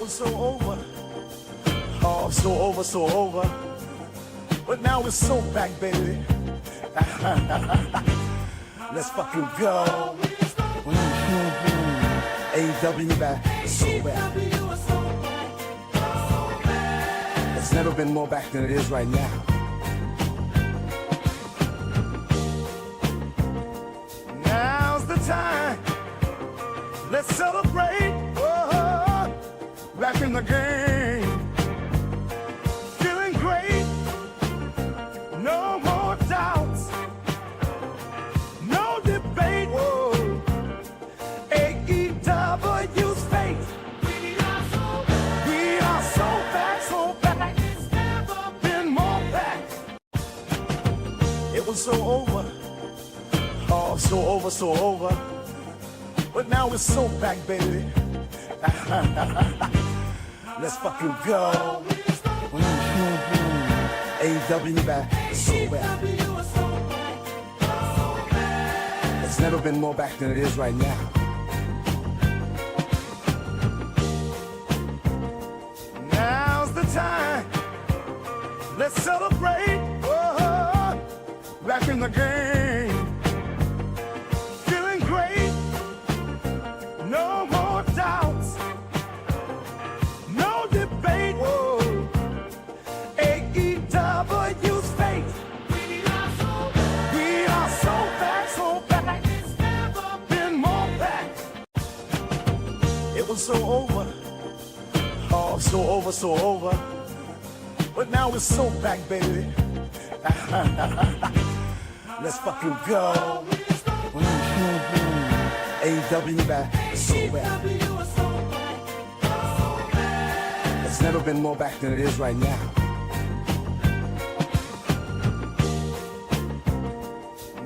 was so over. Oh, so over, so over. But now it's so back, baby. Let's fucking go. AEW back, so back. It's never been more back than it is right now. Now's the time. Let's celebrate. Oh, back in the game. Feeling great. No more doubts. No debate. Whoa. AEW's fate. We are so back. We are so back, so back. It's never been more back. It was so over. Oh, so over, so over. But now it's so back, baby. Let's fucking go. AEW back, so back. It's never been more back than it is right now. Now's the time. Let's celebrate. Oh, back in the game. Feeling great. No more doubts. No debate. Whoa. AEW's fate. We are so back. We are so back, so back. It's never been more back. It was so over. Oh, so over, so over. But now it's so back, baby. Let's fucking go. AEW back, so back. It's never been more back than it is right now.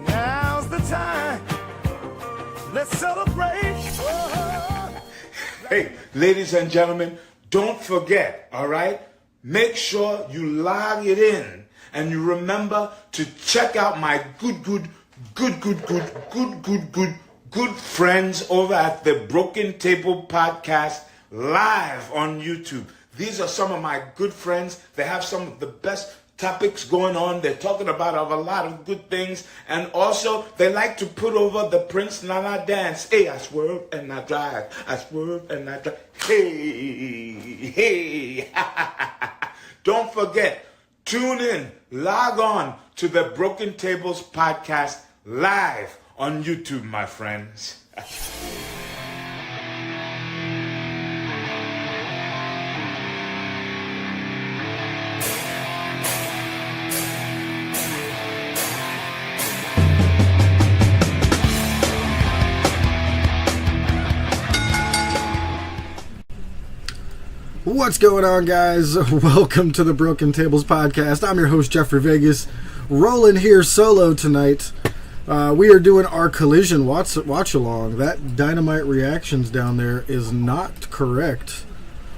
Now's the time. Let's celebrate. Oh. Hey, ladies and gentlemen, don't forget, all right? Make sure you log it in and you remember to check out my good friends over at the Broken Table Podcast live on YouTube. These are some of my good friends. They have some of the best topics going on. They're talking about a lot of good things. And also, they like to put over the Prince Nana dance. Hey, I swerve and I drive. I swerve and I drive. Hey, hey. Don't forget, tune in, log on to the Broken Tables Podcast live on YouTube, my friends. What's going on, guys? Welcome to the Broken Tables Podcast. I'm your host, Jeffrey Vegas, rolling here solo tonight. We are doing our Collision watch-along. That Dynamite reactions down there is not correct.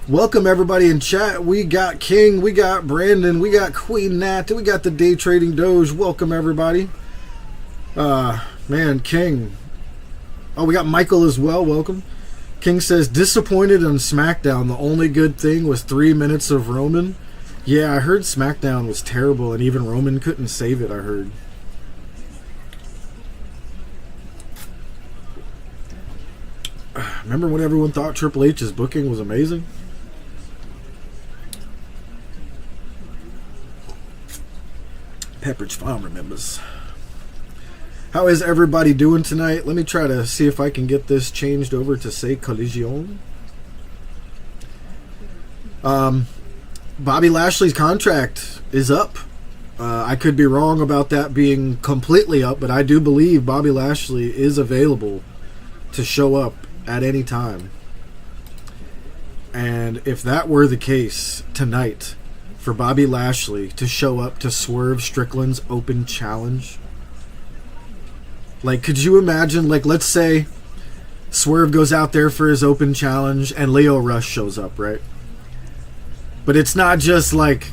Welcome, everybody in chat. We got King, we got Brandon, we got Queen Nat, we got the Day Trading Doge. Welcome, everybody. Man, King. Oh, we got Michael as well. Welcome. King says, disappointed on SmackDown. The only good thing was 3 minutes of Roman. Yeah, I heard SmackDown was terrible, and even Roman couldn't save it, I heard. Remember when everyone thought Triple H's booking was amazing? Pepperidge Farm remembers. How is everybody doing tonight? Let me try to see if I can get this changed over to say Collision. Bobby Lashley's contract is up. I could be wrong about that being completely up, but I do believe Bobby Lashley is available to show up at any time. And if that were the case tonight, for Bobby Lashley to show up to Swerve Strickland's open challenge, like, could you imagine, like, let's say Swerve goes out there for his open challenge and Leo Rush shows up, right? But it's not just like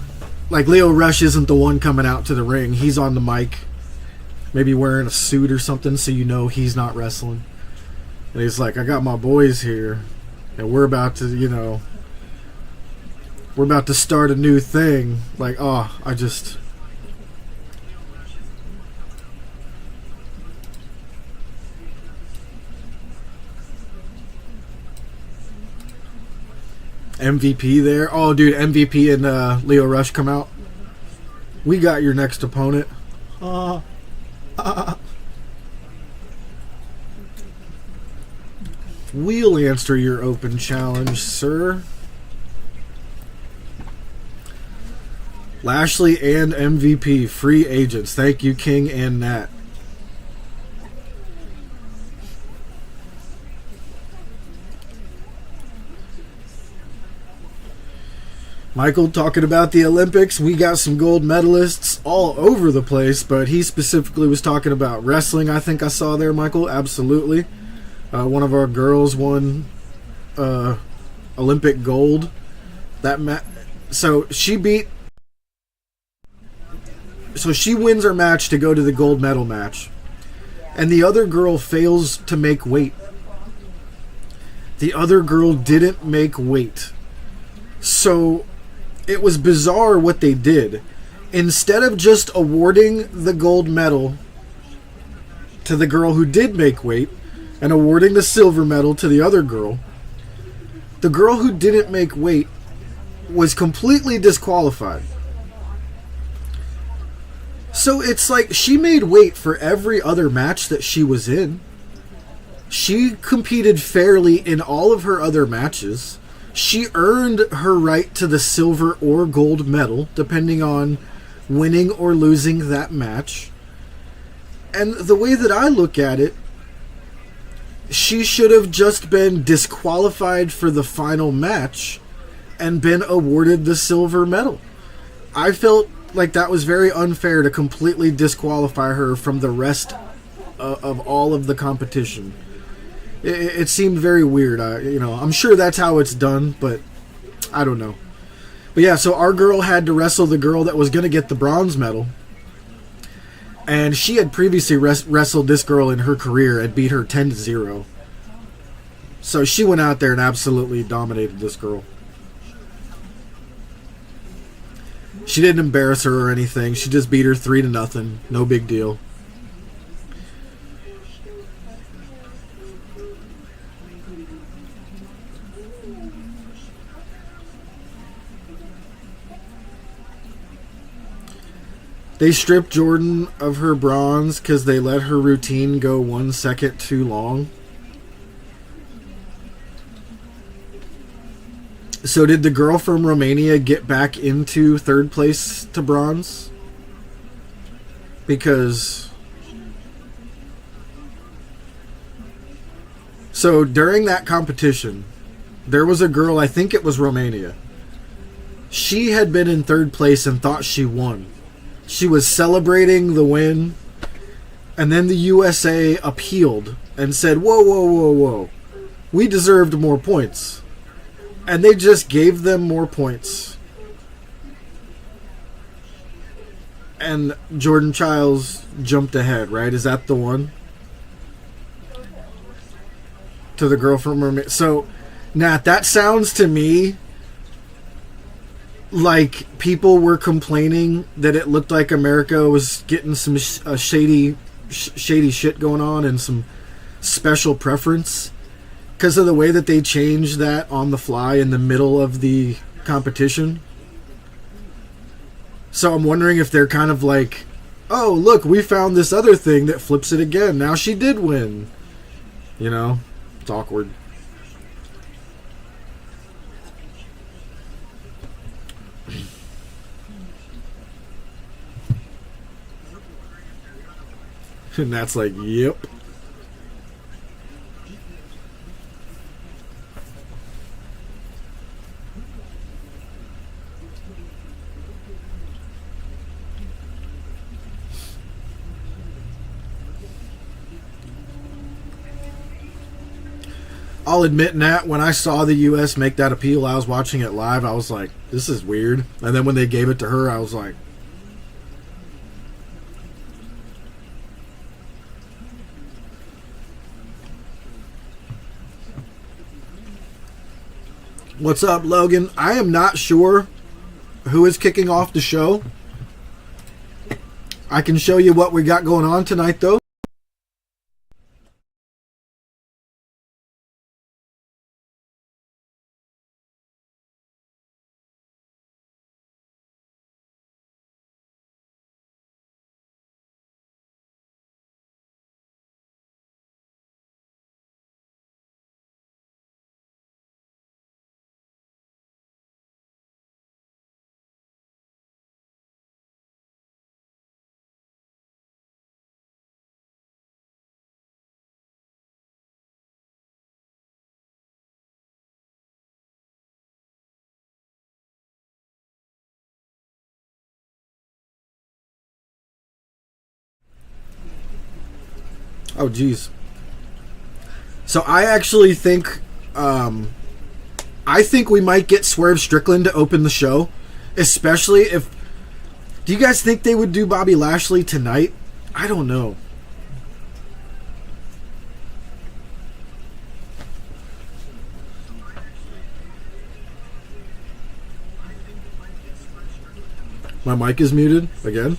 Leo Rush isn't the one coming out to the ring. He's on the mic, maybe wearing a suit or something, so you know he's not wrestling. And he's like, I got my boys here, and we're about to, we're about to start a new thing. Like, oh, I just... MVP there. Oh, dude, MVP and Leo Rush come out. We got your next opponent. We'll answer your open challenge, sir. Lashley and MVP, free agents. Thank you, King and Nat. Michael talking about the Olympics. We got some gold medalists all over the place, but he specifically was talking about wrestling. I think I saw there, Michael. Absolutely. One of our girls won Olympic gold. So she wins her match to go to the gold medal match, and the other girl fails to make weight. The other girl didn't make weight. So it was bizarre what they did. Instead of just awarding the gold medal to the girl who did make weight and awarding the silver medal to the other girl, the girl who didn't make weight was completely disqualified. So it's like she made weight for every other match that she was in. She competed fairly in all of her other matches. She earned her right to the silver or gold medal, depending on winning or losing that match. And the way that I look at it, she should have just been disqualified for the final match and been awarded the silver medal. I felt like that was very unfair to completely disqualify her from the rest of all of the competition. It seemed very weird. I'm sure that's how it's done, but I don't know. But yeah, so our girl had to wrestle the girl that was going to get the bronze medal. And she had previously wrestled this girl in her career and beat her 10-0. So she went out there and absolutely dominated this girl. She didn't embarrass her or anything. She just beat her 3-0. No big deal. They stripped Jordan of her bronze because they let her routine go 1 second too long. So did the girl from Romania get back into third place to bronze? Because... So during that competition, there was a girl, I think it was Romania. She had been in third place and thought she won. She was celebrating the win, and then the USA appealed and said, whoa. We deserved more points. And they just gave them more points. And Jordan Childs jumped ahead, right? Is that the one? To the girl from Romania. So, Nat, that sounds to me like people were complaining that it looked like America was getting some shady shit going on and some special preference because of the way that they changed that on the fly in the middle of the competition. So I'm wondering if they're kind of like, oh, look, we found this other thing that flips it again. Now she did win. You know, it's awkward. And that's like, yep. I'll admit, Nat, when I saw the US make that appeal, I was watching it live, I was like, this is weird. And then when they gave it to her, I was like, What's up, Logan? I am not sure who is kicking off the show. I can show you what we got going on tonight, though. Oh, geez. So I actually think, I think we might get Swerve Strickland to open the show, especially if. Do you guys think they would do Bobby Lashley tonight? I don't know. My mic is muted again.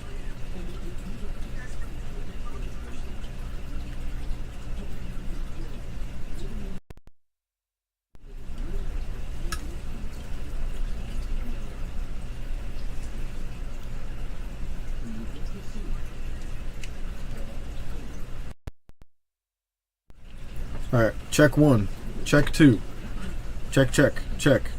Alright, check 1. Check 2. Check, check, check.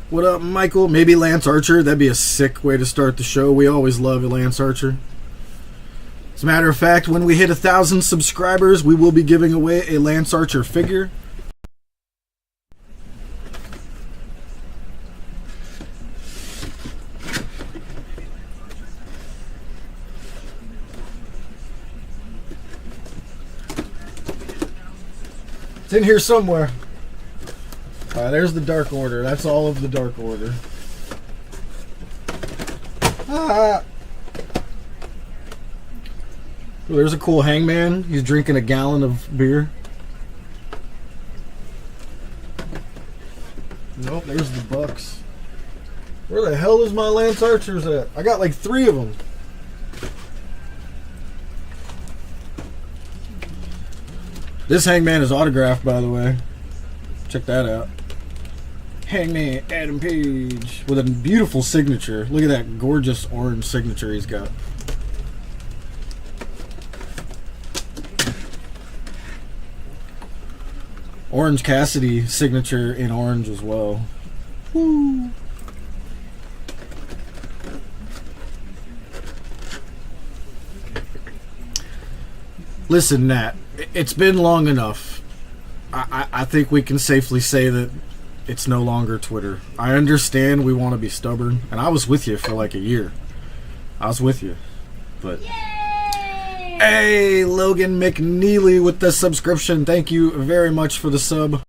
What up, Michael? Maybe Lance Archer. That'd be a sick way to start the show. We always love Lance Archer. As a matter of fact, when we hit 1,000 subscribers, we will be giving away a Lance Archer figure. It's in here somewhere. There's the Dark Order. That's all of the Dark Order. Ooh, there's a cool Hangman. He's drinking a gallon of beer. Nope, there's the Bucks. Where the hell is my Lance Archers at? I got like 3 of them. This Hangman is autographed, by the way. Check that out. Hangman Adam Page with a beautiful signature. Look at that gorgeous orange signature he's got. Orange Cassidy signature in orange as well. Woo. Listen, Nat, it's been long enough. I think we can safely say that it's no longer Twitter. I understand we want to be stubborn, and I was with you for like a year. I was with you. But yay! Hey, Logan McNeely with the subscription. Thank you very much for the sub. No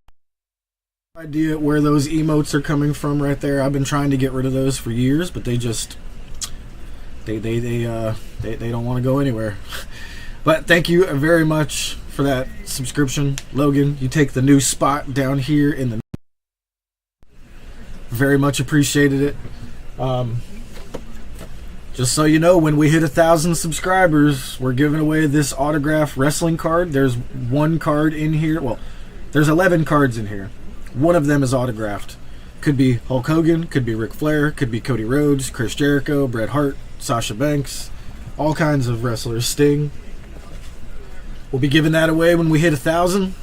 idea where those emotes are coming from right there. I've been trying to get rid of those for years, but they just they don't want to go anywhere. But thank you very much for that subscription, Logan. You take the new spot down here in the. Very much appreciated it. Just so you know, when we hit 1,000 subscribers, we're giving away this autographed wrestling card. There's 1 card in here. Well, there's 11 cards in here. 1 of them is autographed. Could be Hulk Hogan, could be Ric Flair, could be Cody Rhodes, Chris Jericho, Bret Hart, Sasha Banks, all kinds of wrestlers. Sting. We'll be giving that away when we hit 1,000.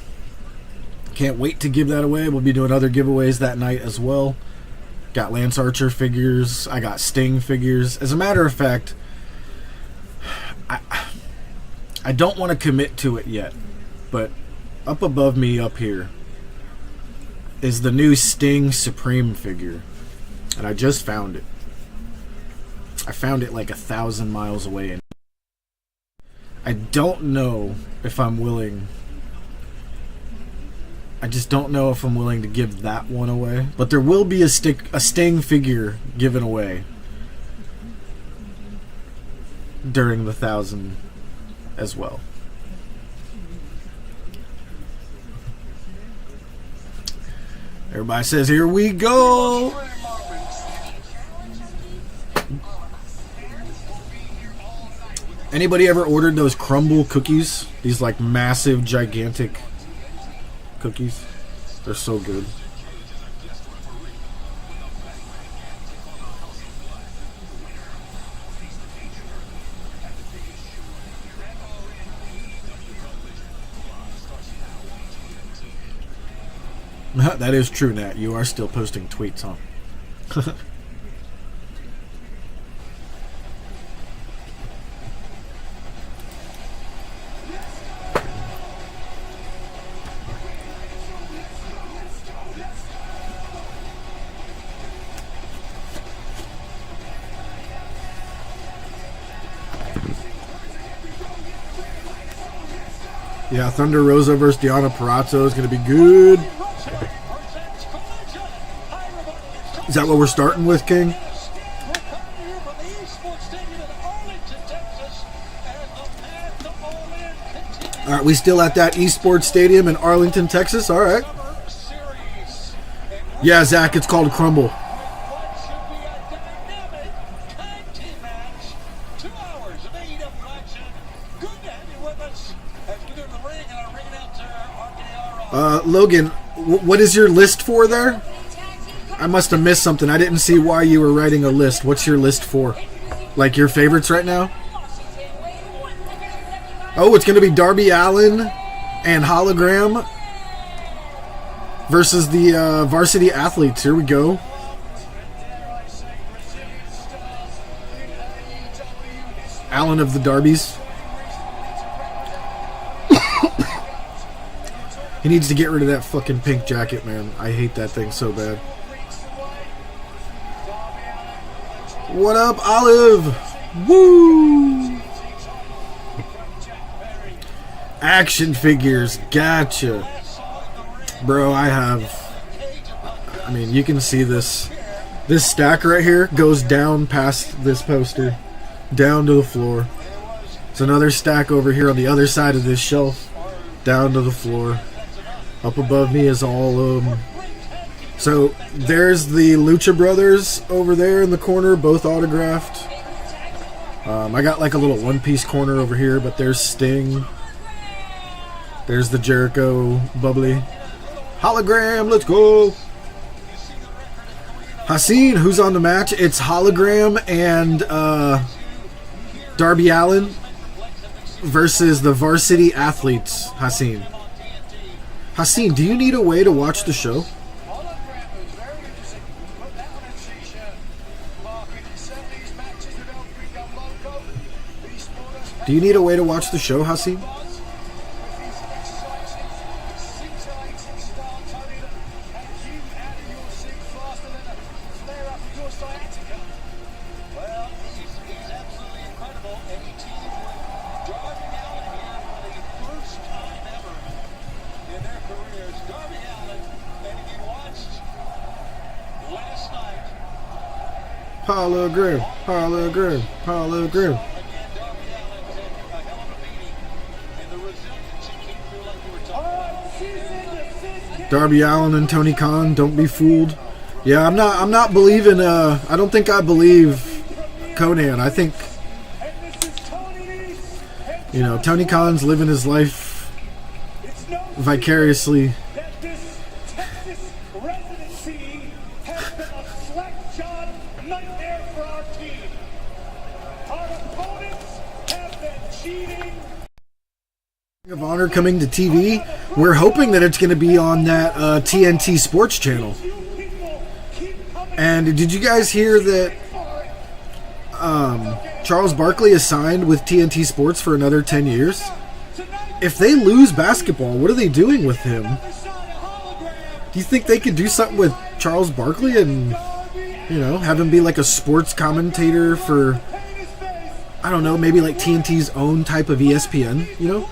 Can't wait to give that away. We'll be doing other giveaways that night as well. Got Lance Archer figures. I got Sting figures. As a matter of fact, I don't want to commit to it yet, but up above me up here is the new Sting Supreme figure, and I just found it. I found it like 1,000 miles away. I don't know if I'm willing. I just don't know if I'm willing to give that one away. But there will be a Sting figure given away during the 1,000 as well. Everybody says, here we go. Anybody ever ordered those crumble cookies? These like massive, gigantic cookies. They're so good. That is true, Nat. You are still posting tweets, huh? Yeah, Thunder Rosa versus Deonna Purrazzo is going to be good. Is that what we're starting with, King? All right, we still at that esports stadium in Arlington, Texas? All right. Yeah, Zach, it's called Crumble. Logan, what is your list for there? I must have missed something. I didn't see why you were writing a list. What's your list for? Like your favorites right now? Oh, it's going to be Darby Allin and Hologram versus the Varsity Athletes. Here we go. Allin of the Darbys. He needs to get rid of that fucking pink jacket, man. I hate that thing so bad. What up, Olive? Woo! Action figures. Gotcha. Bro, I mean, you can see this. This stack right here goes down past this poster. Down to the floor. There's another stack over here on the other side of this shelf. Down to the floor. Up above me is all of them. So there's the Lucha Brothers over there in the corner, both autographed. I got like a little one-piece corner over here, but there's Sting. There's the Jericho Bubbly. Hologram, let's go. Haseen, who's on the match? It's Hologram and Darby Allin versus the Varsity Athletes. Haseen, do you need a way to watch the show? Do you need a way to watch the show, Haseen? Hologram, hologram, hologram. Darby Allin and Tony Khan, don't be fooled. Yeah, I'm not believing. I don't think I believe Conan. I think, you know, Tony Khan's living his life vicariously. Of Honor coming to TV. We're hoping that it's going to be on that TNT Sports channel. And did you guys hear that Charles Barkley is signed with TNT Sports for another 10 years? If they lose basketball, what are they doing with him? Do you think they could do something with Charles Barkley and, you know, have him be like a sports commentator for, I don't know, maybe like TNT's own type of ESPN, you know?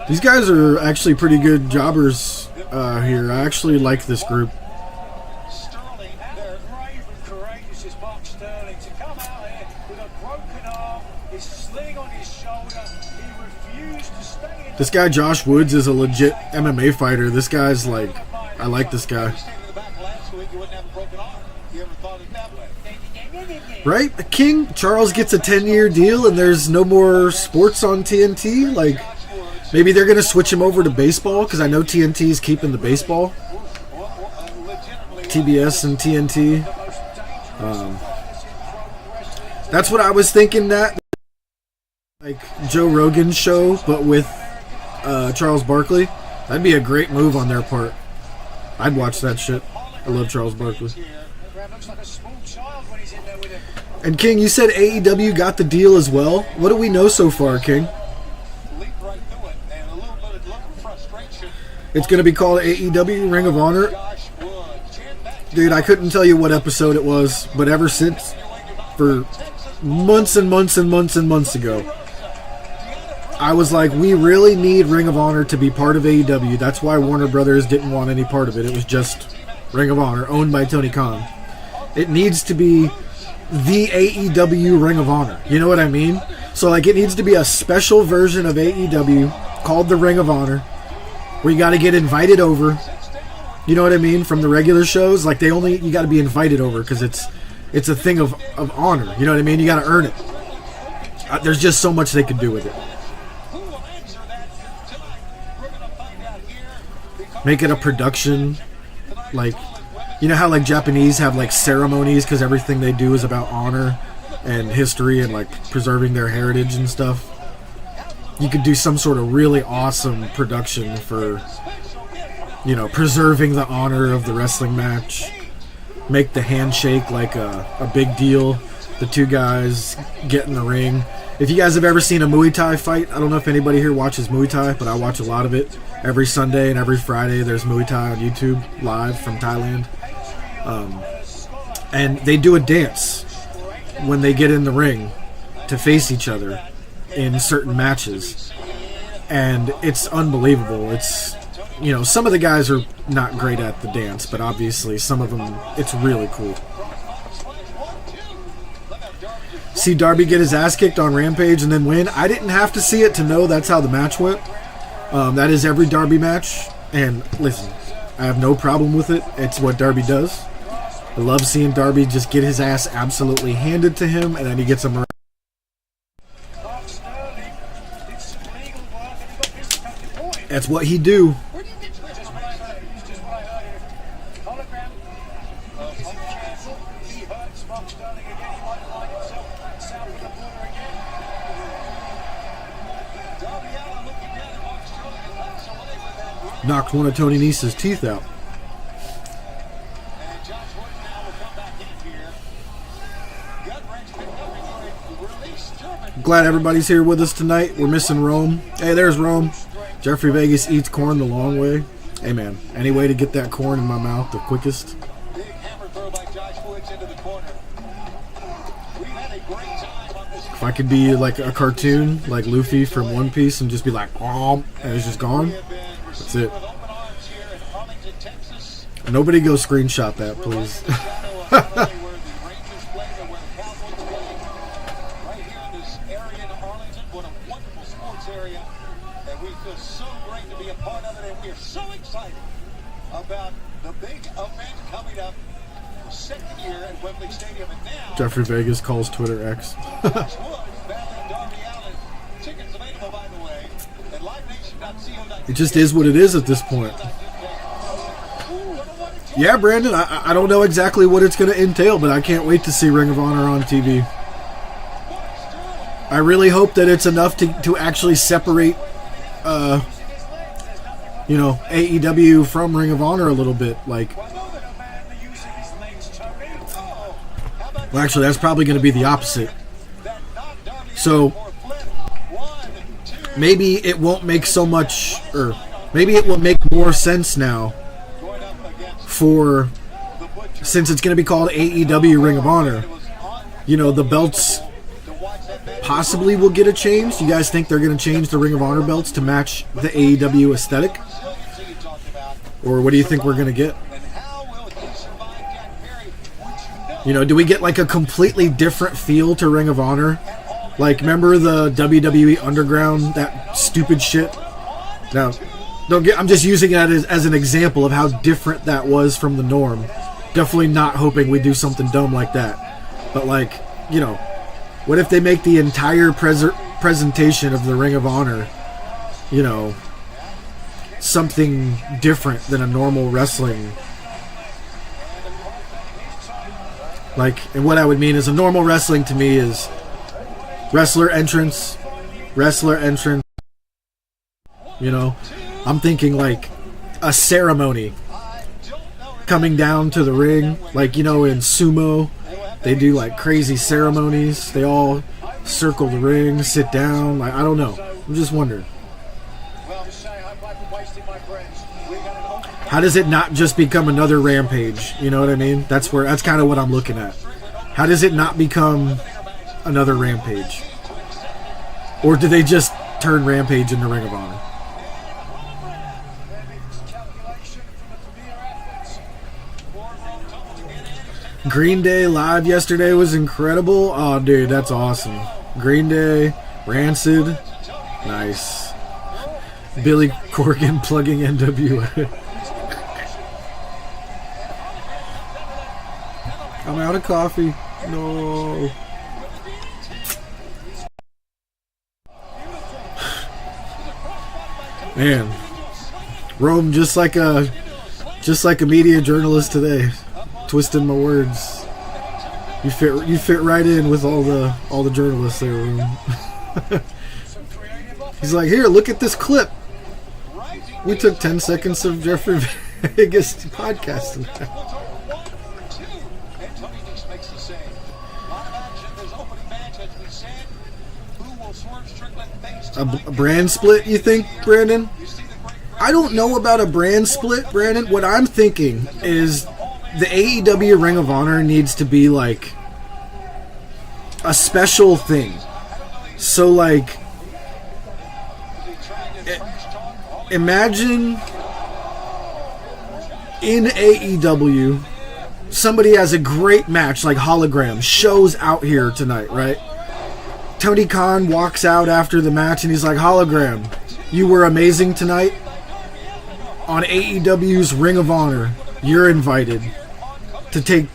These guys are actually pretty good jobbers here. I actually like this group. This guy Josh Woods is a legit MMA fighter. This guy's like, I like this guy. Right? King Charles gets a 10-year deal and there's no more sports on TNT. Like, maybe they're going to switch him over to baseball because I know TNT is keeping the baseball. TBS and TNT. That's what I was thinking, that like Joe Rogan's show, but with Charles Barkley. That'd be a great move on their part. I'd watch that shit. I love Charles Barkley. And King, you said AEW got the deal as well. What do we know so far, King? It's going to be called AEW Ring of Honor. Dude, I couldn't tell you what episode it was, but ever since, for months and months and months and months ago, I was like, we really need Ring of Honor to be part of AEW. That's why Warner Brothers didn't want any part of it. It was just Ring of Honor, owned by Tony Khan. It needs to be the AEW Ring of Honor. You know what I mean? So, like, it needs to be a special version of AEW called the Ring of Honor, where you got to get invited over. You know what I mean? From the regular shows, like, you got to be invited over because it's a thing of honor. You know what I mean? You got to earn it. There's just so much they could do with it. Make it a production, like, you know how like Japanese have like ceremonies because everything they do is about honor and history and like preserving their heritage and stuff. You could do some sort of really awesome production for, you know, preserving the honor of the wrestling match. Make the handshake like a big deal. The two guys get in the ring. If you guys have ever seen a Muay Thai fight, I don't know if anybody here watches Muay Thai, but I watch a lot of it. Every Sunday and every Friday there's Muay Thai on YouTube, live from Thailand. And they do a dance when they get in the ring to face each other in certain matches. And it's unbelievable. It's, you know, some of the guys are not great at the dance, but obviously some of them, it's really cool. See Darby get his ass kicked on Rampage and then win. I didn't have to see it to know that's how the match went. That is every Darby match. And listen, I have no problem with it. It's what Darby does. I love seeing Darby just get his ass absolutely handed to him, and then he gets him. That's what he do. Knocked one of Tony Nese's teeth out. Glad everybody's here with us tonight. We're missing Rome. Hey, there's Rome. Jeffrey Vegas eats corn the long way. Hey, man, any way to get that corn in my mouth the quickest? If I could be like a cartoon, like Luffy from One Piece, and just be like, oh, and it's just gone. That's it. Nobody go screenshot that, please. Jeffrey Vegas calls Twitter X. It just is what it is at this point. Yeah, Brandon, I don't know exactly what it's going to entail, but I can't wait to see Ring of Honor on TV. I really hope that it's enough to actually separate, you know, AEW from Ring of Honor a little bit. Like, well, actually, that's probably going to be the opposite. So, maybe it won't make so much, or maybe it will make more sense now for, since it's going to be called AEW Ring of Honor, you know, the belts possibly will get a change. Do you guys think they're going to change the Ring of Honor belts to match the AEW aesthetic? Or what do you think we're going to get? You know, do we get like a completely different feel to Ring of Honor Like, remember the WWE Underground, that stupid shit? Now, I'm just using that as an example of how different that was from the norm. Definitely not hoping we do something dumb like that. But, like, you know, what if they make the entire presentation of the Ring of Honor, you know, something different than a normal wrestling? Like, and what I would mean is a normal wrestling to me is wrestler entrance, you know. I'm thinking like a ceremony coming down to the ring, like, you know, in sumo, they do like crazy ceremonies. They all circle the ring, sit down. Like, I don't know. I'm just wondering. How does it not just become another Rampage? You know what I mean? That's kind of what I'm looking at. How does it not become another Rampage? Or do they just turn Rampage into Ring of Honor? Green Day live yesterday was incredible. Oh, dude, that's awesome. Green Day, Rancid, nice. Billy Corgan plugging NWA. I'm out of coffee. No. Man, Rome just like a media journalist today. Twisting my words. You fit right in with all the journalists there, Rome. He's like, here, look at this clip. We took 10 seconds of Jeffrey Vegas podcasting. A brand split, you think, Brandon? I don't know about a brand split, Brandon. What I'm thinking is the AEW Ring of Honor needs to be like a special thing. So, like, imagine in AEW somebody has a great match like Hologram shows out here tonight, right? Tony Khan walks out after the match and he's like, Hologram, you were amazing tonight. On AEW's Ring of Honor, you're invited to take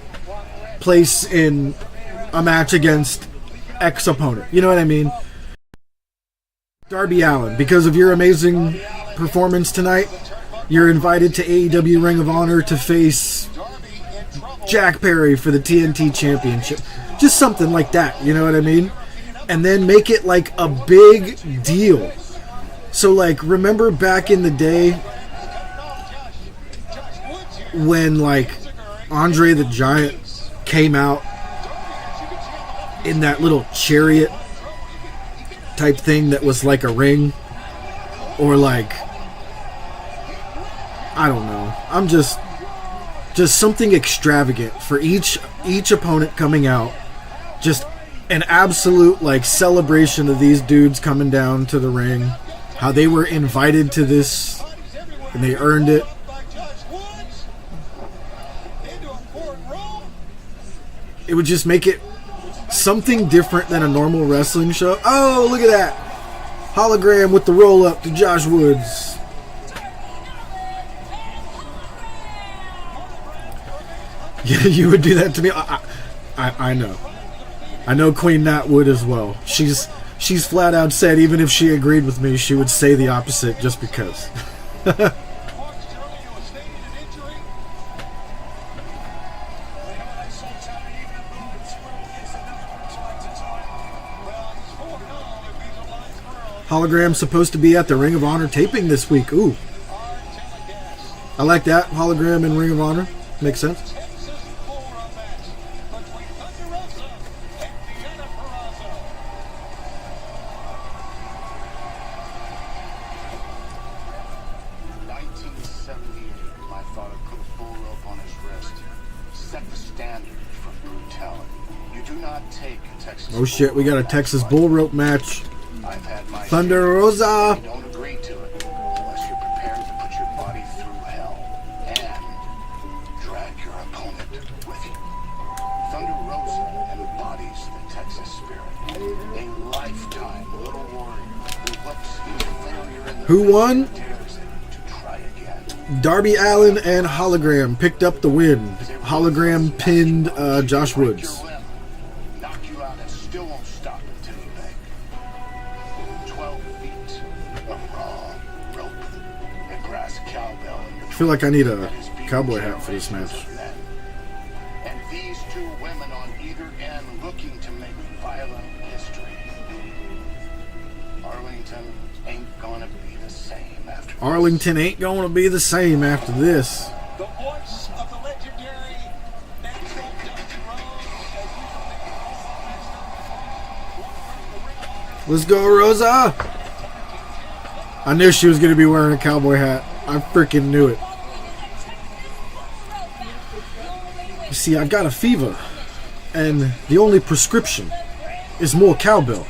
place in a match against X opponent. You know what I mean? Darby Allin, because of your amazing performance tonight, you're invited to AEW Ring of Honor to face Jack Perry for the TNT Championship. Just something like that, you know what I mean? And then make it like a big deal. So, like, remember back in the day when, like, Andre the Giant came out in that little chariot type thing that was like a ring? Or like, I don't know. I'm just something extravagant for each opponent coming out. Just an absolute, like, celebration of these dudes coming down to the ring. How they were invited to this and they earned it. It would just make it something different than a normal wrestling show. Oh, look at that. Hologram with the roll up to Josh Woods. Yeah, you would do that to me. I know. I know Queen Nat would as well. She's flat out said even if she agreed with me, she would say the opposite just because. Hologram's supposed to be at the Ring of Honor taping this week. Ooh. I like that. Hologram and Ring of Honor. Makes sense. Oh shit, we got a Texas bull rope match. Thunder Rosa. Don't agree to it unless you're prepared to put your body through hell and drag your opponent with you. Thunder Rosa embodies the Texas spirit. A lifetime little warrior who looks his failure in the Who won? face and dares it to try again. Darby Allin and Hologram picked up the win. Hologram pinned Josh Break Woods. your limb, knock you out and still won't stop until you beg. 12 feet of raw rope and grass cowbell. I feel like I need a cowboy hat for this match. And these two women on either end looking to make violent history. Arlington ain't gonna be the same after this. Arlington ain't going to be the same after this. The voice of the legendary natural Devroro. Let's go, Rosa! I knew she was going to be wearing a cowboy hat. I freaking knew it. You see, I got a fever, and the only prescription is more cowbell.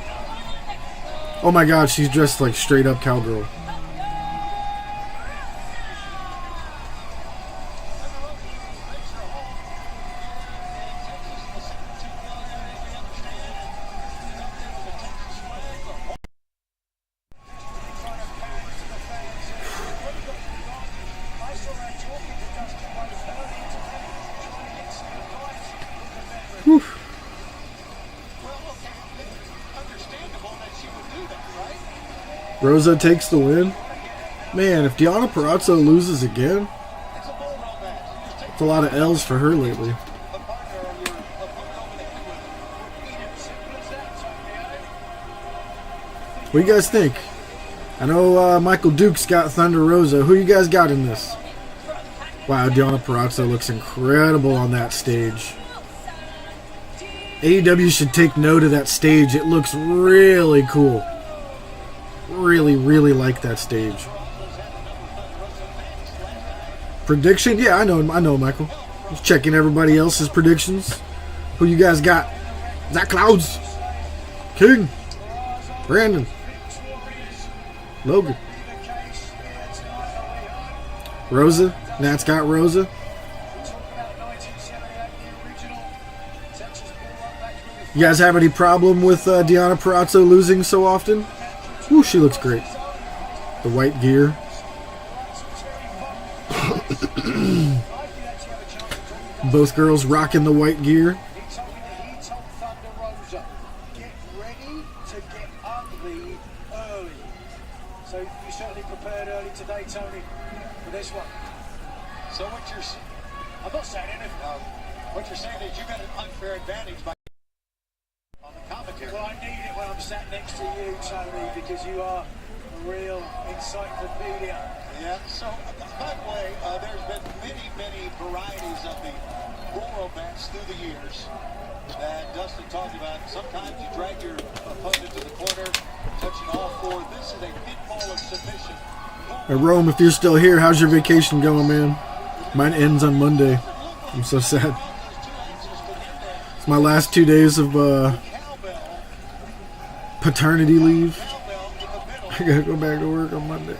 Oh my god, she's dressed like straight up cowgirl. Whew. Rosa takes the win. Man, if Deonna Purrazzo loses again, it's a lot of L's for her lately. What do you guys think? I know Michael Duke's got Thunder Rosa. Who you guys got in this? Wow, Deonna Purrazzo looks incredible on that stage. AEW should take note of that stage. It looks really cool. Really, really like that stage. Prediction? Yeah, I know, Michael. Just checking everybody else's predictions. Who you guys got? Zach Clouds, King, Brandon, Logan, Rosa. Nat's got Rosa. You guys have any problem with Deonna Purrazzo losing so often? Ooh, she looks great. The white gear. Both girls rocking the white gear. He told Thunder Rosa, get ready to get ugly early. So you certainly prepared early today, Tony, for this one. So what you're saying, I'm not saying anything. What you're saying is you got an unfair advantage by on the commentary. Well, I need it when I'm sat next to you, Tony, because you are a real encyclopedia. Yeah, so, by the way, there's been many varieties of the Devroro match through the years that Dustin talked about. Sometimes you drag your opponent to the corner, touching all four. This is a pinfall of submission. Hey, Rome, if you're still here, how's your vacation going, man? Mine ends on Monday. I'm so sad. It's my last 2 days of paternity leave. I gotta go back to work on Monday.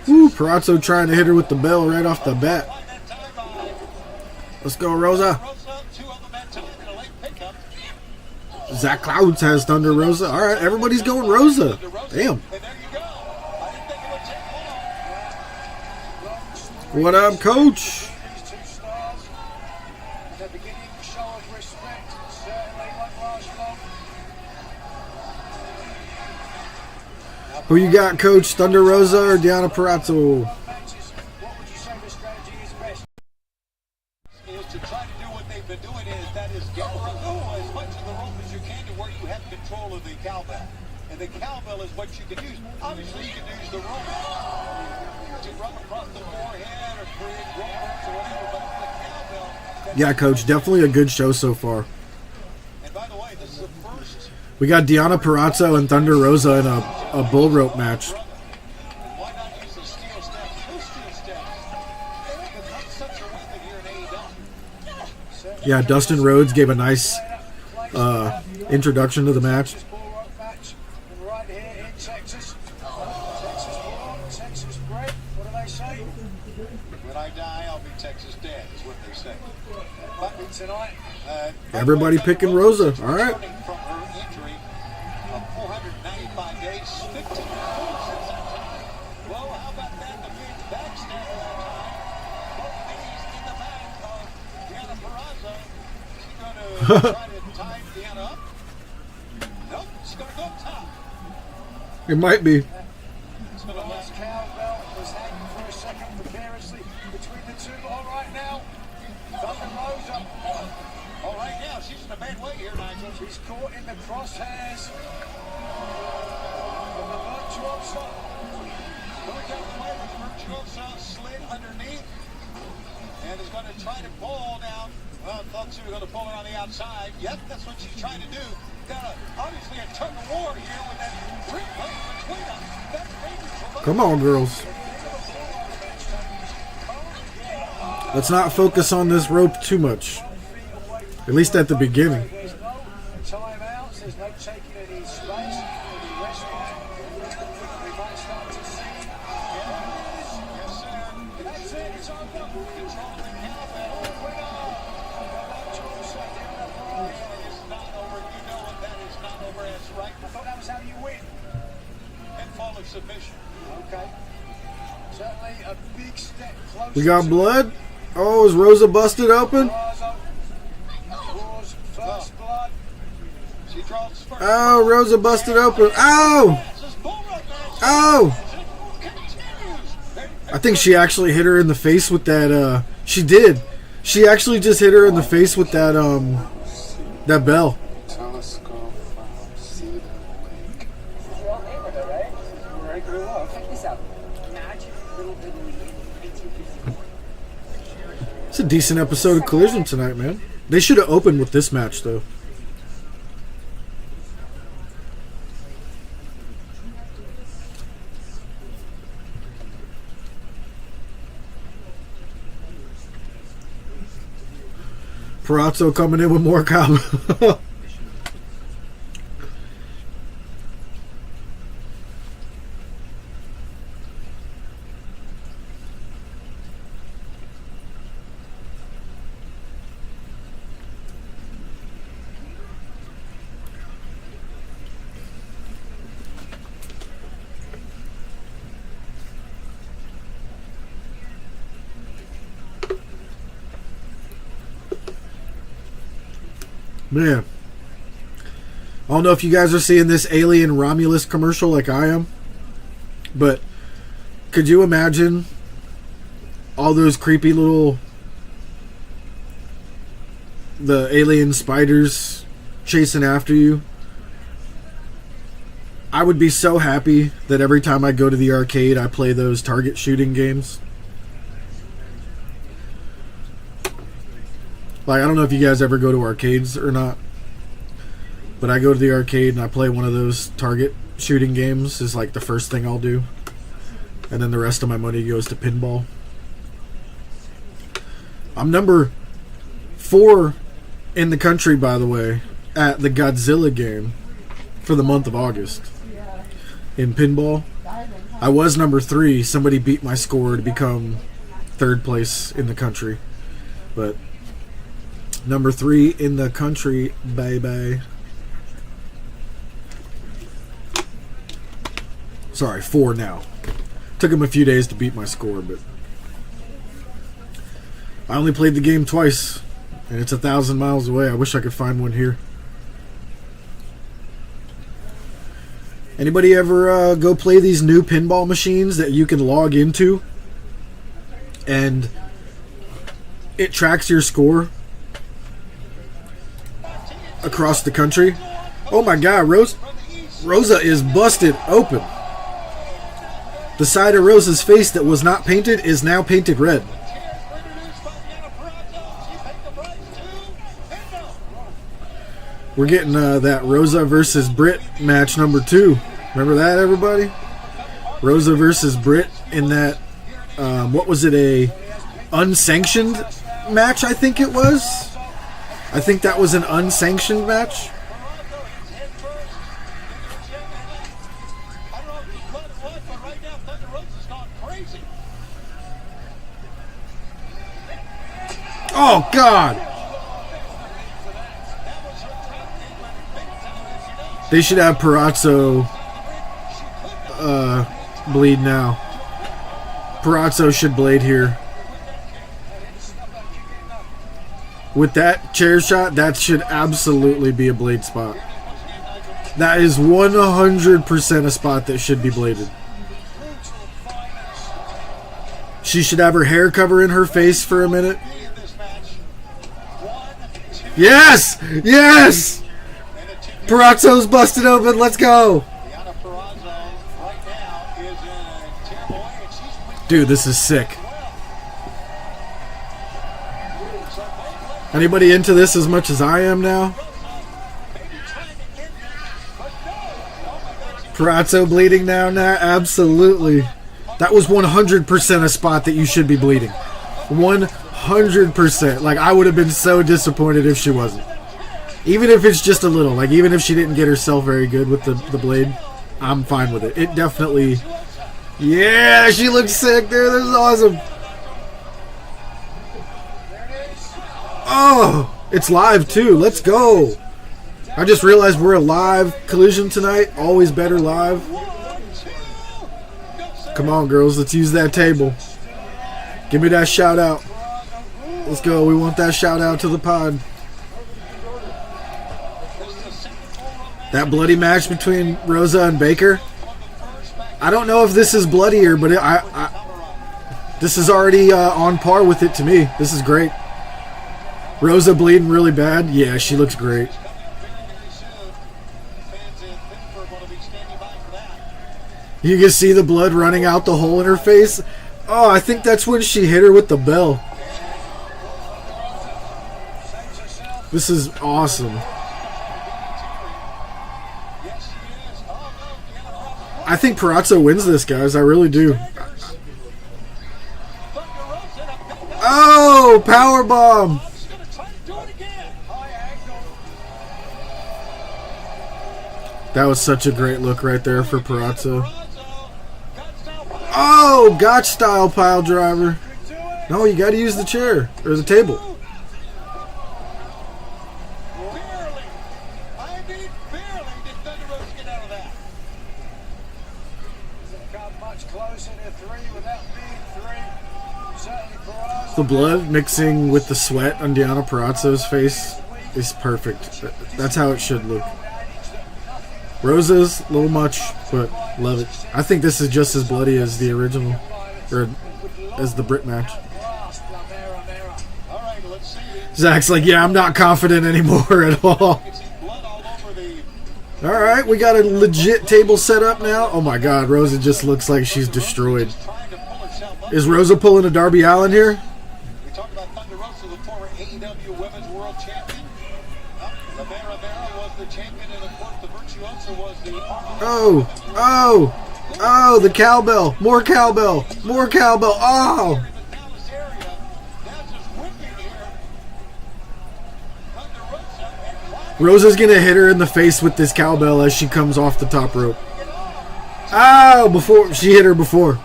Woo, Purrazzo trying to hit her with the bell right off the bat. Let's go, Rosa. Zach Clouds has Thunder Rosa. All right, everybody's going Rosa. Damn. What up, Coach? Who you got, Coach? Thunder Rosa or Deonna Purrazzo? What would you say the strategy is best? Is to try to do what they've been doing, that is get as much of the rope as you can to where you have control of the cowbell. And the cowbell is what you can use. Obviously, you can use the rope to run across the forehead or create ropes or whatever, but it's the cowbell. Yeah, Coach. Definitely a good show so far. And by the way, this is the first. We got Deonna Purrazzo and Thunder Rosa in a bull rope match. Why not use the steel steps? Those steel steps. They've become such a weapon here in AEW. Yeah, Dustin Rhodes gave a nice introduction to the match. Bull rope match right here in Texas. Texas born, Texas bred. What do they say? When I die, I'll be Texas dead, is what they say. But tonight, Everybody picking Rosa. All right. From her injury of 495 days, 15 points since that time. Well, how about that? The big backstab of that time. Both knees in the back of Deanna Purrazzo. She's going to try to tie Deanna up. Nope, she's going to go top. It might be. The last cowbell was hanging for a second precariously between the two. All right now, Thunder Rosa. All right now, she's in a bad way here, Nigel. She's caught in the crosshairs of the Virtuosa. Going down the way with Virtuosa slid underneath and is going to try to pull now. Well, I thought she was going to pull her on the outside. Yep, that's what she's trying to do. Got obviously a tug of war here with that grip between them. Come on, girls. Let's not focus on this rope too much. At least at the beginning. There's no timeouts, there's no taking any space, any respite. We might start to see. Yes, sir. That's it, it's over. Control the cowbell. It's not over. You know what that is not over. That's right. I thought that was how you win. Fall of submission. Okay. Certainly a big step closer. We got blood. Oh, is Rosa busted open? First blood. She draws first. Oh, Rosa busted open. Oh! Oh! I think she actually hit her in the face with that, she did. She actually just hit her in the face with that, that bell. Telescope from Cedar Lake. Your neighborhood, right? Right, good luck. Check this out. Magic Little Italy in 1854. It's a decent episode of Collision tonight, man. They should have opened with this match, though. Purrazzo coming in with more combo. Man, I don't know if you guys are seeing this Alien Romulus commercial like I am, but could you imagine all those creepy little the alien spiders chasing after you? I would be so happy that every time I go to the arcade I play those target shooting games. Like, I don't know if you guys ever go to arcades or not, but I go to the arcade and I play one of those target shooting games is like the first thing I'll do. And then the rest of my money goes to pinball. I'm number 4 in the country, by the way, at the Godzilla game for the month of August in pinball. I was number 3. Somebody beat my score to become 3rd place in the country. But number 3 in the country, baby. Sorry, 4 now. Took him a few days to beat my score, but I only played the game twice, and it's 1,000 miles away. I wish I could find one here. Anybody ever go play these new pinball machines that you can log into, and it tracks your score across the country? Oh my God, Rosa is busted open. The side of Rosa's face that was not painted is now painted red. We're getting that Rosa versus Britt match number 2. Remember that, everybody? Rosa versus Britt in that, what was it, a unsanctioned match, I think it was? I think that was an unsanctioned match. Oh, God! They should have Perazzo bleed now. Perazzo should blade here. With that chair shot, that should absolutely be a blade spot. That is 100% a spot that should be bladed. She should have her hair cover in her face for a minute. Yes! Yes! Perazzo's busted open. Let's go. Dude, this is sick. Anybody into this as much as I am now? Perazzo bleeding now? Nah, absolutely. That was 100% a spot that you should be bleeding. 100%. Like, I would have been so disappointed if she wasn't. Even if it's just a little. Like, even if she didn't get herself very good with the blade, I'm fine with it. It definitely... Yeah, she looks sick, dude. This is awesome. Oh, it's live, too. Let's go. I just realized we're a live collision tonight. Always better live. Come on, girls. Let's use that table. Give me that shout out. Let's go. We want that shout out to the pod. That bloody match between Rosa and Baker. I don't know if this is bloodier, but this is already on par with it to me. This is great. Rosa bleeding really bad. Yeah, she looks great. You can see the blood running out the hole in her face. Oh, I think that's when she hit her with the bell. This is awesome. I think Perazzo wins this, guys. I really do. Oh, powerbomb. That was such a great look right there for Perazzo. Oh, gotch style pile driver. No, you got to use the chair or the table. The blood mixing with the sweat on Deonna Purrazzo's face is perfect. That's how it should look. Rosa's a little much, but love it. I think this is just as bloody as the original, or as the Brit match. Zach's like, yeah, I'm not confident anymore at all. Alright, we got a legit table set up now. Oh my god, Rosa just looks like she's destroyed. Is Rosa pulling a Darby Allin here? We talked about Thunder Rosa, the former AEW Women's World Champion. Rivera was the champion, and of course the Virtuosa was the... Oh, the cowbell. More cowbell. More cowbell. Oh. Rosa's going to hit her in the face with this cowbell as she comes off the top rope. Oh, before she hit her before.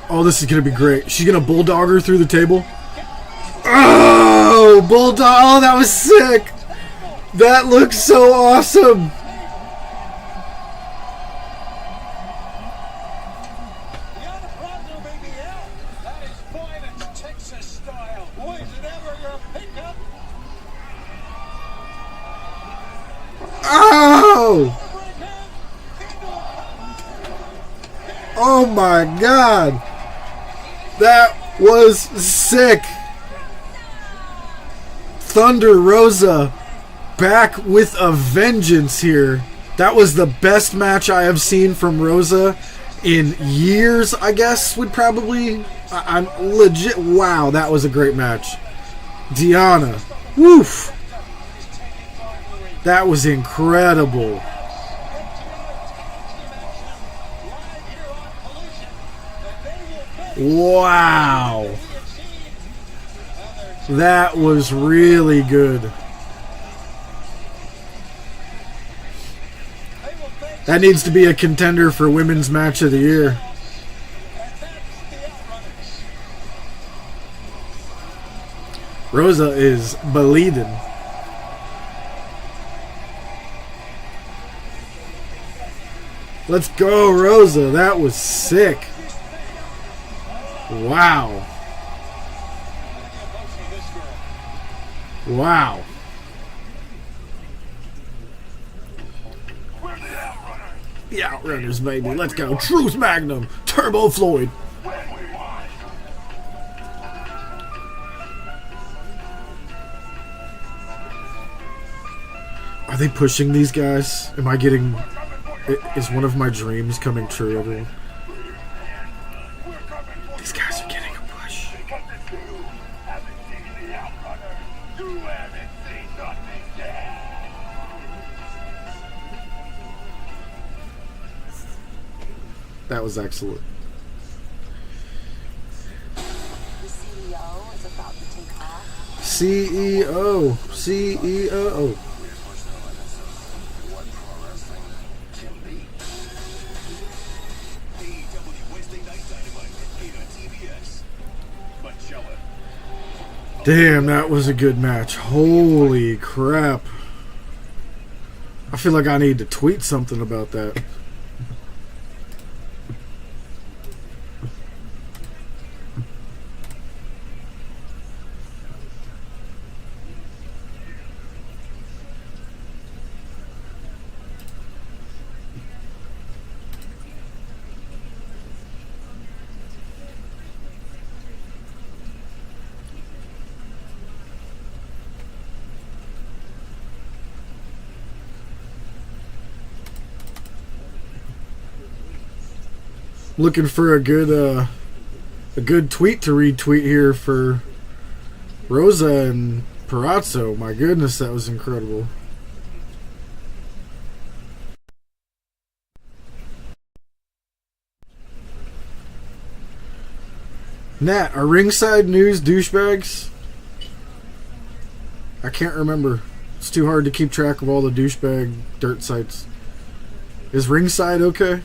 Oh, this is going to be great. She's going to bulldog her through the table. Oh, bulldog. Oh, that was sick. That looks so awesome. Oh! Oh my god! That was sick! Thunder Rosa back with a vengeance here. That was the best match I have seen from Rosa in years, I guess, would probably... I'm legit... Wow, that was a great match. Deonna. Woof! That was incredible. Wow. That was really good. That needs to be a contender for Women's Match of the Year. Rosa is bleeding. Let's go, Rosa. That was sick. Wow. Wow. The Outrunners, baby. Let's go. Truth Magnum. Turbo Floyd. Are they pushing these guys? Am I getting... Is one of my dreams coming true, everyone? These guys are getting a push. That was excellent. The CEO is about to take off. CEO. Damn, that was a good match. Holy crap. I feel like I need to tweet something about that. Looking for a good tweet to retweet here for Rosa and Perazzo. My goodness, that was incredible. Nat, are Ringside News douchebags? I can't remember. It's too hard to keep track of all the douchebag dirt sites. Is Ringside okay?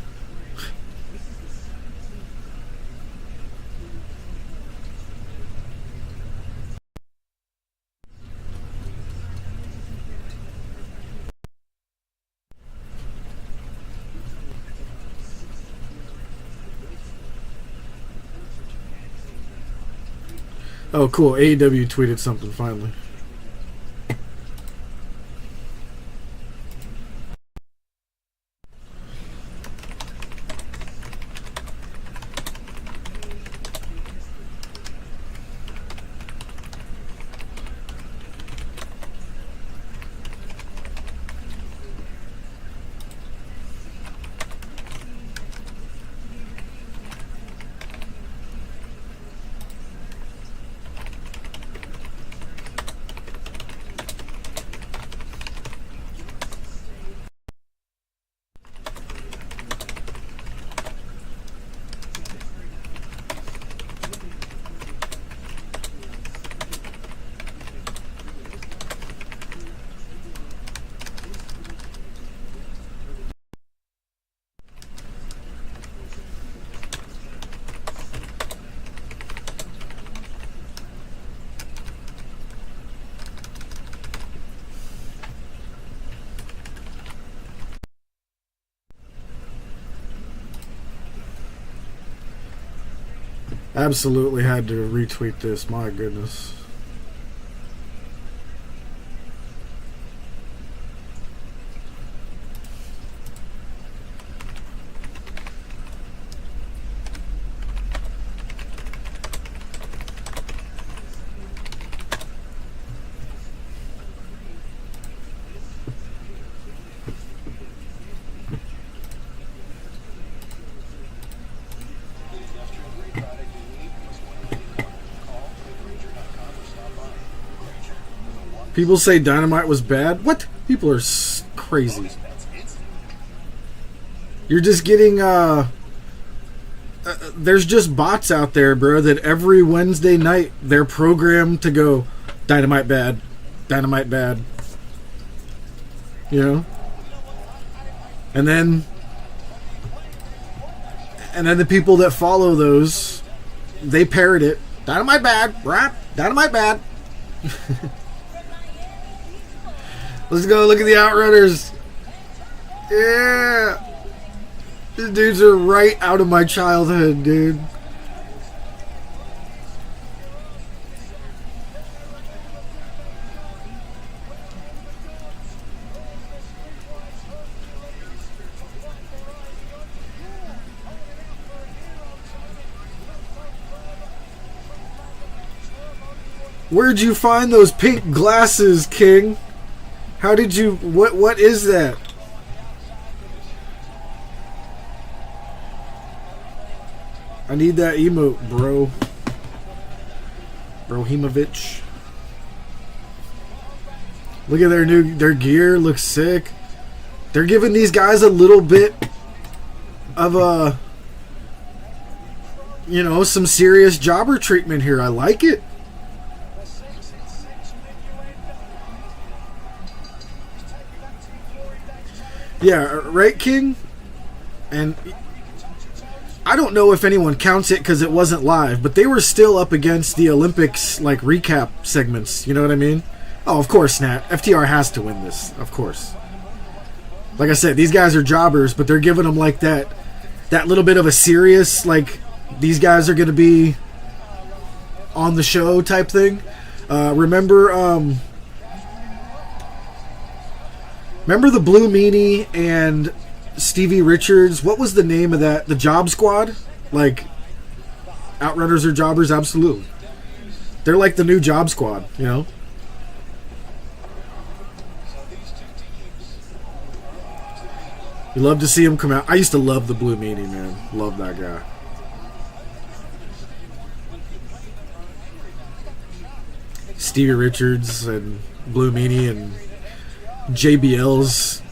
Oh, cool. AEW tweeted something finally. Absolutely had to retweet this. My goodness. People say Dynamite was bad. What? People are crazy. You're just getting there's just bots out there, bro, that every Wednesday night they're programmed to go Dynamite bad, Dynamite bad. You know? And then the people that follow those, they parrot it. Dynamite bad, right? Dynamite bad. Let's go look at the Outrunners. Yeah. These dudes are right out of my childhood, dude. Where'd you find those pink glasses, King? How did you... What is that? I need that emote, bro. Brohimovich. Look at their gear. Looks sick. They're giving these guys a little bit of a... You know, some serious jobber treatment here. I like it. Yeah, right, King? And I don't know if anyone counts it because it wasn't live, but they were still up against the Olympics, like, recap segments. You know what I mean? Oh, of course, Nat. FTR has to win this. Of course. Like I said, these guys are jobbers, but they're giving them, like, that little bit of a serious, like, these guys are going to be on the show type thing. Remember the Blue Meanie and Stevie Richards? What was the name of that? The Job Squad? Like, Outrunners are jobbers? Absolutely. They're like the new Job Squad, you know? You love to see them come out. I used to love the Blue Meanie, man. Love that guy. Stevie Richards and Blue Meanie and JBL's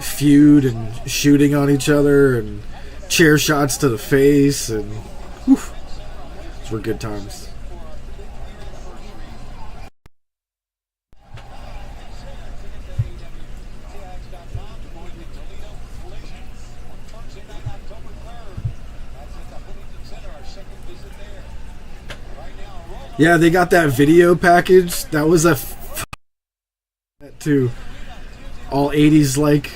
feud and shooting on each other and chair shots to the face, and whew, those were good times. Yeah, they got that video package. That was a to all 80s like.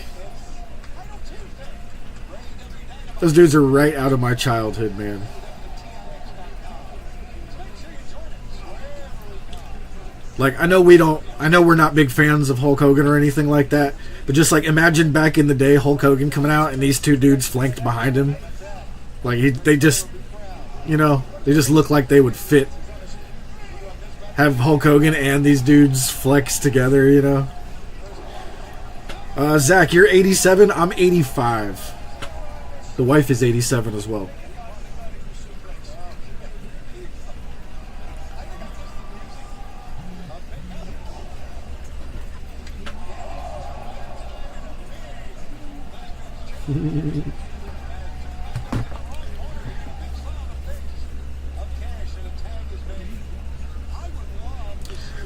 Those dudes are right out of my childhood, man. Like, I know we're not big fans of Hulk Hogan or anything like that, but just like imagine back in the day Hulk Hogan coming out and these two dudes flanked behind him. Like they just, you know, they just look like they would fit. Have Hulk Hogan and these dudes flex together, you know. Zach, you're 87. I'm 85. The wife is 87 as well.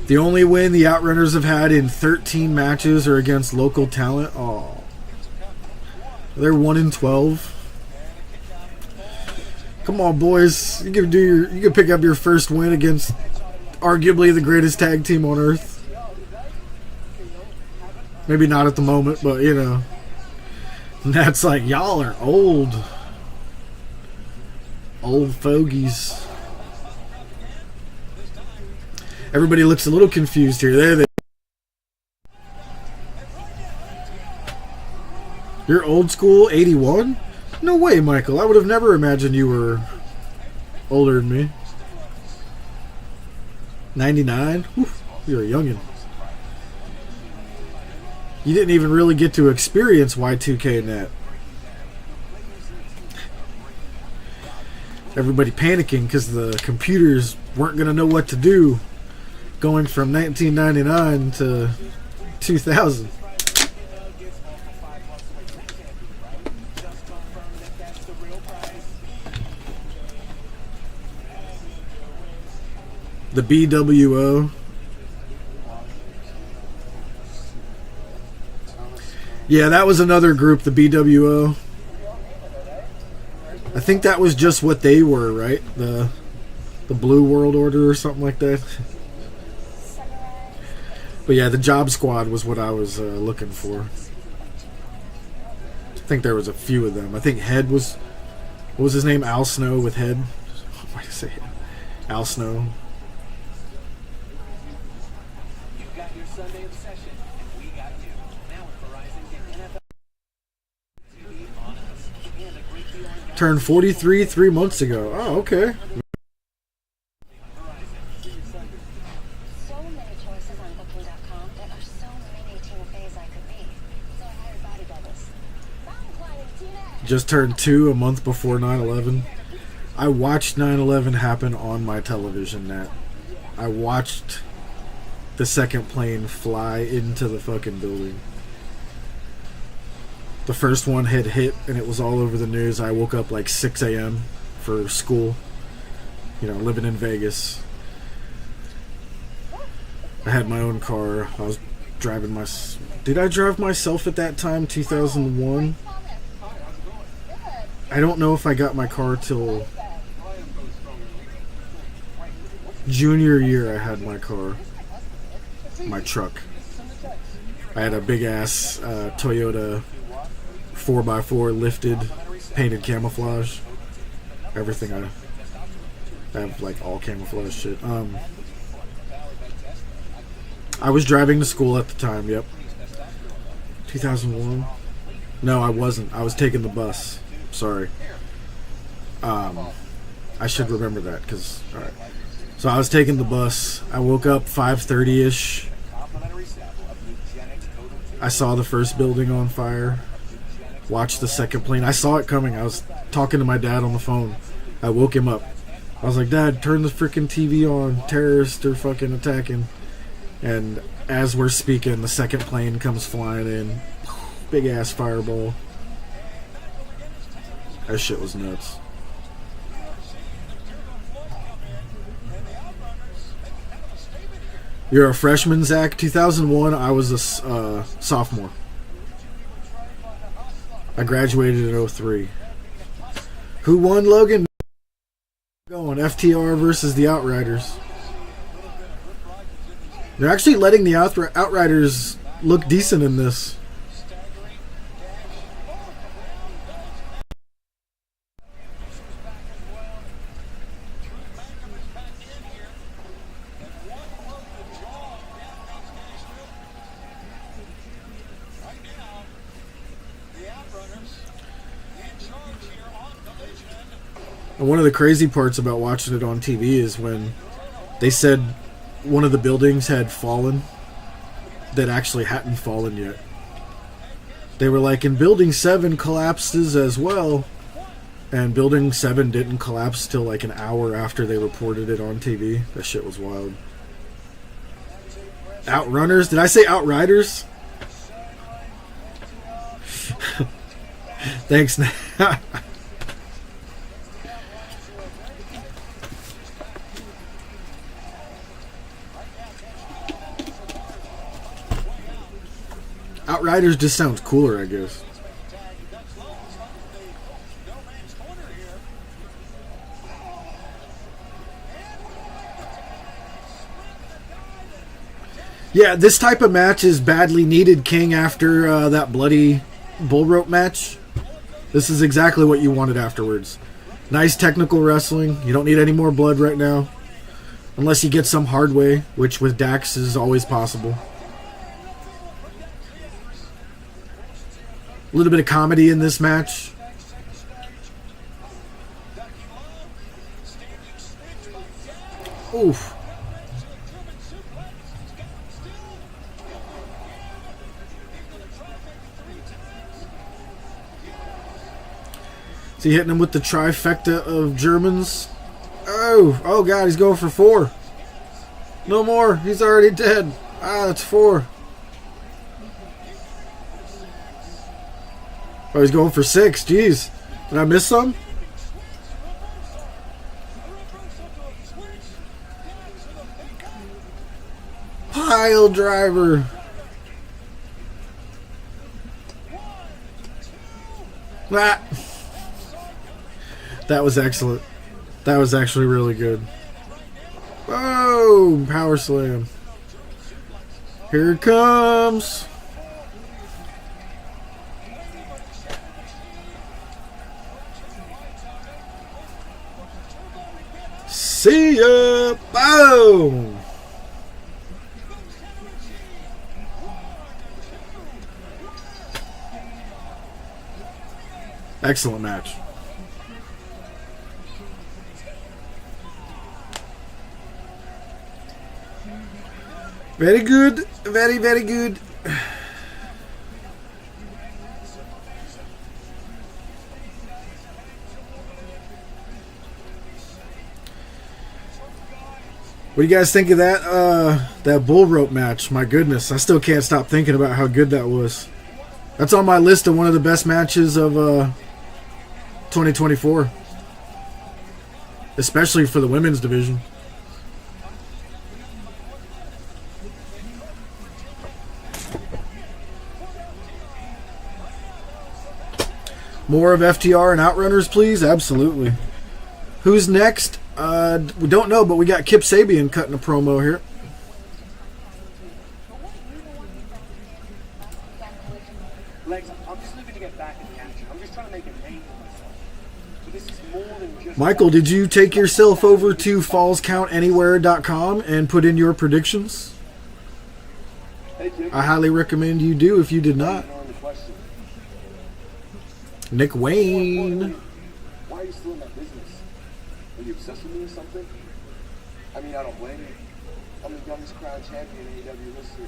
The only win the Outrunners have had in 13 matches are against local talent. Oh, they're 1-12. Come on, boys! You can pick up your first win against arguably the greatest tag team on earth. Maybe not at the moment, but you know, and that's like y'all are old fogies. Everybody looks a little confused here. There they. You're old school, 81? No way, Michael. I would have never imagined you were older than me. 99? You're a youngin'. You didn't even really get to experience Y2K net. Everybody panicking because the computers weren't going to know what to do. Going from 1999 to 2000. The BWO. Yeah, that was another group, the BWO. I think that was just what they were, right? The Blue World Order or something like that. But yeah, the Job Squad was what I was looking for. I think there was a few of them. I think Head was... What was his name? Al Snow with Head? Why did I say Head? Al Snow. You got your Sunday obsession, and we got you. Now with Verizon, get NFL TV on us. And a great deal on Turned 43 3 months ago. Oh, okay. So many choices on Booking.com. There are so many Tina Feys I could be. So I hired body doubles. Mountain climbing, Tina! Just turned 2 a month before 9/11. I watched 9/11 happen on my television net. I watched the second plane fly into the fucking building. The first one had hit and it was all over the news. I woke up like 6 a.m. for school. You know, living in Vegas. I had my own car. I was driving my... Did I drive myself at that time? 2001? I don't know if I got my car till... Junior year I had my car. My truck. I had a big ass Toyota 4x4 lifted, painted camouflage. Everything I have like all camouflage shit. I was driving to school at the time, yep. 2001? No, I wasn't. I was taking the bus. Sorry. I should remember that because, alright. So I was taking the bus. I woke up 5:30ish. I saw the first building on fire. Watched the second plane. I saw it coming. I was talking to my dad on the phone. I woke him up. I was like, Dad, turn the freaking TV on. Terrorists are fucking attacking. And as we're speaking, the second plane comes flying in. Big ass fireball. That shit was nuts. You're a freshman, Zach? 2001, I was a sophomore. I graduated in 03. Who won, Logan? Going FTR versus the Outriders. They're actually letting the Outriders look decent in this. And one of the crazy parts about watching it on TV is when they said one of the buildings had fallen that actually hadn't fallen yet. They were like, and Building 7 collapses as well. And Building 7 didn't collapse till like an hour after they reported it on TV. That shit was wild. Outrunners? Did I say Outriders? Thanks. Outriders just sounds cooler, I guess. Yeah, this type of match is badly needed, King, after that bloody bull rope match. This is exactly what you wanted afterwards. Nice technical wrestling. You don't need any more blood right now. Unless you get some hard way, which with Dax is always possible. A little bit of comedy in this match. Oof. Is he hitting him with the trifecta of Germans? Oh God, he's going for 4. No more, he's already dead. It's 4. Oh, he's going for 6. Jeez. Did I miss some? Pile driver. Ah. That was excellent. That was actually really good. Oh, power slam. Here it comes. See ya. Boom. Excellent match. Very good. Very, very good. What do you guys think of that bull rope match? My goodness, I still can't stop thinking about how good that was. That's on my list of one of the best matches of 2024. Especially for the women's division. More of FTR and Outrunners, please? Absolutely. Who's next? We don't know, but we got Kip Sabian cutting a promo here. Legs, I'm just looking to get back in the action. I'm just trying to make a name for myself. But this is more than just... Michael, did you take yourself over to fallscountanywhere.com and put in your predictions? I highly recommend you do if you did not. Nick Wayne. Why are you still in that business? Are you obsessed with me or something? I mean, I don't blame you. I'm the youngest crown champion in AEW history.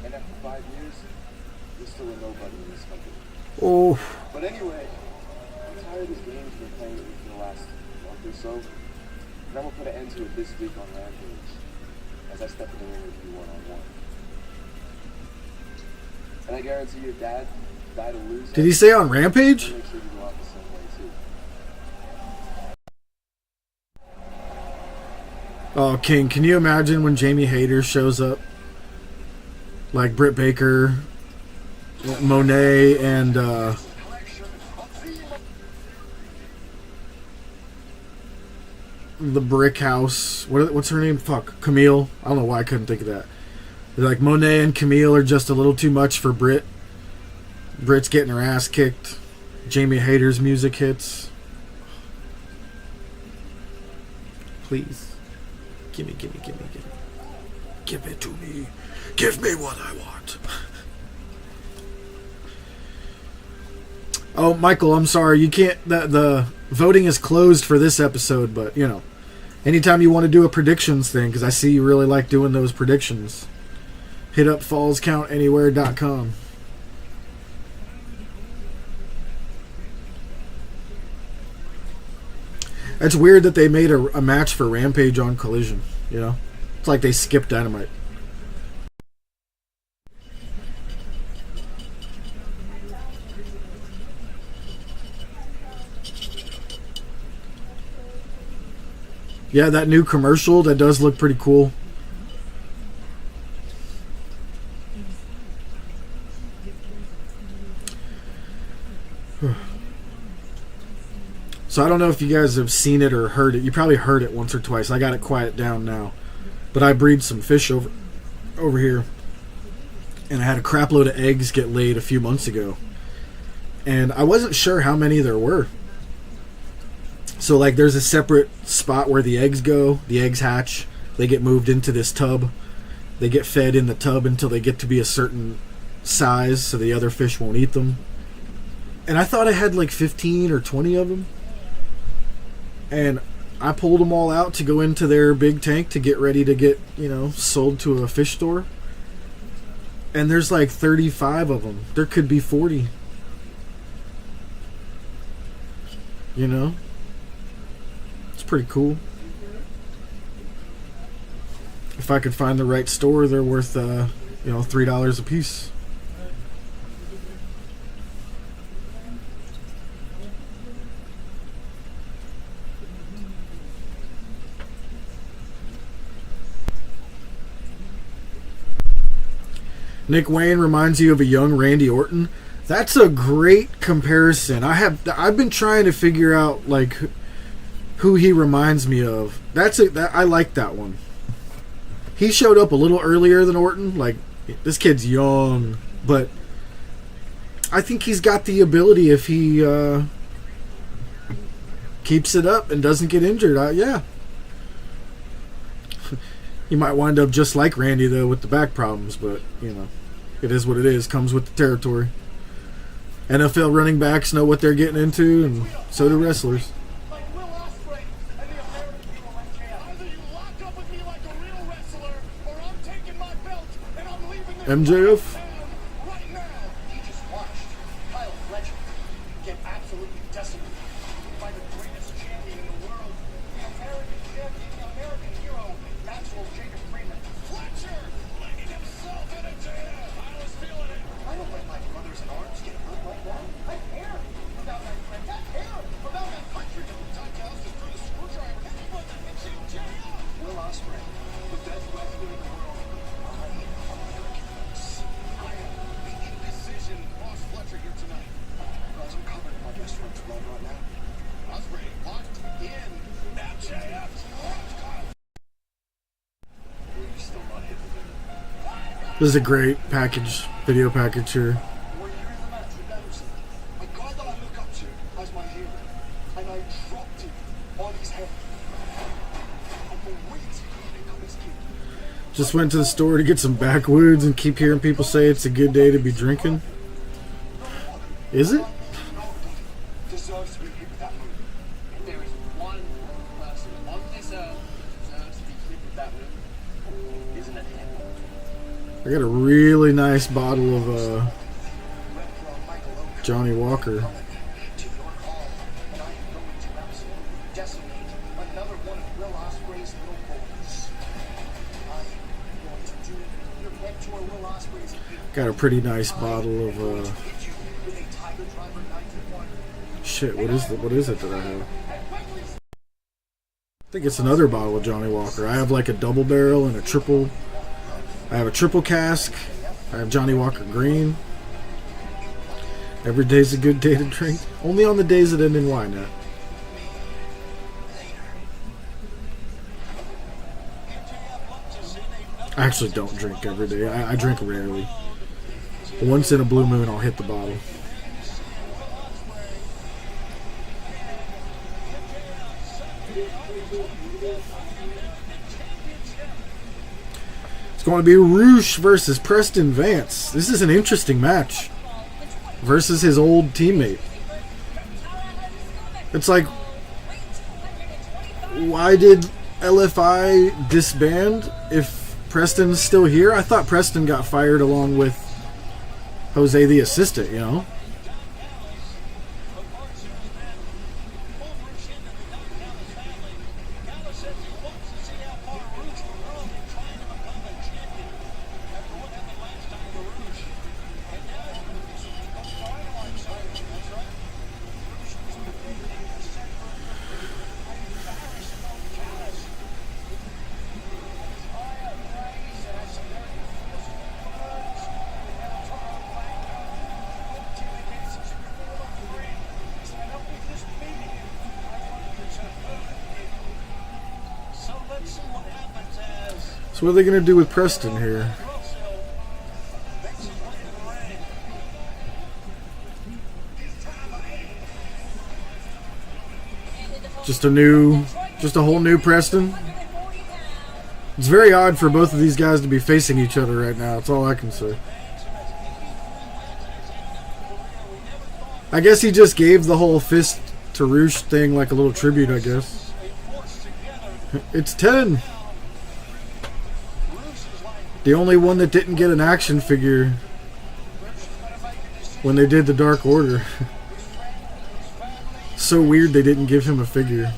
And after 5 years, you're still a nobody in this company. Oh. But anyway, I'm tired of this game you've been playing with me for the last month or so. And I'm going to put an end to it this week on Rampage, as I step in the ring with you one-on-one. And I guarantee your dad died a loser. Did he say on Rampage? Make sure you go out the same way too. Oh, King, can you imagine when Jamie Hayter shows up? Like Britt Baker, Monet, and the Brick House. What's her name? Fuck, Camille. I don't know why I couldn't think of that. Like Monet and Camille are just a little too much for Britt. Britt's getting her ass kicked. Jamie Hayter's music hits. Please. Give me. Give it to me. Give me what I want. Oh, Michael, I'm sorry. You can't... The voting is closed for this episode, but, you know. Anytime you want to do a predictions thing, because I see you really like doing those predictions, hit up fallscountanywhere.com. It's weird that they made a match for Rampage on Collision, you know? It's like they skipped Dynamite. Yeah, that new commercial, that does look pretty cool. So I don't know if you guys have seen it or heard it. You probably heard it once or twice. I got it quiet down now. But I breed some fish over here. And I had a crap load of eggs get laid a few months ago. And I wasn't sure how many there were. So like there's a separate spot where the eggs go. The eggs hatch. They get moved into this tub. They get fed in the tub until they get to be a certain size so the other fish won't eat them. And I thought I had like 15 or 20 of them. And I pulled them all out to go into their big tank to get ready to get, you know, sold to a fish store. And there's like 35 of them. There could be 40. You know? It's pretty cool. If I could find the right store, they're worth, $3 a piece. Nick Wayne reminds you of a young Randy Orton. That's a great comparison. I've been trying to figure out like who he reminds me of. I like that one. he showed up a little earlier than Orton. Like, this kid's young, but I think he's got the ability if he keeps it up and doesn't get injured. Yeah. He might wind up just like Randy, though, with the back problems, but, you know, it is what it is. Comes with the territory. NFL running backs know what they're getting into, and so do wrestlers. Like Will Ospreay and the American people like chaos. Either you lock up with me like a real wrestler, or I'm taking my belt and I'm leaving this MJF? town right now. You just watched Kyle Fletcher get absolutely decimated by the greatest champion in the world, the American champion, the American hero, Maxwell Jacob Freeman. Fletcher letting himself in a jam. I was feeling it. I don't let my brothers in arms get hurt like that. I care about my friends. I care about that country. Todd Callis is through the screwdriver. It's MJF. Will Ospreay, the best wrestler in the world. I am American. I am making decision. Boss Fletcher here tonight. Guys, I'm covering my best friend's run right now. Ospreay locked in. MJF locked Kyle. You're still not hitting me. This is a great video package here. When you're in the match with Danielson, a guy that I look up to as my hero, and I dropped him on his head. I'm waiting to become his king. Just went to the store to get some backwoods and keep hearing people say it's a good day to be drinking. Is it? Nobody deserves to be hit with that move. If there is one person on this earth who deserves to be hit with that move, isn't it him? I got a really nice bottle of Johnny Walker. To your call, and I am going to absolutely decimate another one of Will Ospreay's little boys. I am going to do your mentor Will Ospreay's Got a pretty nice bottle of hit you with a Tiger Driver 91. shit. What is it that I have? I think it's another bottle of Johnny Walker. I have like a double barrel and a triple. I have a triple cask. I have Johnny Walker Green. Every day's a good day to drink. Only on the days that end in Y net. I actually don't drink every day. I drink rarely. Once in a blue moon, I'll hit the bottle. It's going to be Roosh versus Preston Vance. This is an interesting match. Versus his old teammate. It's like, why did LFI disband if Preston's still here? I thought Preston got fired along with Jose the assistant, you know? So what are they going to do with Preston here? Just a whole new Preston? It's very odd for both of these guys to be facing each other right now. That's all I can say. I guess he just gave the whole fist to Roosh thing like a little tribute, I guess. It's 10. The only one that didn't get an action figure when they did the Dark Order. So weird they didn't give him a figure.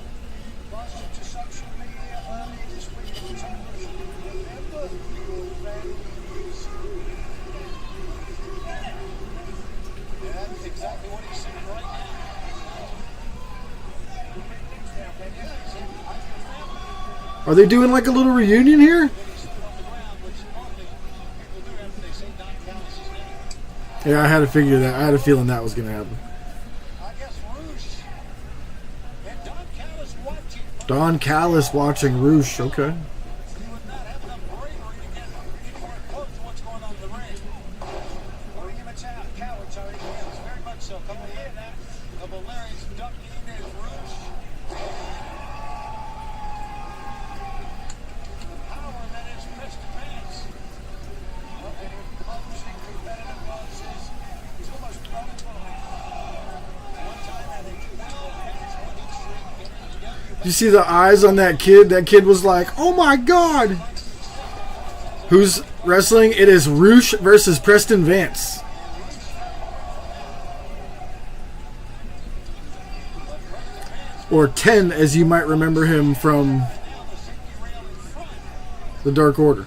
Are they doing like a little reunion here? Yeah, I had to figure that. I had a feeling that was going to happen. Don Callis watching Roosh. Okay. You see the eyes on that kid? That kid was like, oh my god. Who's wrestling? It is Roosh versus Preston Vance. Or 10, as you might remember him from the Dark Order.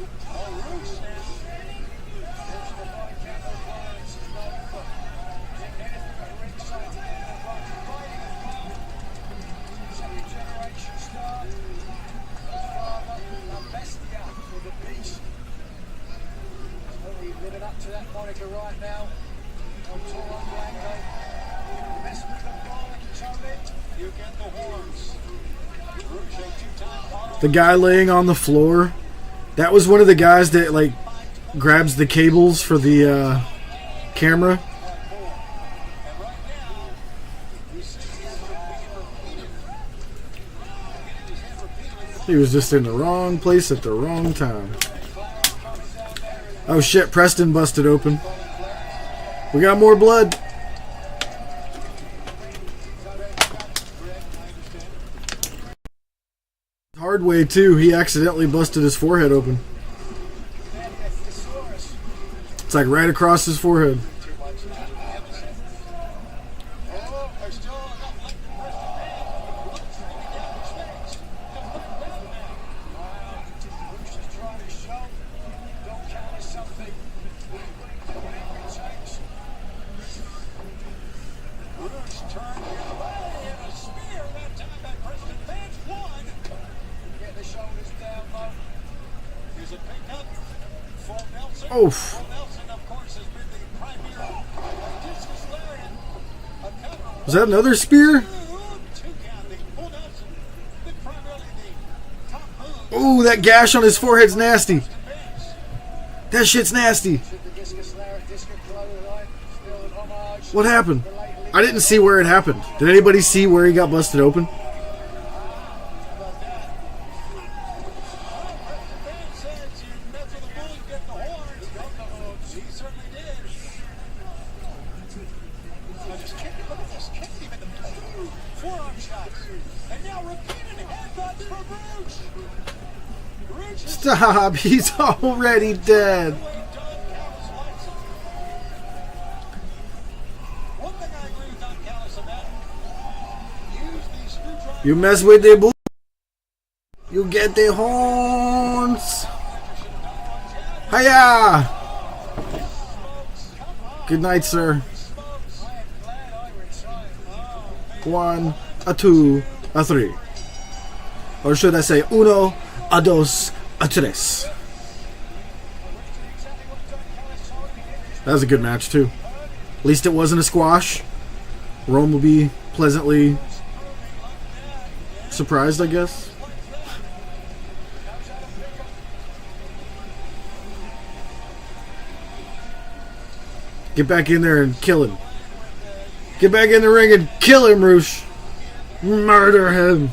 The guy laying on the floor, that was one of the guys that like grabs the cables for the camera. He was just in the wrong place at the wrong time. Oh shit, Preston busted open. We got more blood. Hard way too, he accidentally busted his forehead open. It's like right across his forehead. Oof. Was that another spear? Ooh, that gash on his forehead's nasty. That shit's nasty. What happened? I didn't see where it happened. Did anybody see where he got busted open? Stop, he's already dead. You mess with the bull, you get the horns. Hiya! Good night, sir. 1, a 2, a 3. Or should I say uno, a dos, a tres. That was a good match too. At least it wasn't a squash. Rome will be pleasantly surprised, I guess. Get back in there and kill him. Get back in the ring and kill him, Roosh. Murder him.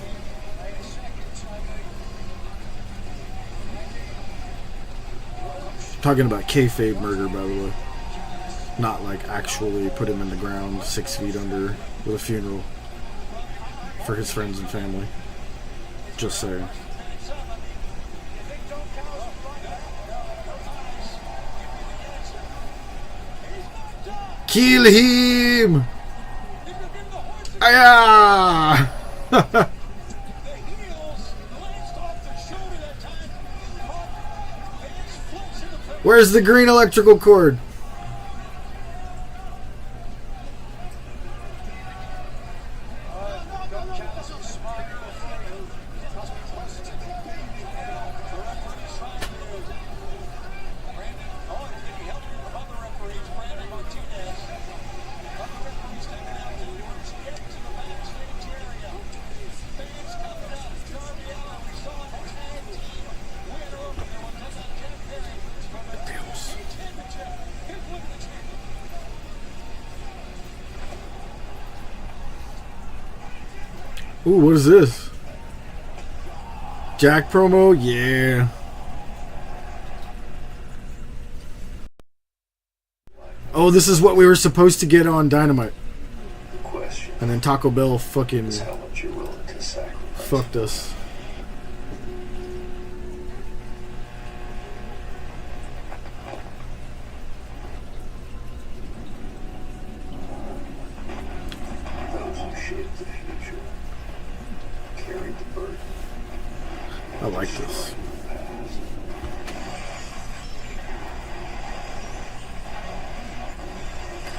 Talking about kayfabe murder, by the way. Not like actually put him in the ground 6 feet under with a funeral for his friends and family. Just saying. Kill him! Aya! Where's the green electrical cord? Ooh, what is this? Jack promo? Yeah. Oh, this is what we were supposed to get on Dynamite. The question And then Taco Bell fucking is how much you're willing to sacrifice. fucked us. I like this.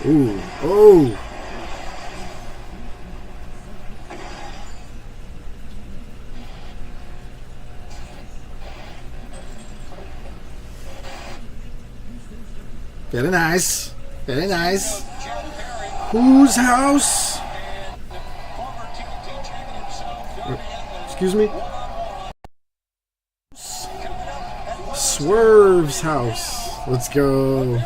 Ooh. Oh. Very nice. Very nice. Whose house? Excuse me? Swerve's house. Let's go.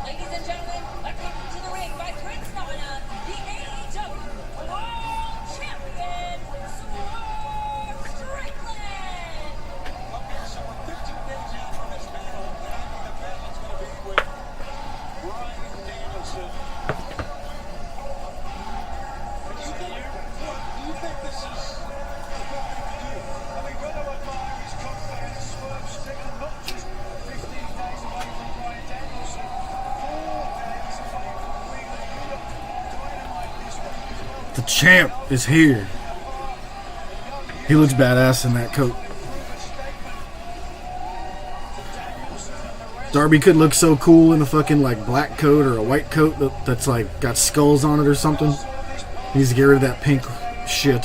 Ladies and gentlemen, welcome to the ring by Prince Nana, the AEW World Champion, Swerve Strickland. Okay, so we're 15 days out from this battle, and I think the battle's going to be with Bryan Danielson. Do you think this is the good thing to do? I mean, you're going to admire his confidence, Swerve Strickland, not just 15 days away from Bryan Danielson, 4 days away from Wheeler Yuta. Dynamite this week as well. The champ is here. He looks badass in that coat. Darby could look so cool in a fucking like black coat or a white coat that's like got skulls on it or something. He needs to get rid of that pink shit.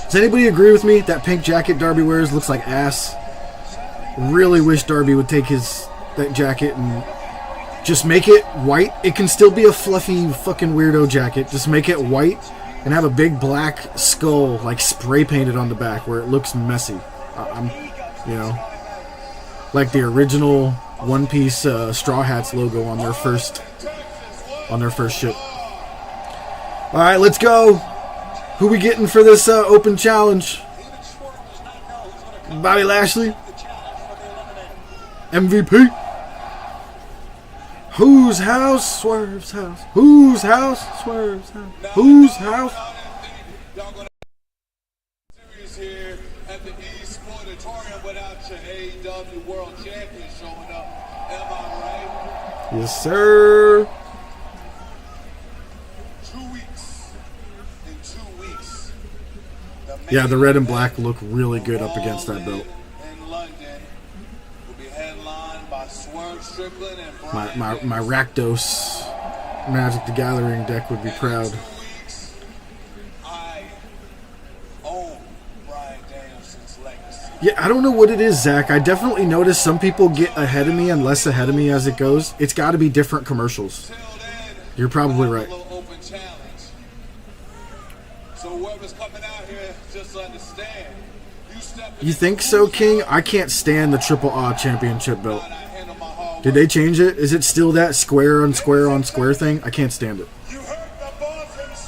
Does anybody agree with me? That pink jacket Darby wears looks like ass. Really wish Darby would take that jacket and just make it white. It can still be a fluffy fucking weirdo jacket. Just make it white and have a big black skull like spray painted on the back where it looks messy. You know, like the original One Piece Straw Hats logo on their first ship. All right, let's go. Who we getting for this open challenge? Bobby Lashley, MVP. Whose house? Swerve's house. Whose house? Swerve's house. Whose house? Series here at the East Auditorium without your AEW World Champion showing up. Am I right? Yes, sir. 2 weeks. In 2 weeks. Yeah, the red and black look really good up against that belt. In London will be headlined by Swerve Strickland and My Rakdos Magic the Gathering deck would be proud. I own Bryan Danielson's legacy. Yeah, I don't know what it is, Zach. I definitely notice some people get ahead of me and less ahead of me as it goes. It's got to be different commercials. Till then, You're probably right. a little open challenge. So whoever's coming out here, just understand. You think so, King? I can't stand the Triple A Championship belt. Did they change it? Is it still that square on square on square thing? I can't stand it.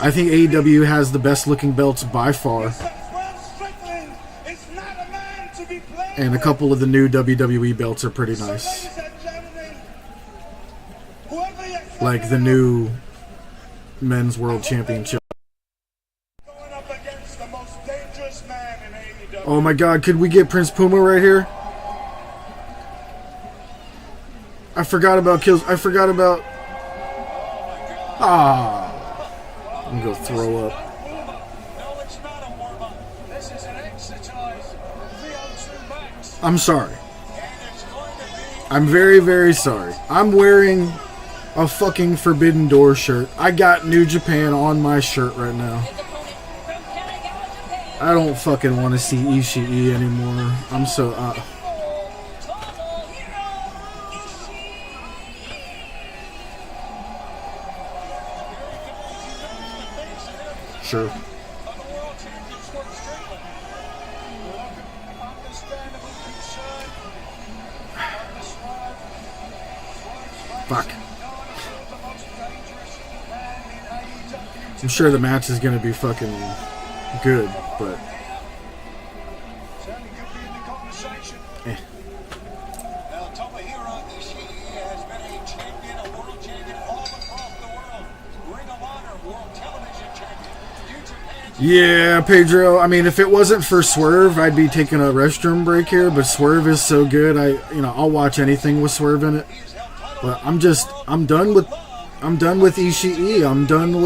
I think AEW has the best looking belts by far. And a couple of the new WWE belts are pretty nice. Like the new Men's World Championship. Oh my god, could we get Prince Puma right here? I forgot about kills. I forgot about. I'm gonna go throw up. I'm sorry. I'm very, very sorry. I'm wearing a fucking Forbidden Door shirt. I got New Japan on my shirt right now. I don't fucking want to see Ishii anymore. I'm so. Sure. Fuck. I'm sure the match is going to be fucking good, but... Now, Tomohiro Ishii has been Yeah, Pedro. I mean, if it wasn't for Swerve, I'd be taking a restroom break here. But Swerve is so good. I'll watch anything with Swerve in it. But I'm done with Ishii. I'm done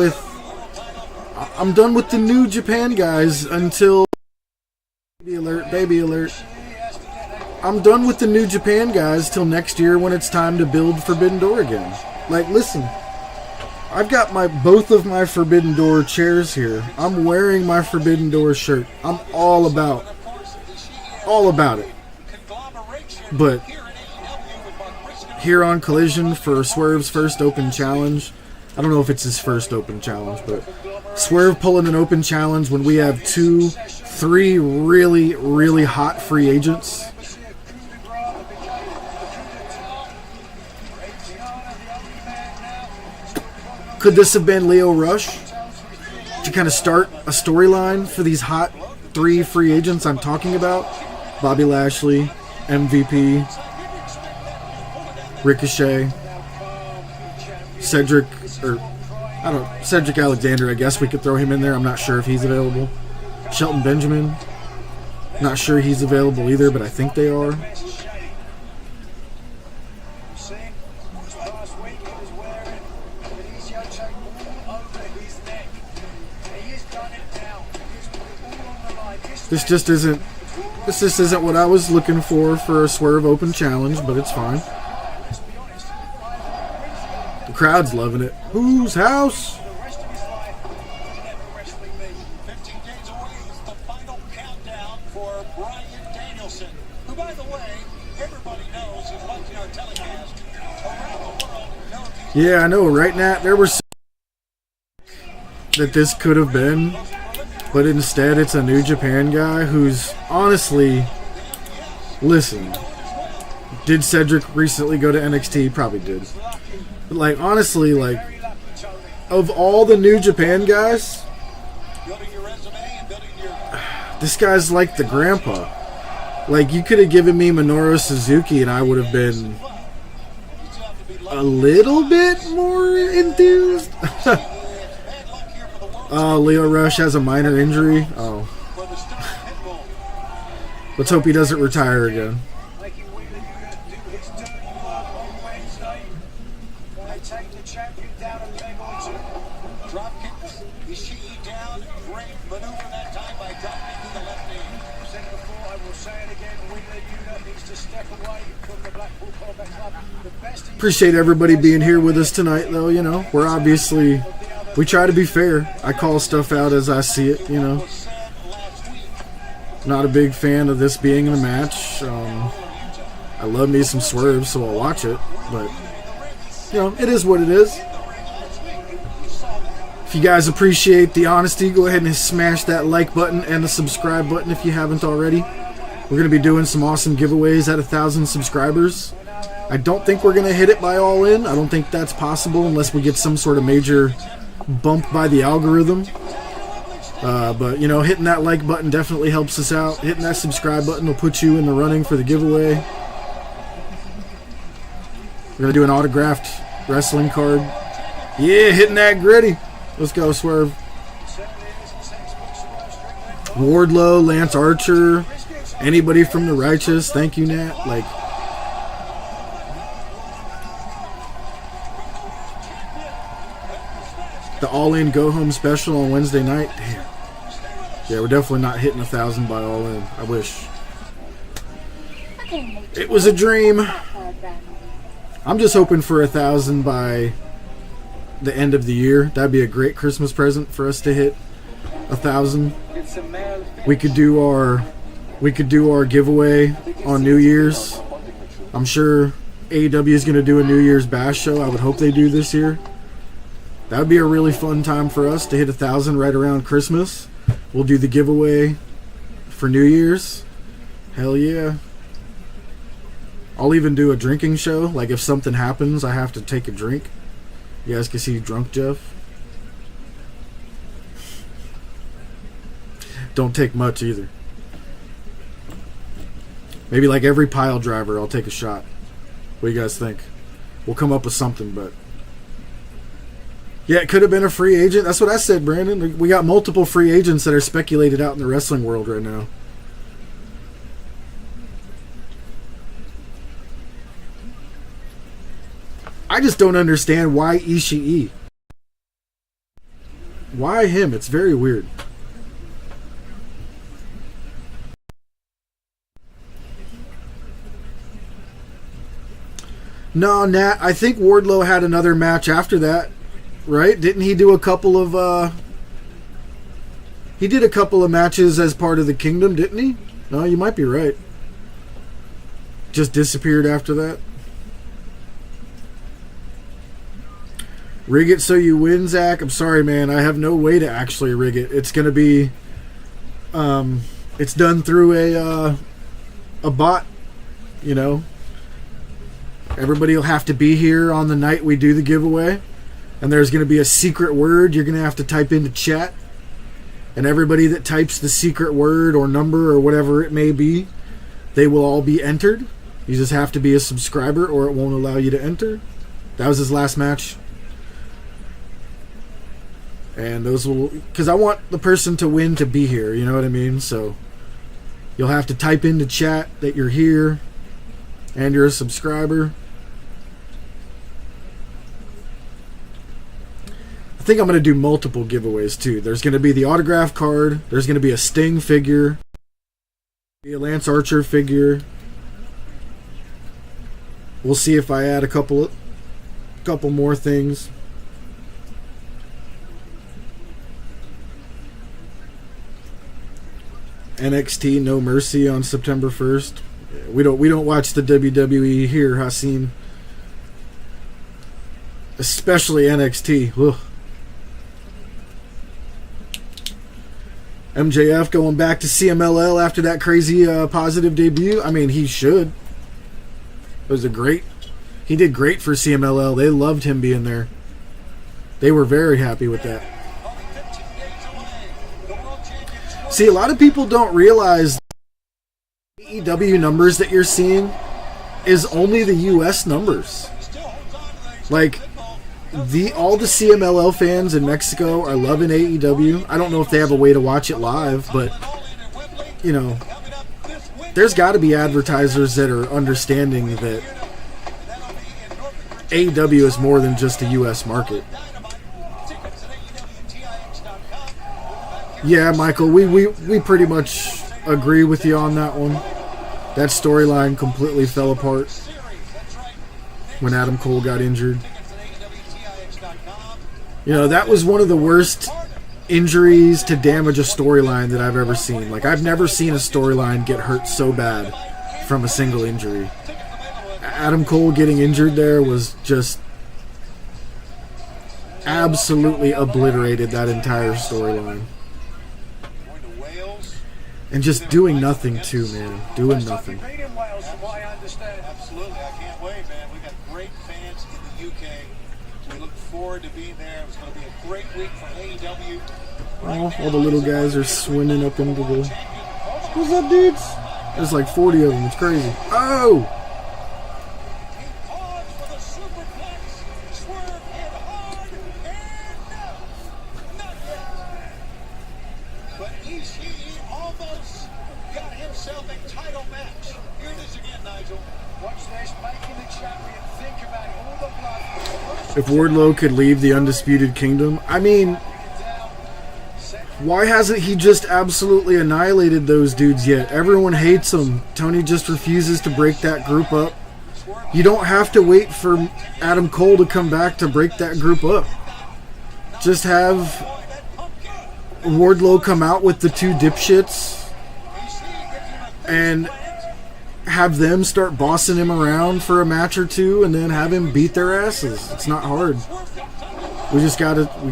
with the New Japan guys until baby alert. I'm done with the New Japan guys till next year when it's time to build Forbidden Door again. Like, listen, I've got both of my Forbidden Door chairs here. I'm wearing my Forbidden Door shirt. I'm all about it. But here on Collision for Swerve's first open challenge, I don't know if it's his first open challenge, but Swerve pulling an open challenge when we have 3 really, really hot free agents. Could this have been Leo Rush to kind of start a storyline for these hot 3 free agents I'm talking about? Bobby Lashley, MVP, Ricochet, Cedric Alexander, I guess we could throw him in there. I'm not sure if he's available. Shelton Benjamin, not sure he's available either, but I think they are. This just isn't what I was looking for a Swerve Open challenge, but it's fine. The crowd's loving it. Whose house? The rest of his life will never wrestling me. 15 days away is the final countdown for Bryan Danielson, who, by the way, everybody knows is watching our telecast around the world. Yeah, I know, right, Nat? There were that this could have been, but instead it's a New Japan guy who's honestly, listen, did Cedric recently go to NXT? Probably did. But like, honestly, like, of all the New Japan guys, this guy's like the grandpa. Like, you could have given me Minoru Suzuki and I would have been a little bit more enthused. Oh, Leo Rush has a minor injury. Oh. Let's hope he doesn't retire again. Appreciate everybody being here with us tonight, though. You know, we try to be fair. I call stuff out as I see it, you know. Not a big fan of this being in a match. I love me some Swerve, so I'll watch it. But, you know, it is what it is. If you guys appreciate the honesty, go ahead and smash that like button and the subscribe button if you haven't already. We're going to be doing some awesome giveaways at 1,000 subscribers. I don't think we're going to hit it by All In. I don't think that's possible unless we get some sort of major bump by the algorithm. But, you know, hitting that like button definitely helps us out. Hitting that subscribe button will put you in the running for the giveaway. We're going to do an autographed wrestling card. Yeah, hitting that gritty. Let's go, Swerve. Wardlow, Lance Archer, anybody from the Righteous. Thank you, Nat. Like, the All-In Go-Home special on Wednesday night. Damn. Yeah, we're definitely not hitting 1,000 by All-In. I wish. It was a dream. I'm just hoping for 1,000 by the end of the year. That'd be a great Christmas present for us to hit 1,000. We could do our giveaway on New Year's. I'm sure AEW is going to do a New Year's bash show. I would hope they do this year. That would be a really fun time for us to hit 1,000 right around Christmas. We'll do the giveaway for New Year's. Hell yeah. I'll even do a drinking show. Like, if something happens, I have to take a drink. You guys can see Drunk Jeff. Don't take much either. Maybe like every pile driver, I'll take a shot. What do you guys think? We'll come up with something, but Yeah, it could have been a free agent. That's what I said, Brandon. We got multiple free agents that are speculated out in the wrestling world right now. I just don't understand why Ishii. Why him? It's very weird. No, Nat, I think Wardlow had another match after that, right? Didn't he do a couple of, he did a couple of matches as part of the Kingdom, didn't he? No, you might be right. Just disappeared after that. Rig it so you win, Zach. I'm sorry, man. I have no way to actually rig it. It's going to be, it's done through a bot, you know. Everybody will have to be here on the night we do the giveaway. And there's going to be a secret word you're going to have to type into chat. And everybody that types the secret word or number or whatever it may be, they will all be entered. You just have to be a subscriber or it won't allow you to enter. That was his last match. And those will... Because I want the person to win to be here, you know what I mean? So you'll have to type into chat that you're here and you're a subscriber. I think I'm going to do multiple giveaways too. There's going to be the autograph card. There's going to be a Sting figure. A Lance Archer figure. We'll see if I add a couple more things. NXT No Mercy on September 1st. We don't watch the WWE here, Hassim. Especially NXT. Ugh. MJF going back to CMLL after that crazy positive debut. I mean, he should. It was he did great for CMLL. They loved him being there. They were very happy with that. See, a lot of people don't realize the AEW numbers that you're seeing is only the US numbers. Like, all the CMLL fans in Mexico are loving AEW. I don't know if they have a way to watch it live, but, you know, there's got to be advertisers that are understanding that AEW is more than just a US market. Yeah, Michael, we pretty much agree with you on that one. That storyline completely fell apart when Adam Cole got injured. You know, that was one of the worst injuries to damage a storyline that I've ever seen. Like, I've never seen a storyline get hurt so bad from a single injury. Adam Cole getting injured there was just absolutely obliterated that entire storyline. And just doing nothing too, man. Doing nothing. Absolutely, I can't wait, man. We got great fans in the UK. We look forward to being there. It's going to be a great week for AEW. All the little guys are swimming up into the... What's up, dudes? There's like 40 of them. It's crazy. Oh! If Wardlow could leave the Undisputed Kingdom, I mean, why hasn't he just absolutely annihilated those dudes yet? Everyone hates him. Tony just refuses to break that group up. You don't have to wait for Adam Cole to come back to break that group up. Just have Wardlow come out with the two dipshits and have them start bossing him around for a match or two and then have him beat their asses. It's not hard. We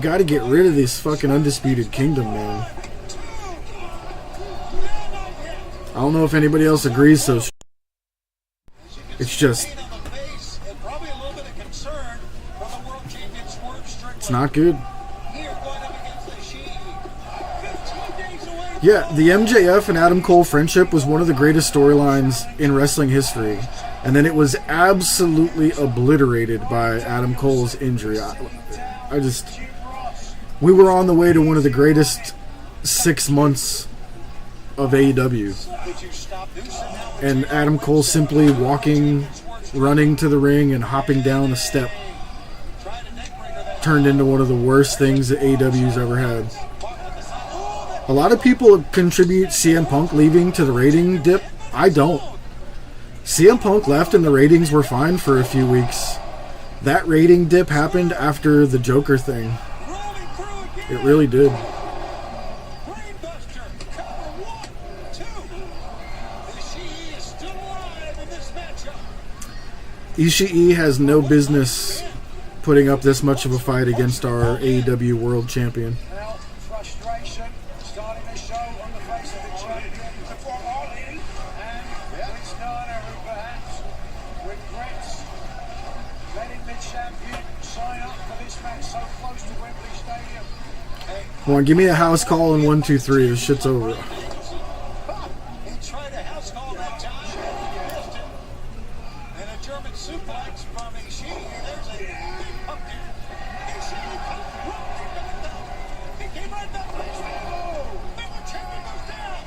gotta get rid of this fucking Undisputed Kingdom, man. I don't know if anybody else agrees, so it's just, it's not good. Yeah, the MJF and Adam Cole friendship was one of the greatest storylines in wrestling history. And then it was absolutely obliterated by Adam Cole's injury. we were on the way to one of the greatest 6 months of AEW. And Adam Cole simply running to the ring and hopping down a step turned into one of the worst things that AEW's ever had. A lot of people contribute CM Punk leaving to the rating dip. I don't. CM Punk left and the ratings were fine for a few weeks. That rating dip happened after the Joker thing. It really did. Ishii has no business putting up this much of a fight against our AEW World Champion. Now, frustration, starting the show on the face of the champion before Ali, and it's Nana who perhaps regrets letting the champion sign up for this match so close to Wembley Stadium. Come on, give me a house call in 1, 2, 3. This shit's over. He tried a house call that time, missed it. And a German suplex from Ishii. There's a big pumpkin. Ishii comes rolling back down. He came right back. Oh, the champion goes down.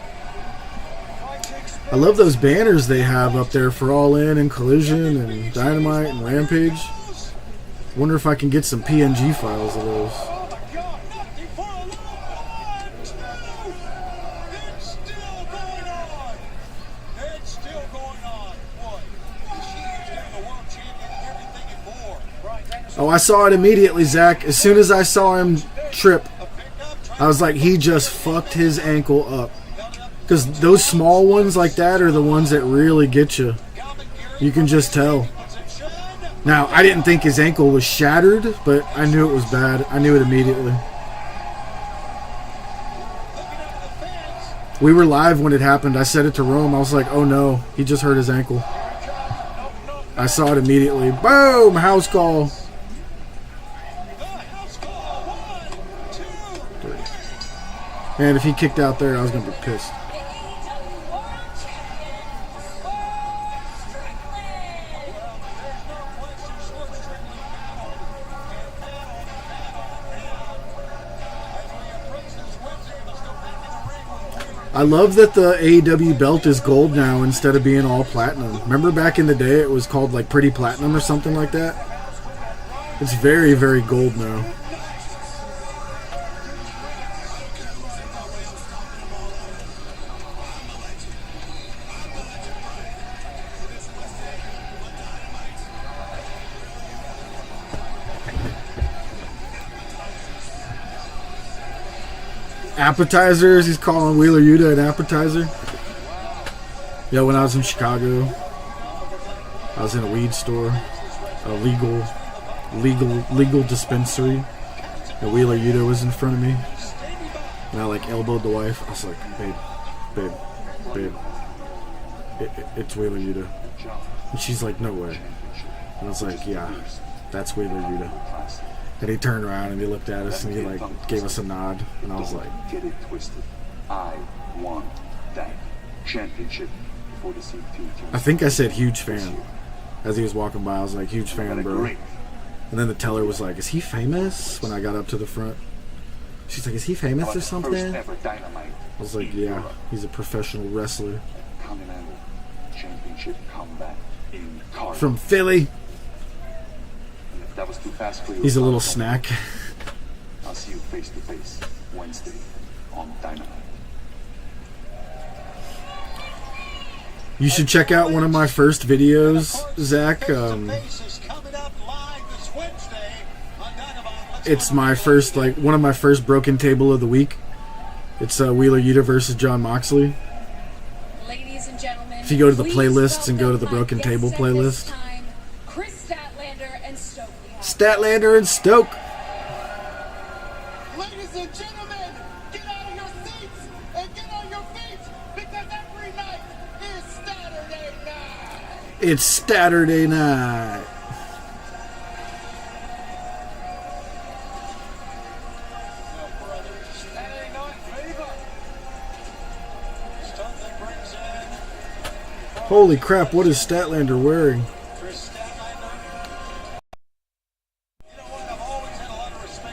I love those banners they have up there for All In and Collision and Dynamite and Rampage. Wonder if I can get some PNG files of those. Oh my God, nothing for a little 1, 2. It's still going on. It's still going on. Boy, Ishii is giving the world champion everything and more. Right, Danielson. Oh, I saw it immediately, Zach. As soon as I saw him trip, I was like, he just fucked his ankle up. Because those small ones like that are the ones that really get you. You can just tell. Now, I didn't think his ankle was shattered, but I knew it was bad. I knew it immediately. We were live when it happened. I said it to Rome. I was like, oh no, he just hurt his ankle. I saw it immediately. Boom! House call. Man, if he kicked out there, I was going to be pissed. I love that the AEW belt is gold now instead of being all platinum. Remember back in the day it was called like Pretty Platinum or something like that? It's very, very gold now. Appetizers, he's calling Wheeler Yuta an appetizer. Yeah, when I was in Chicago, I was in a weed store, a legal dispensary, and Wheeler Yuta was in front of me, and I like elbowed the wife. I was like, babe, it's Wheeler Yuta, and she's like, no way, and I was like, yeah, that's Wheeler Yuta. And he turned around and he looked at us and he like gave us a nod, and I was like, Get it twisted. I won that championship before the CT. I think I said huge fan as he was walking by. I was like, huge fan, bro. And then the teller was like, is he famous? When I got up to the front, she's like, is he famous or something? I was like, yeah, he's a professional wrestler Continental Championship comeback in Cardiff. from Philly. That was too fast for you. He's a little snack. I'll see you face to face Wednesday on Dynamite. You should check out one of my first videos, Zach. It's my first, like, one of my first broken table of the week. It's Wheeler Yuta versus John Moxley. Ladies and gentlemen, If you go to the playlists and go to the broken table playlist. Statlander and Stoke. Ladies and gentlemen, get out of your seats and get on your feet because every night is Saturday night. It's Saturday night. Saturday Night Fever. Something brings in Holy crap, what is Statlander wearing? Chris Statlander. You know what? I've always had a lot of respect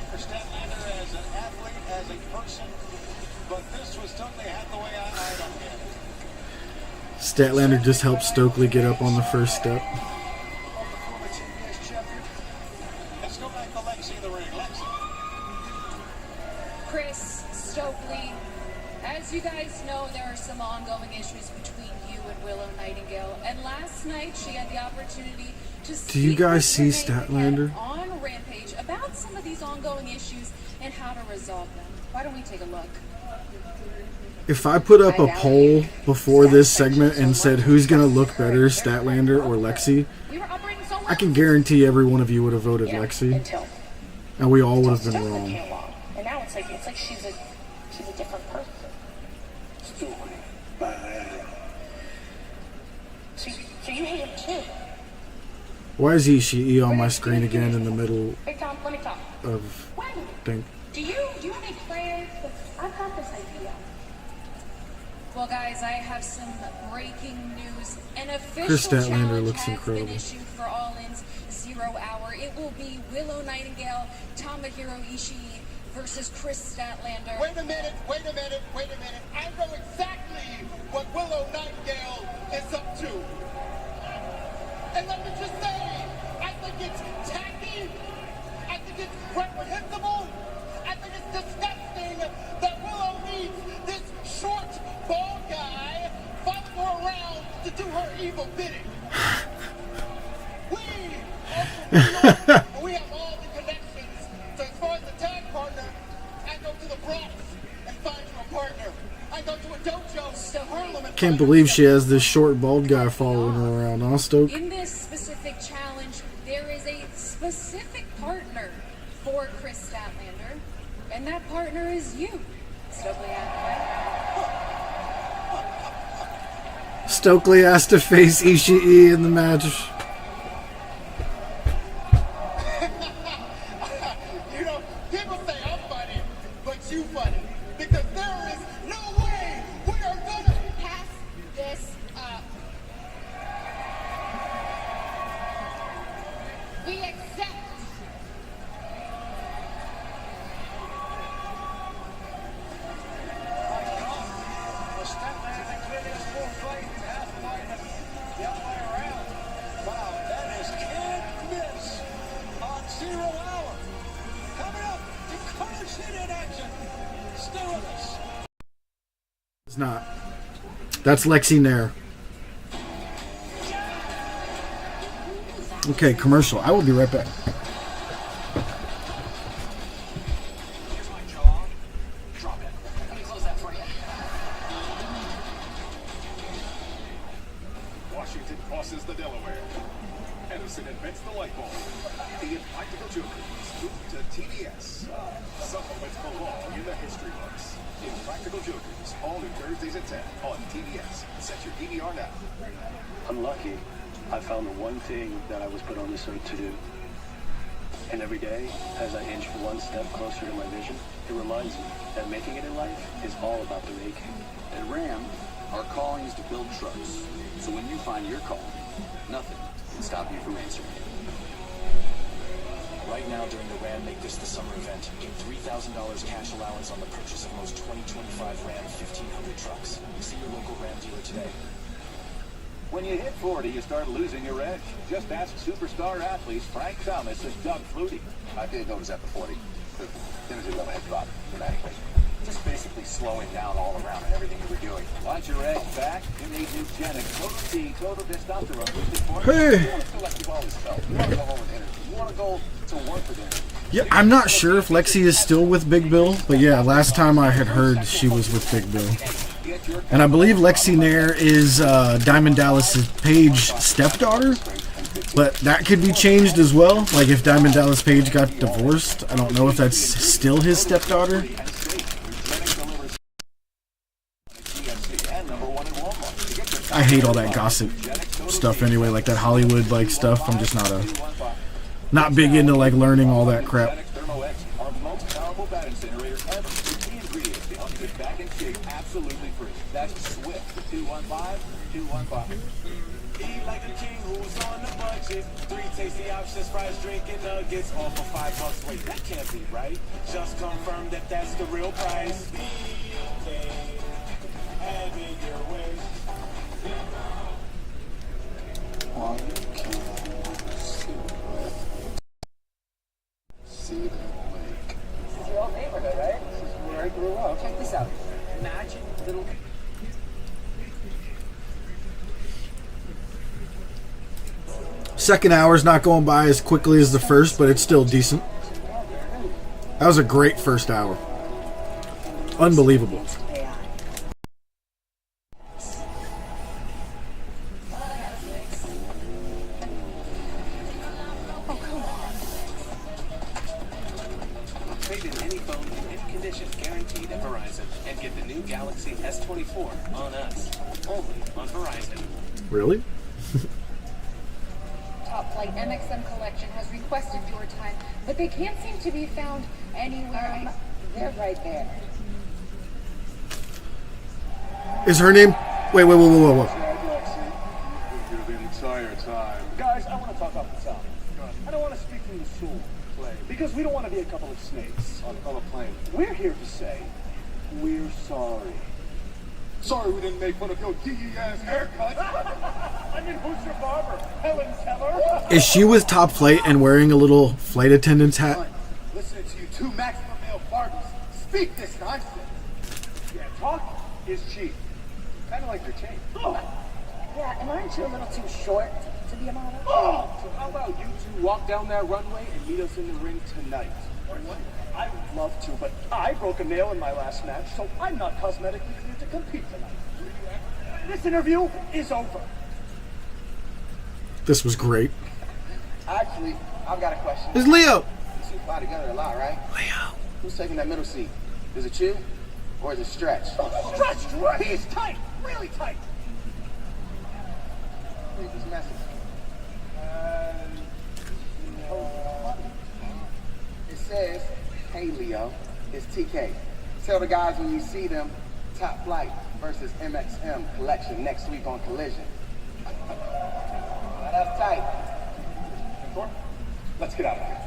Statlander just helped Stokely get up on the first step. Former TBS champion. Let's go back to Lexi in the ring. Lexi. Chris, Stokely, as you guys know, there are some ongoing issues between you and Willow Nightingale. And last night, she had the opportunity to Do you guys see speak with Renee Statlander? Paquette on Rampage about some of these ongoing issues and how to resolve them. Why don't we take a look? If I put up a poll before this segment and said who's going to look better, Statlander or Lexi, We were operating so well. I can guarantee every one of you would have voted Lexi, Until and we all would have been Stokely wrong. came along. And now it's like she's a different person. Stokely. Bad. So you hate him too. Why is Ishii on my screen again in the middle Hey Tom, let me talk. of When? thing? Do you have any plans? I've got this idea. Well, guys, I have some breaking news. An official Chris Statlander challenge looks has incredible. been issued for All In's 0 Hour. It will be Willow Nightingale, Tomohiro Ishii versus Chris Statlander. Wait a minute. I know exactly what Willow Nightingale is up to. And let me just say, I think it's tacky. I think it's reprehensible. I think it's disgusting that Willow needs this short, bald guy following her around to do her evil bidding. We have all the connections. So as far as the tag partner, I go to the Bronx and find you a partner. I go to a dojo to Harlem and Can't believe she has this short bald guy following her around, huh, Stoke? In this specific challenge, there is a specific partner for Chris Statlander, and that partner is you, Stokely Hathaway. Stokely has to face Ishii in the match. You know, people say I'm funny, but you funny. Because there is no way we are gonna pass this up. We accept. The Statlander clearly has more fight in half line than the other way around. Wow, that is can't miss on 0 Hour. Coming up, Dakota City in action. Stay with us. It's not. That's Lexi Nair. Okay, commercial. I will be right back. Here's my jaw. Drop it. Let me close that for you. Washington crosses the Delaware. Edison invents the light bulb. The Impractical Jokers move to TBS. Supplements belong in the history books. Impractical Jokers, all new Thursdays at 10 on TBS. Set your DVR now. I'm lucky. I found the one thing that I was put on this earth to do. And every day, as I inch one step closer to my vision, it reminds me that making it in life is all about the making. At Ram, our calling is to build trucks. So when you find your calling, nothing can stop you from answering it. Right now, during the Ram Make This the Summer event, get $3,000 cash allowance on the purchase of most 2025 Ram 1500 trucks. See your local Ram dealer today. When you hit 40, you start losing your edge. Just ask superstar athletes Frank Thomas and Doug Flutie. I did notice after 40, the energy level had dropped dramatically. Just basically slowing down all around in everything you were doing. Want your edge back? You need Nugenic Total T, Total Testosterone Boosted Formula. Hey. You want to feel like you've always felt. You want to go home with energy. You want to go to work with energy. Yeah, I'm not sure if Lexi is still with Big Bill, but yeah, last time I had heard she was with Big Bill. And I believe Lexi Nair is Diamond Dallas Page's stepdaughter, but that could be changed as well. Like if Diamond Dallas Page got divorced, I don't know if that's still his stepdaughter. I hate all that gossip stuff anyway, like that Hollywood like stuff. I'm just not big into like learning all that crap. Absolutely free. That's Swift. 215-215. Eat like a king who's on the budget. 3 tasty options, fries, drink, and nuggets, all for $5. Wait, that can't be right. Just confirm that that's the real price. BK, have it your way. This is your old neighborhood, right? This is where I grew up. Check this out. Imagine little... Second hour's not going by as quickly as the first, but it's still decent. That was a great first hour. Unbelievable. Trade in any phone in any condition, guaranteed at Verizon, and get the new Galaxy S24 on us. Only on Verizon. Really? Top Flight MXM collection has requested your time, but they can't seem to be found anywhere. They're right there. Is her name? Wait. The entire time. Guys, I want to talk off the top. I don't want to speak from the soul, Clay, because we don't want to be a couple of snakes on a plane. We're here to say we're sorry. Sorry we didn't make fun of your DE-ass haircut. I mean, who's your barber? Helen Keller? Is she with Top Flight and wearing a little flight attendant's hat? Listening to you two maximum male barbers speak this nonsense. Yeah, talk is cheap. Kind of like your chain. Yeah, and aren't you a little too short to be a model? So how about you two walk down that runway and meet us in the ring tonight? I would love to, but I broke a nail in my last match, so I'm not cosmetically clear to compete tonight. This interview is over. This was great. Actually, I've got a question. It's Leo. You see fly together a lot, right? Leo. Who's taking that middle seat? Is it you or is it Stretch? Stretched right. He's tight, really tight. Read this message. It says, "Hey Leo, it's TK. Tell the guys when you see them, Top Flight versus MXM collection next week on Collision." Now that's tight. Let's get out of here.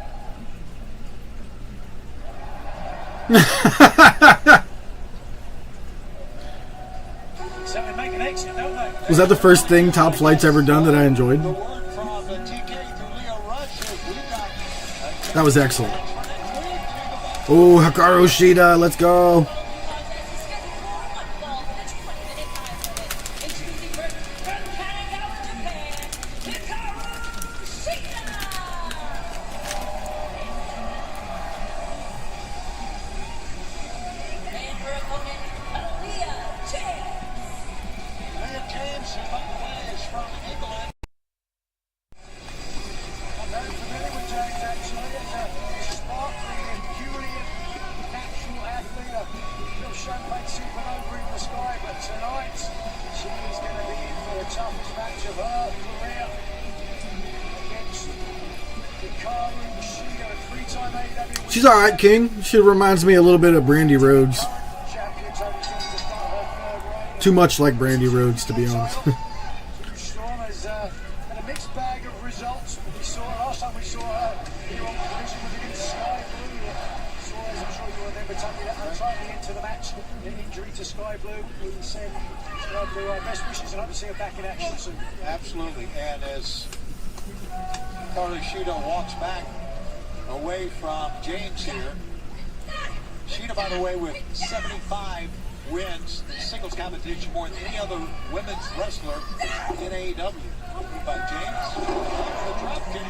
So we make an exit, don't they? Was that the first thing Top Flight's ever done that I enjoyed? That was excellent. Oh, Hikaru Shida, let's go. She's alright, King. She reminds me a little bit of Brandy Rhodes. Too much like Brandy Rhodes, to be honest. Storm has had a mixed bag of results. We saw last time we saw her here on Collision was against Sky Blue. Saw, as I'm sure you remember, taking it untimely into the match. An injury to Sky Blue. We send Sky Blue our best wishes and hope to see her back in action soon. Absolutely. And as Hikaru Shida walks back away from James here, Shida, by the way, with 75 wins in singles competition, more than any other women's wrestler in AEW. But James, the drop kick.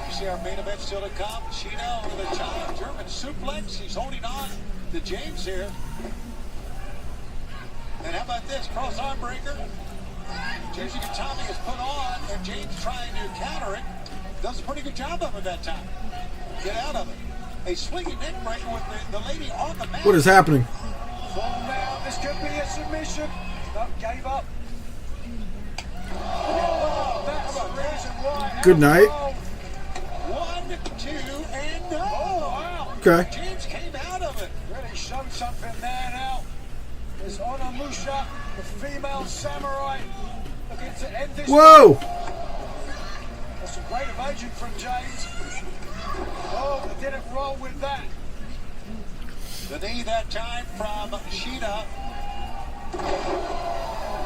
You see our main event still to come. Shida over the top, German suplex. He's holding on to James here. And how about this, cross arm breaker? Jersey Tommy is put on, and James trying to counter it. Does a pretty good job of it that time. Get out of it. A swinging neck breaker with the lady on the mat. What is happening? Fall down. This could be a submission. No, gave up. Oh, that's the reason why. Good night. 1, 2, and no. Oh, wow. Okay. James came out of it. Really showed something there now. There's Onamusha, the female samurai, looking to end this. Whoa! That's a great evasion from James. Oh, they didn't roll with that. The knee that time from Shida.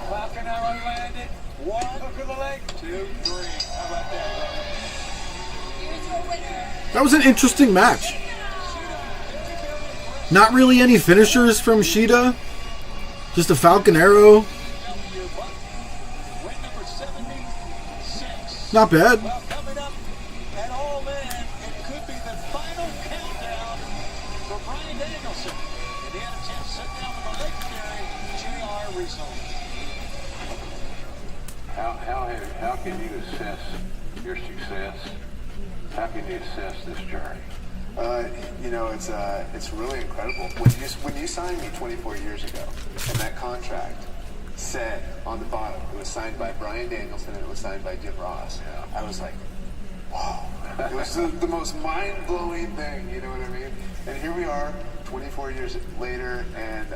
Falcon arrow landed. 1, hook of the leg. 2, 3. How about that, brother? Here's your winner. That was an interesting match. Not really any finishers from Shida. Just a Falcon Arrow. Not bad. Well, coming up at All In, it could be the final countdown for Bryan Danielson. And he had a chance to sit down with the legendary JR recently. How can you assess your success? How can you assess this journey? It's really incredible. When you signed me 24 years ago, and that contract said on the bottom, it was signed by Bryan Danielson and it was signed by Jim Ross. Yeah. I was like, wow. It was the most mind-blowing thing, you know what I mean? And here we are, 24 years later, and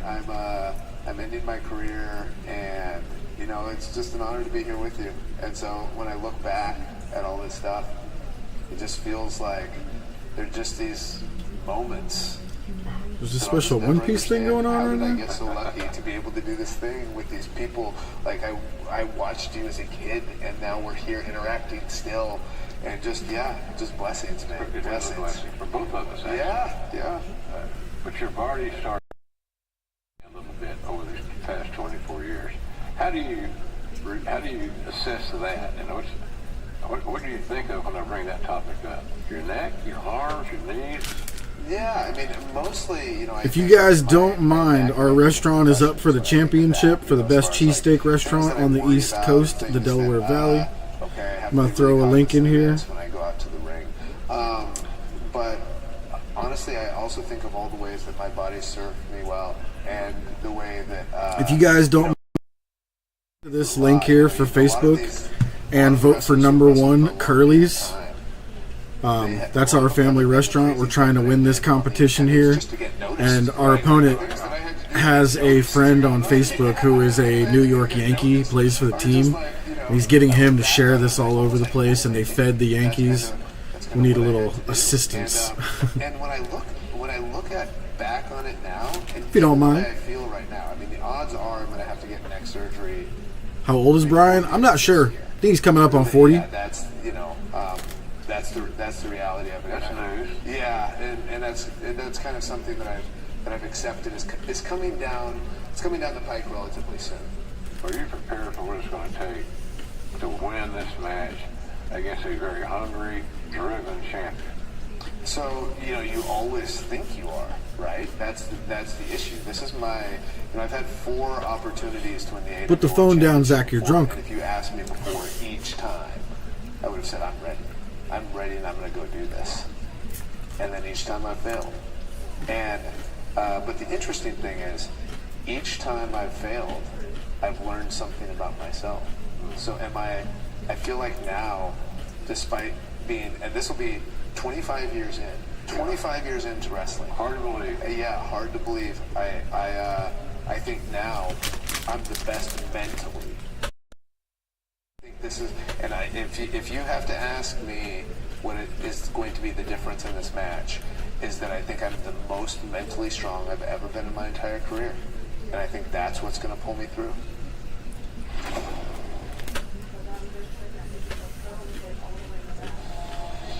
I'm ending my career, and it's just an honor to be here with you. And so when I look back at all this stuff, it just feels like they're just these moments. There's a special One Piece thing going on right now. How did I get so lucky to be able to do this thing with these people? Like I watched you as a kid, and now we're here interacting still, and just blessings, man. It is a blessing for both of us. Actually. Yeah. But you've already started a little bit over these past 24 years. How do you assess that? What do you think of when I bring that topic up? Your neck, your arms, your knees? Yeah, I mean, mostly, If you guys don't mind, our restaurant is up for the championship for the best cheesesteak restaurant on the East Coast, the Delaware Valley. I'm going to throw a link in here. When I go out to the ring. But honestly, I also think of all the ways that my body served me well, and the way that... if you guys don't mind, this link here for Facebook and vote for #1 Curly's. That's our family restaurant. We're trying to win this competition here, and our opponent has a friend on Facebook who is a New York Yankee, plays for the team, and he's getting him to share this all over the place, and they fed the Yankees. We need a little assistance. And when I look back on it now, and if you don't mind, the way I feel right now, I mean, the odds are I'm going to have to get neck surgery. How old is Brian? I'm not sure. I think he's coming up on 40. Yeah, that's the reality of it. That's news. Yeah, and that's kind of something that I've accepted is coming down. It's coming down the pike relatively soon. Are you prepared for what it's going to take to win this match against a very hungry, driven champion? So you always think you are, right? That's the issue. This is my. I've had 4 opportunities to win the AEW. Put the phone down, Zach. You're drunk. And if you asked me before each time, I would have said, I'm ready. I'm ready, and I'm going to go do this. And then each time I failed. And but the interesting thing is, each time I've failed, I've learned something about myself. So I feel like now, despite being, and this will be 25 years in, 25 years into wrestling. Hard to believe. Yeah, hard to believe. I think now I'm the best mentally. I think this is, and if you have to ask me what it is going to be the difference in this match, is that I think I'm the most mentally strong I've ever been in my entire career. And I think that's what's going to pull me through.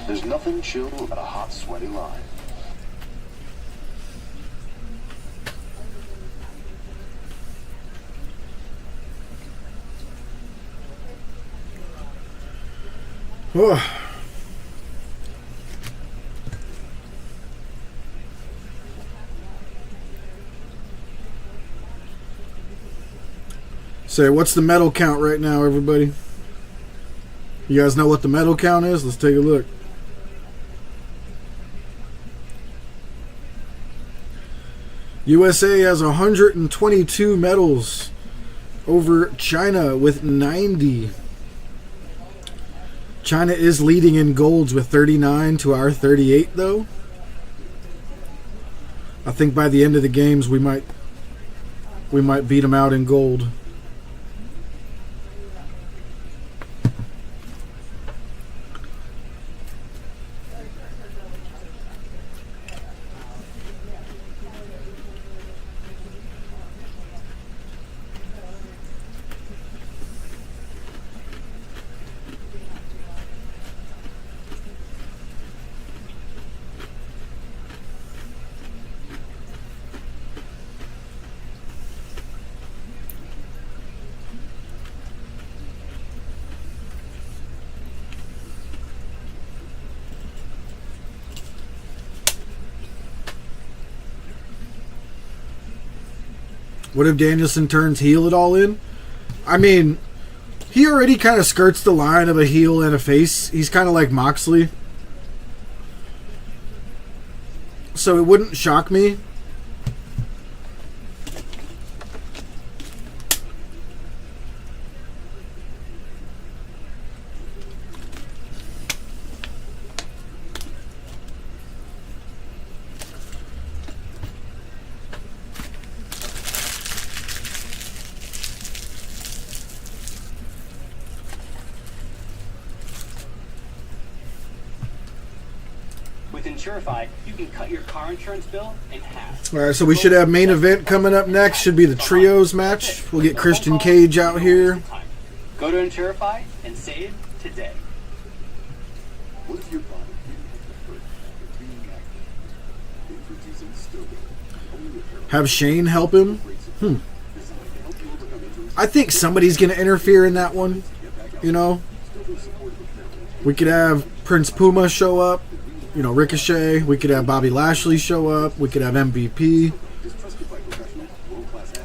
There's nothing chill about a hot, sweaty line. Oh. Say, what's the medal count right now, everybody? You guys know what the medal count is? Let's take a look. USA has 122 medals over China with 90. China is leading in golds with 39 to our 38, though. I think by the end of the games we might beat them out in gold. What if Danielson turns heel at All In? I mean, he already kind of skirts the line of a heel and a face. He's kind of like Moxley. So it wouldn't shock me. With Insurify, you can cut your car insurance bill in half. All right, so we should have main event coming up next. Should be the trios match. We'll get Christian Cage out here. Go to Insurify and save today. What if your body didn't have the first of being active? Introducing Stillbird. Have Shane help him. I think somebody's going to interfere in that one. You know, we could have Prince Puma show up. You know, Ricochet. We could have Bobby Lashley show up. We could have MVP.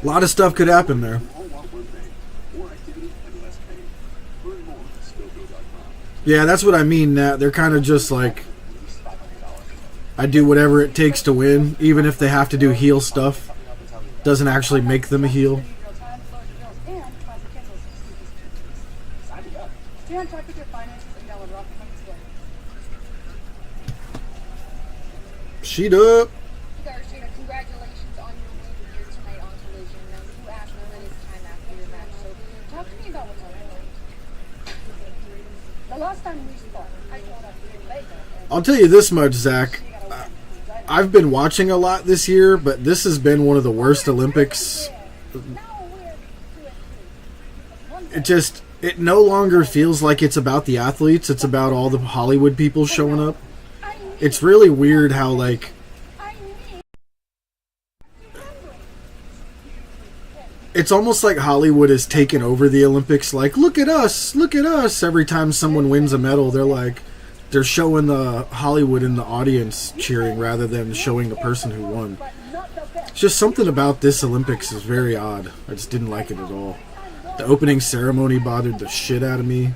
A lot of stuff could happen there. Yeah, that's what I mean, Nat. They're kind of just like, I do whatever it takes to win, even if they have to do heel stuff. Doesn't actually make them a heel. Stay on track with your finances and download Rocket Money today. Sheet up. Sheeta, congratulations on your win here tonight on Collision. Now, you asked Merlin his time after your match, so talk to me about what's on your mind. The last time we spoke, I told us to Vega. I'll tell you this much, Zach. I've been watching a lot this year, but this has been one of the worst Olympics. It no longer feels like it's about the athletes. It's about all the Hollywood people showing up. It's really weird how, like, it's almost like Hollywood has taken over the Olympics. Like, look at us, look at us. Every time someone wins a medal, they're showing the Hollywood in the audience cheering rather than showing the person who won. It's just something about this Olympics is very odd. I just didn't like it at all. The opening ceremony bothered the shit out of me.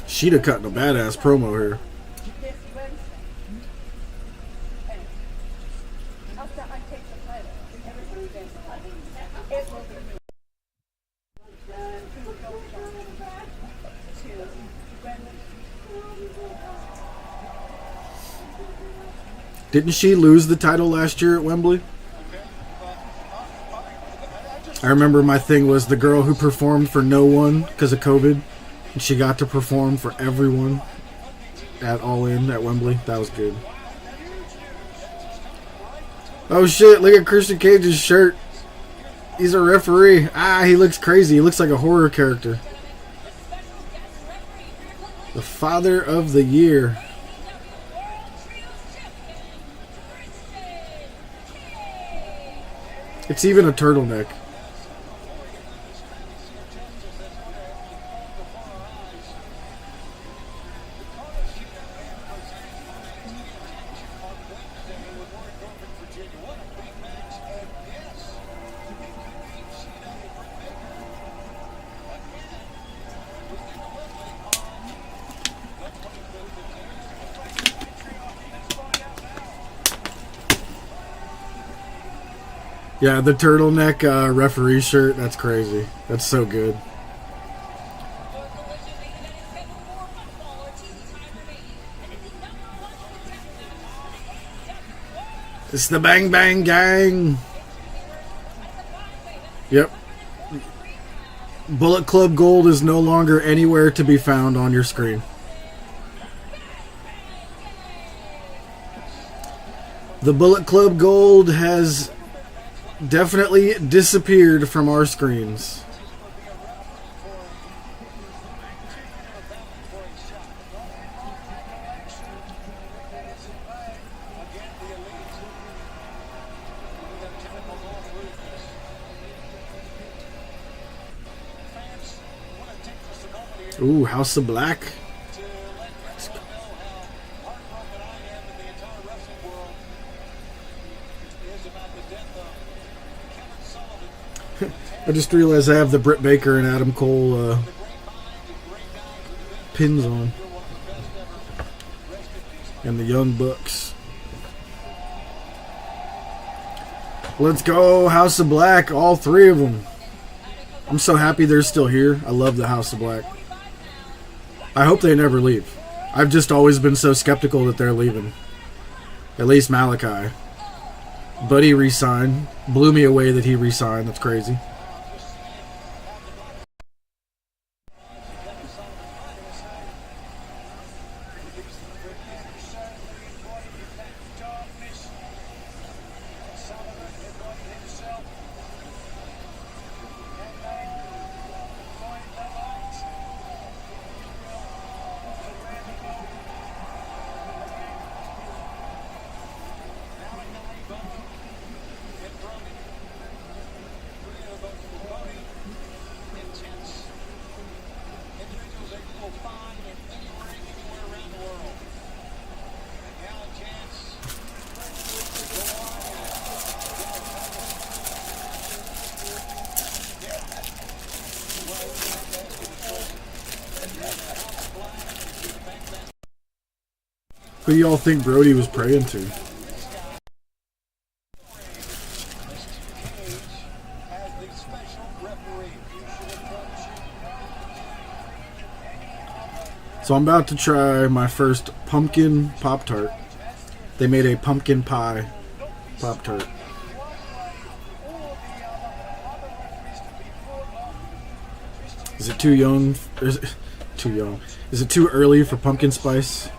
She'd have cutting a badass promo here. Didn't she lose the title last year at Wembley? I remember my thing was the girl who performed for no one because of COVID, and she got to perform for everyone at All In at Wembley. That was good. Oh shit, look at Christian Cage's shirt. He's a referee. He looks crazy. He looks like a horror character. The Father of the Year. It's even a turtleneck. Yeah, the turtleneck referee shirt, that's crazy. That's so good. It's the Bang Bang Gang. Yep. Bullet Club Gold is no longer anywhere to be found on your screen. The Bullet Club Gold has definitely disappeared from our screens. Ooh, House of Black. I just realized I have the Britt Baker and Adam Cole pins on. And the Young Bucks. Let's go, House of Black, all three of them. I'm so happy they're still here. I love the House of Black. I hope they never leave. I've just always been so skeptical that they're leaving. At least Malachi. Buddy re-signed. Blew me away that he re-signed. That's crazy. Who do y'all think Brody was praying to? So I'm about to try my first pumpkin Pop-Tart. They made a pumpkin pie Pop-Tart. Is it too young? Is it too young? Is it too early for pumpkin spice?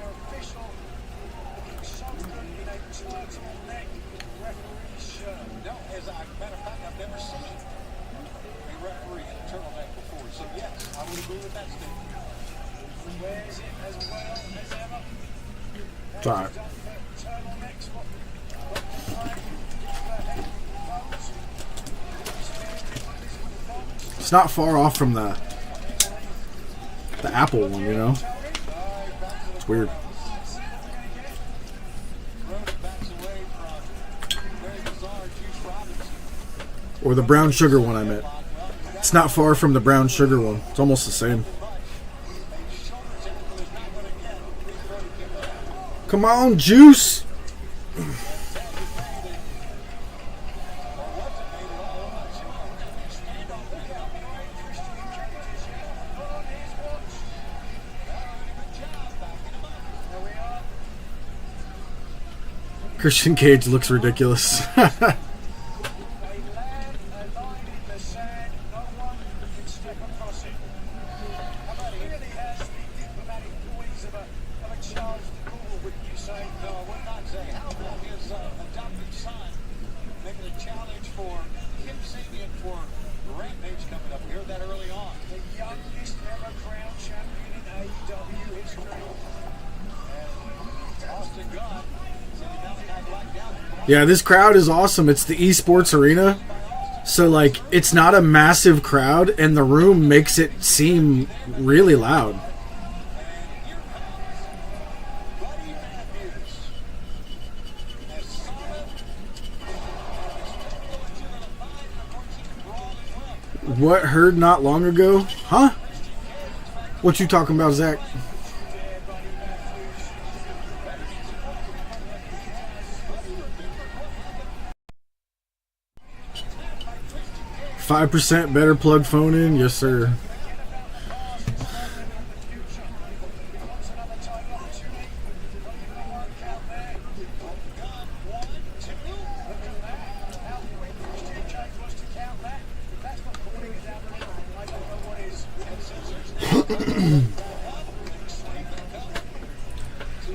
It's alright. It's not far off from the apple one, you know? It's weird. Or the brown sugar one I meant. It's not far from the brown sugar one. It's almost the same. Come on, Juice! Christian Cage looks ridiculous. Yeah, this crowd is awesome. It's the esports arena. So, like, it's not a massive crowd, and the room makes it seem really loud. What heard not long ago? Huh? What you talking about, Zach? $5% better plug phone in? Yes, sir.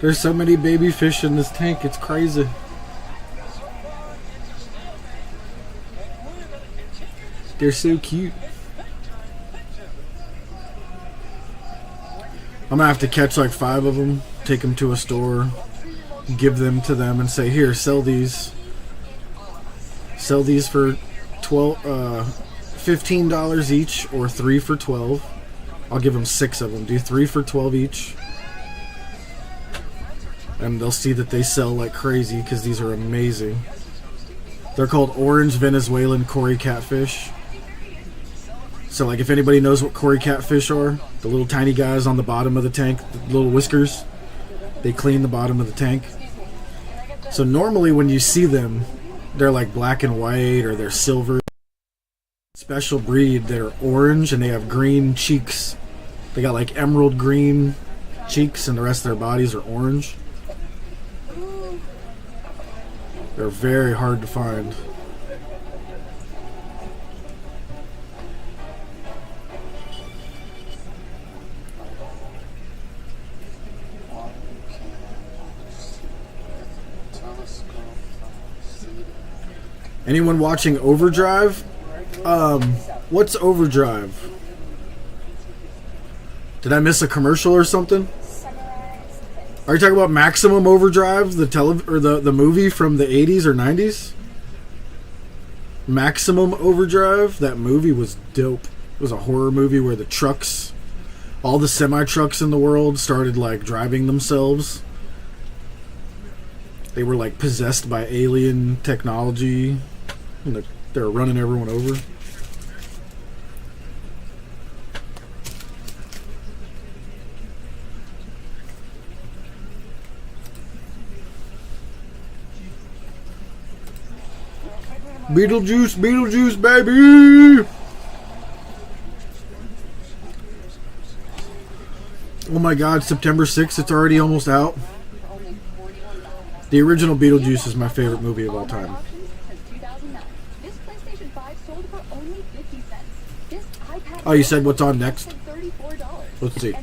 There's so many baby fish in this tank, it's crazy. They're so cute. I'm gonna have to catch like 5 of them, take them to a store, give them to them and say, here, sell these. Sell these for $15 each, or 3 for $12. I'll give them 6 of them. Do 3 for 12 each. And they'll see that they sell like crazy because these are amazing. They're called Orange Venezuelan Cory Catfish. So like if anybody knows what Cory Catfish are, the little tiny guys on the bottom of the tank, the little whiskers, they clean the bottom of the tank. So normally when you see them, they're like black and white or they're silver. Special breed, they're orange and they have green cheeks. They got like emerald green cheeks and the rest of their bodies are orange. They're very hard to find. Anyone watching Overdrive? What's Overdrive? Did I miss a commercial or something? Are you talking about Maximum Overdrive, the movie from the 80s or 90s? Maximum Overdrive? That movie was dope. It was a horror movie where the trucks, all the semi-trucks in the world started like driving themselves. They were like possessed by alien technology and they were running everyone over. Beetlejuice, Beetlejuice, baby! Oh my god, September 6th, it's already almost out. The original Beetlejuice is my favorite movie of all time. Oh, you said what's on next? Let's see.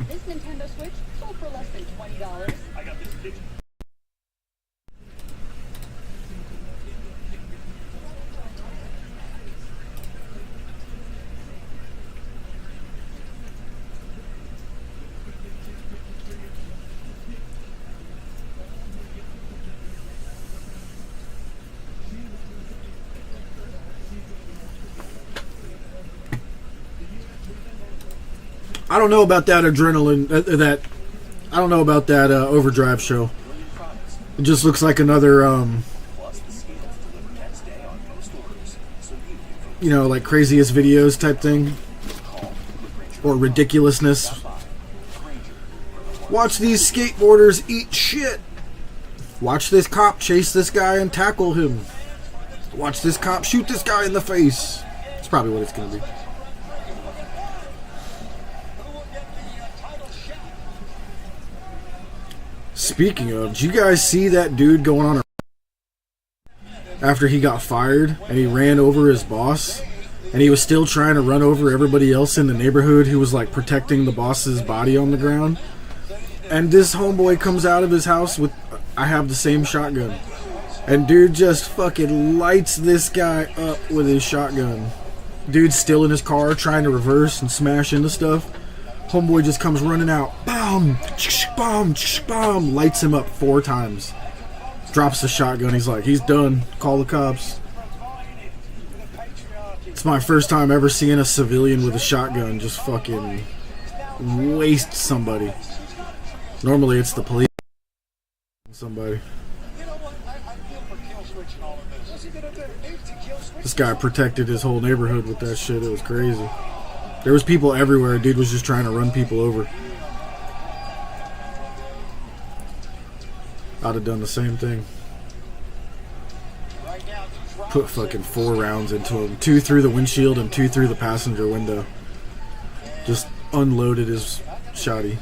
I don't know about that adrenaline, I don't know about that Overdrive show. It just looks like another, you know, like craziest videos type thing. Or ridiculousness. Watch these skateboarders eat shit. Watch this cop chase this guy and tackle him. Watch this cop shoot this guy in the face. That's probably what it's going to be. Speaking of, did you guys see that dude going on after he got fired and he ran over his boss and he was still trying to run over everybody else in the neighborhood who was like protecting the boss's body on the ground? And this homeboy comes out of his house with, I have the same shotgun. And dude just fucking lights this guy up with his shotgun. Dude's still in his car trying to reverse and smash into stuff. Homeboy just comes running out. Bam! Bam! Bam! Lights him up 4 times. Drops the shotgun. He's like, he's done. Call the cops. It's my first time ever seeing a civilian with a shotgun just fucking waste somebody. Normally it's the police. Somebody. This guy protected his whole neighborhood with that shit. It was crazy. There was people everywhere. Dude was just trying to run people over. I'd have done the same thing. Put fucking 4 rounds into him. 2 through the windshield and 2 through the passenger window. Just unloaded his shotty.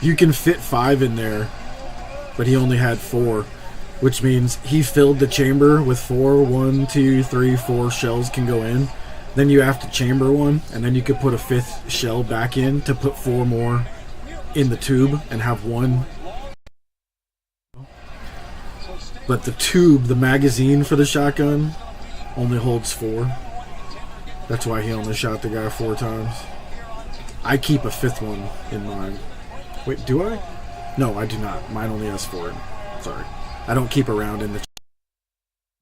You can fit 5 in there, but he only had 4. Which means he filled the chamber with 4. 1, 2, 3, 4 shells can go in. Then you have to chamber one, and then you could put a 5th shell back in to put 4 more in the tube and have 1. But the tube, the magazine for the shotgun, only holds 4. That's why he only shot the guy 4 times. I keep a 5th one in mine. Wait, do I? No, I do not. Mine only has 4. Sorry. I don't keep a round in the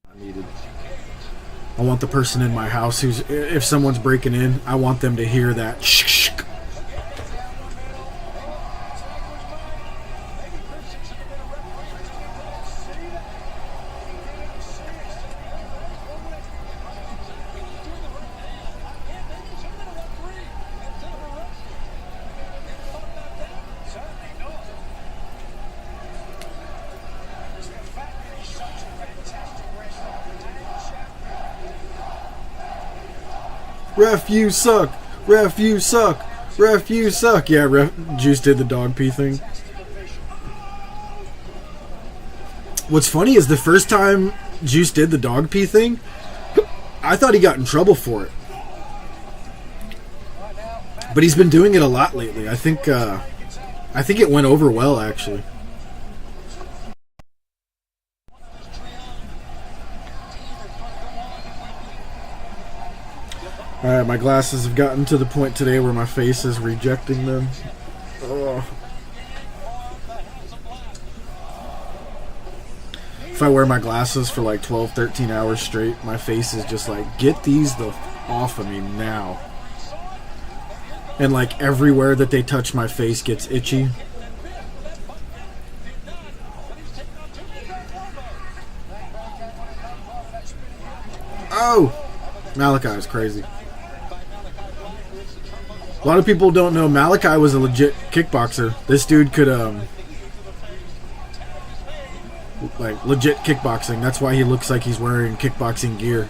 not needed. I want the person in my house who's, if someone's breaking in, I want them to hear that Ref, you suck. Ref, you suck. Ref, you suck. Yeah, Juice did the dog pee thing. What's funny is the first time Juice did the dog pee thing, I thought he got in trouble for it. But he's been doing it a lot lately. I think it went over well, actually. Alright, my glasses have gotten to the point today where my face is rejecting them. Ugh. If I wear my glasses for like 12, 13 hours straight, my face is just like, get these the off of me now. And like everywhere that they touch my face gets itchy. Oh! Malachi is crazy. A lot of people don't know Malachi was a legit kickboxer. This dude could, like, legit kickboxing. That's why he looks like he's wearing kickboxing gear.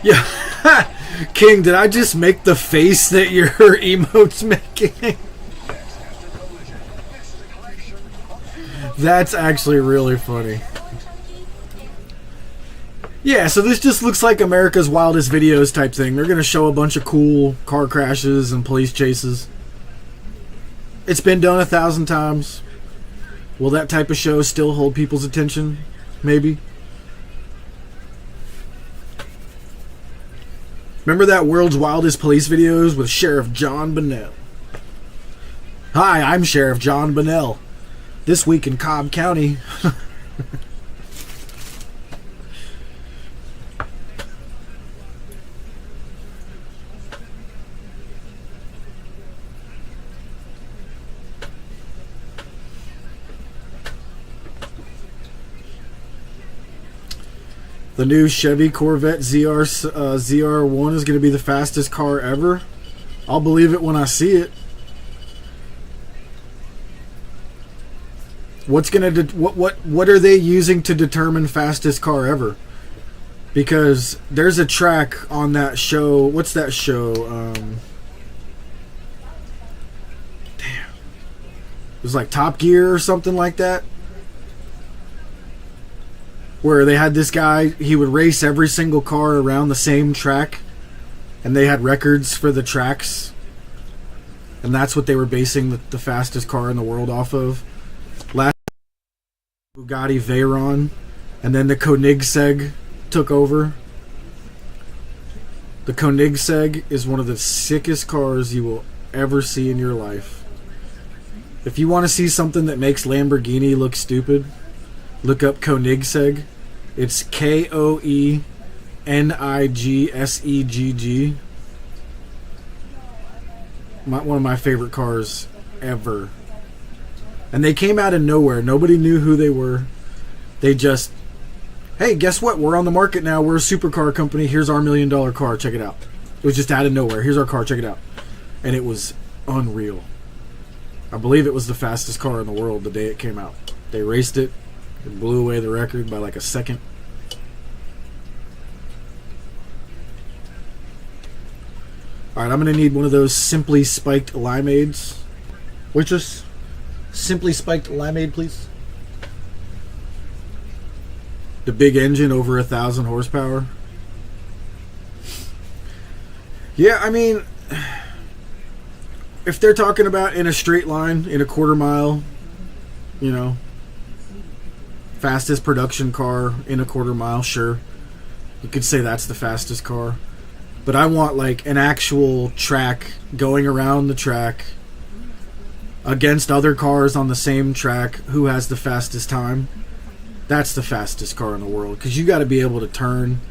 Yeah. King, did I just make the face that your emote's making? That's actually really funny. Yeah, so this just looks like America's Wildest Videos type thing. They're going to show a bunch of cool car crashes and police chases. It's been done 1,000 times. Will that type of show still hold people's attention? Maybe. Remember that World's Wildest Police Videos with Sheriff John Bonnell? Hi, I'm Sheriff John Bonnell. This week in Cobb County. The new Chevy Corvette ZR1 is going to be the fastest car ever. I'll believe it when I see it. What's going to what are they using to determine fastest car ever? Because there's a track on that show. What's that show? Damn. It was like Top Gear or something like that. Where they had this guy, he would race every single car around the same track, and they had records for the tracks, and that's what they were basing the fastest car in the world off of. Last Bugatti Veyron, and then the Koenigsegg took over. The Koenigsegg is one of the sickest cars you will ever see in your life. If you want to see something that makes Lamborghini look stupid, look up Koenigsegg. It's Koenigsegg. One of my favorite cars ever. And they came out of nowhere. Nobody knew who they were. They just, hey, guess what? We're on the market now. We're a supercar company. Here's our $1 million car. Check it out. It was just out of nowhere. Here's our car. Check it out. And it was unreal. I believe it was the fastest car in the world the day it came out. They raced it. It blew away the record by like a second. Alright, I'm going to need one of those Simply Spiked limeades. Waitress, Simply Spiked limeade, please. The big engine, over 1,000 horsepower. Yeah, I mean, if they're talking about in a straight line, in a quarter mile, you know, fastest production car in a quarter mile, sure. You could say that's the fastest car. But I want like an actual track, going around the track against other cars on the same track. Who has the fastest time? That's the fastest car in the world. Because you got to be able to turn.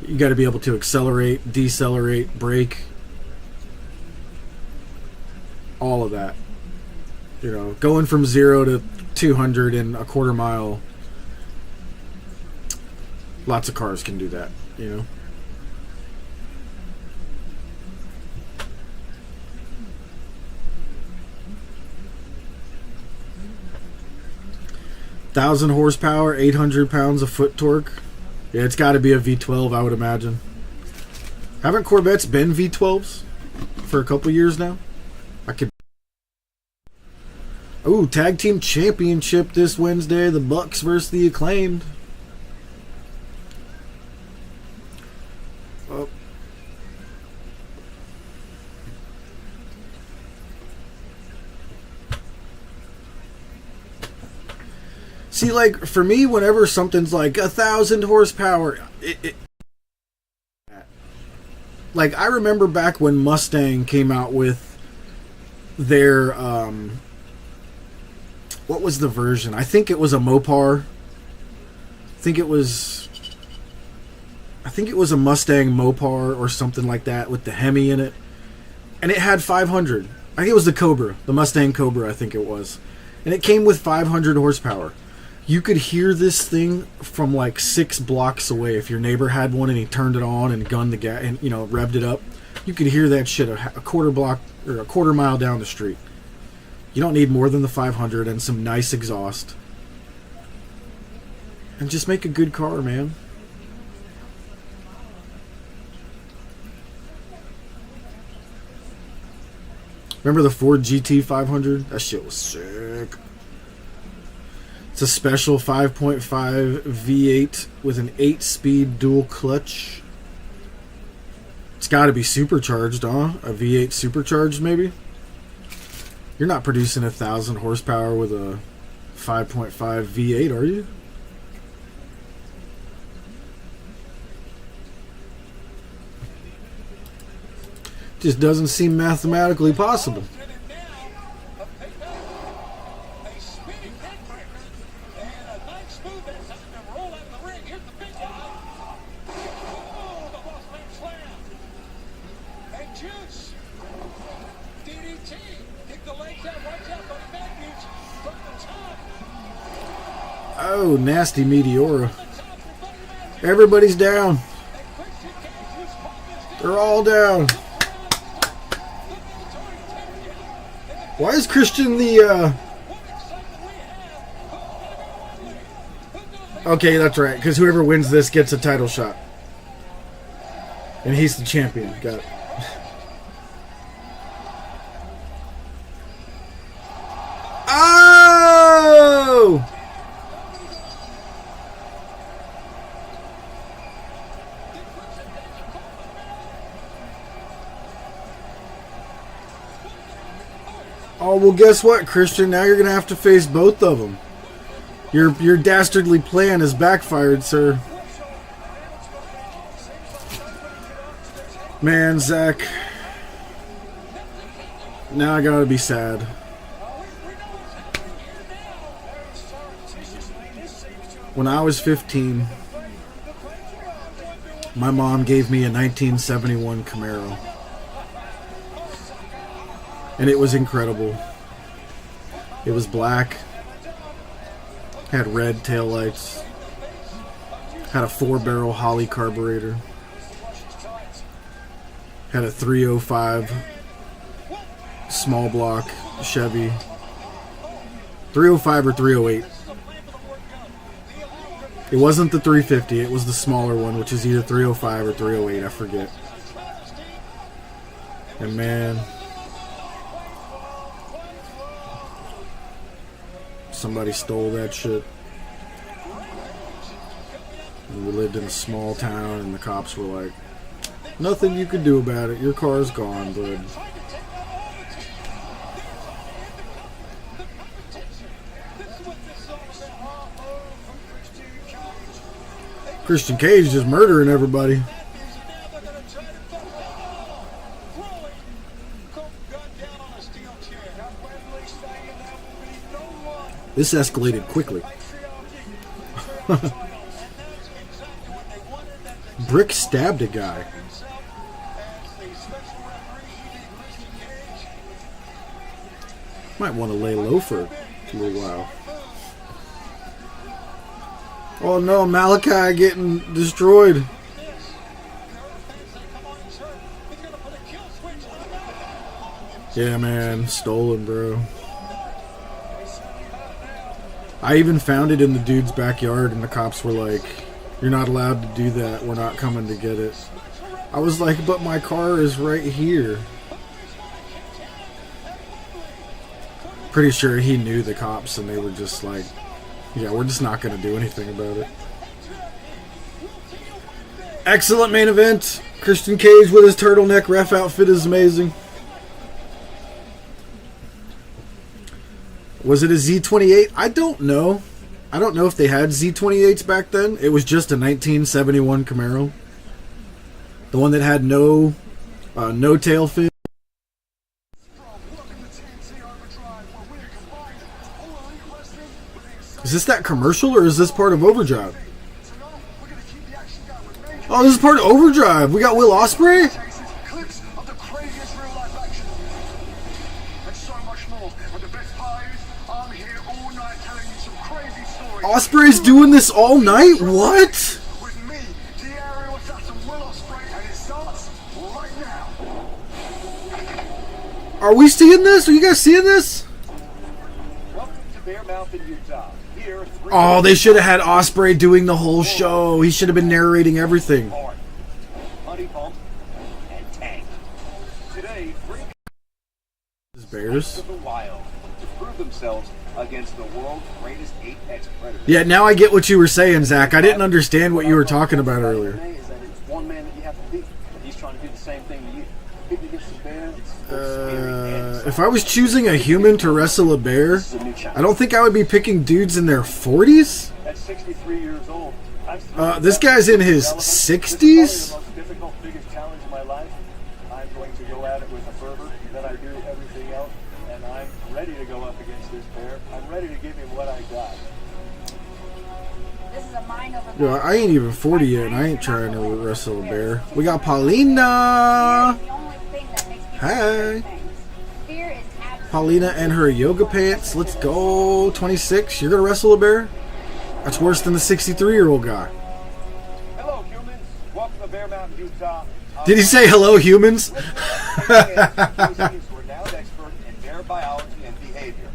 You got to be able to accelerate, decelerate, brake, all of that. You know, going from 0 to 200 in a quarter mile. Lots of cars can do that, you know. Thousand horsepower, 800 pounds of foot torque. Yeah, it's got to be a V12, I would imagine. Haven't Corvettes been V12s for a couple years now? I could. Ooh, tag team championship this Wednesday. The Bucks versus the Acclaimed. Oh. See, like, for me, whenever something's like 1,000 horsepower, like, I remember back when Mustang came out with their, what was the version? I think it was a Mopar. I think it was a Mustang Mopar or something like that with the Hemi in it. And it had 500. I think it was the Cobra, the Mustang Cobra, I think it was. And it came with 500 horsepower. You could hear this thing from like 6 blocks away. If your neighbor had one and he turned it on and gunned the gas and, you know, revved it up, you could hear that shit a quarter block or a quarter mile down the street. You don't need more than the 500 and some nice exhaust. And just make a good car, man. Remember the Ford GT 500? That shit was sick. It's a special 5.5 V8 with an 8-speed dual clutch. It's got to be supercharged, huh? A V8 supercharged, maybe? You're not producing 1,000 horsepower with a 5.5 V8, are you? Just doesn't seem mathematically possible. Oh, nasty Meteora. Everybody's down. They're all down. Why is Christian the, Okay, that's right, because whoever wins this gets a title shot. And he's the champion. Got it. Oh! Oh, well, guess what, Christian? Now you're going to have to face both of them. Your dastardly plan has backfired, sir. Man, Zach. Now I got to be sad. When I was 15, my mom gave me a 1971 Camaro. And it was incredible. It was black. Had red taillights. Had a 4-barrel Holley carburetor. Had a 305 small block Chevy. 305 or 308. It wasn't the 350. It was the smaller one, which is either 305 or 308. I forget. And man... somebody stole that shit. And we lived in a small town and the cops were like, nothing you can do about it. Your car's gone, bud. Christian Cage just murdering everybody. This escalated quickly. Brick stabbed a guy. Might want to lay low for a little while. Oh no, Malachi getting destroyed. Yeah, man, stolen, bro. I even found it in the dude's backyard, and the cops were like, "You're not allowed to do that. We're not coming to get it." I was like, "But my car is right here." Pretty sure he knew the cops, and they were just like, "Yeah, we're just not going to do anything about it." Excellent main event. Christian Cage with his turtleneck ref outfit is amazing. Was it a Z28? I don't know. I don't know if they had Z28s back then. It was just a 1971 Camaro. The one that had no tail fin. Is this that commercial, or is this part of Overdrive? Oh, this is part of Overdrive. We got Will Ospreay? Ospreay's doing this all night? What? Are we seeing this? Are you guys seeing this? Oh, they should have had Ospreay doing the whole show. He should have been narrating everything. Bears. Against the world's greatest apex predator. Yeah, now I get what you were saying, Zach. I didn't understand what you were talking about earlier. Is that it's one man that you have to beat, and he's trying to do the same thing to you. People against the bear, it's If I was choosing a human to wrestle a bear, I don't think I would be picking dudes in their 40s. At 63 years old, this guy's in his 60s. the most difficult, biggest challenge in my life. I'm going to go at it with a fervor that I do everything else, and I'm ready to go up against this bear. I'm ready to give him what I got. This is a mind over. Yo, I ain't even 40 yet, and I ain't trying to wrestle a bear. We got Paulina. Hi. Paulina and her yoga pants. Let's go. 26. You're gonna wrestle a bear? That's worse than the 63-year-old guy. Hello, humans. Welcome to Bear Mountain, Utah. Did he say hello, humans? We're now an expert in bear biology and behavior.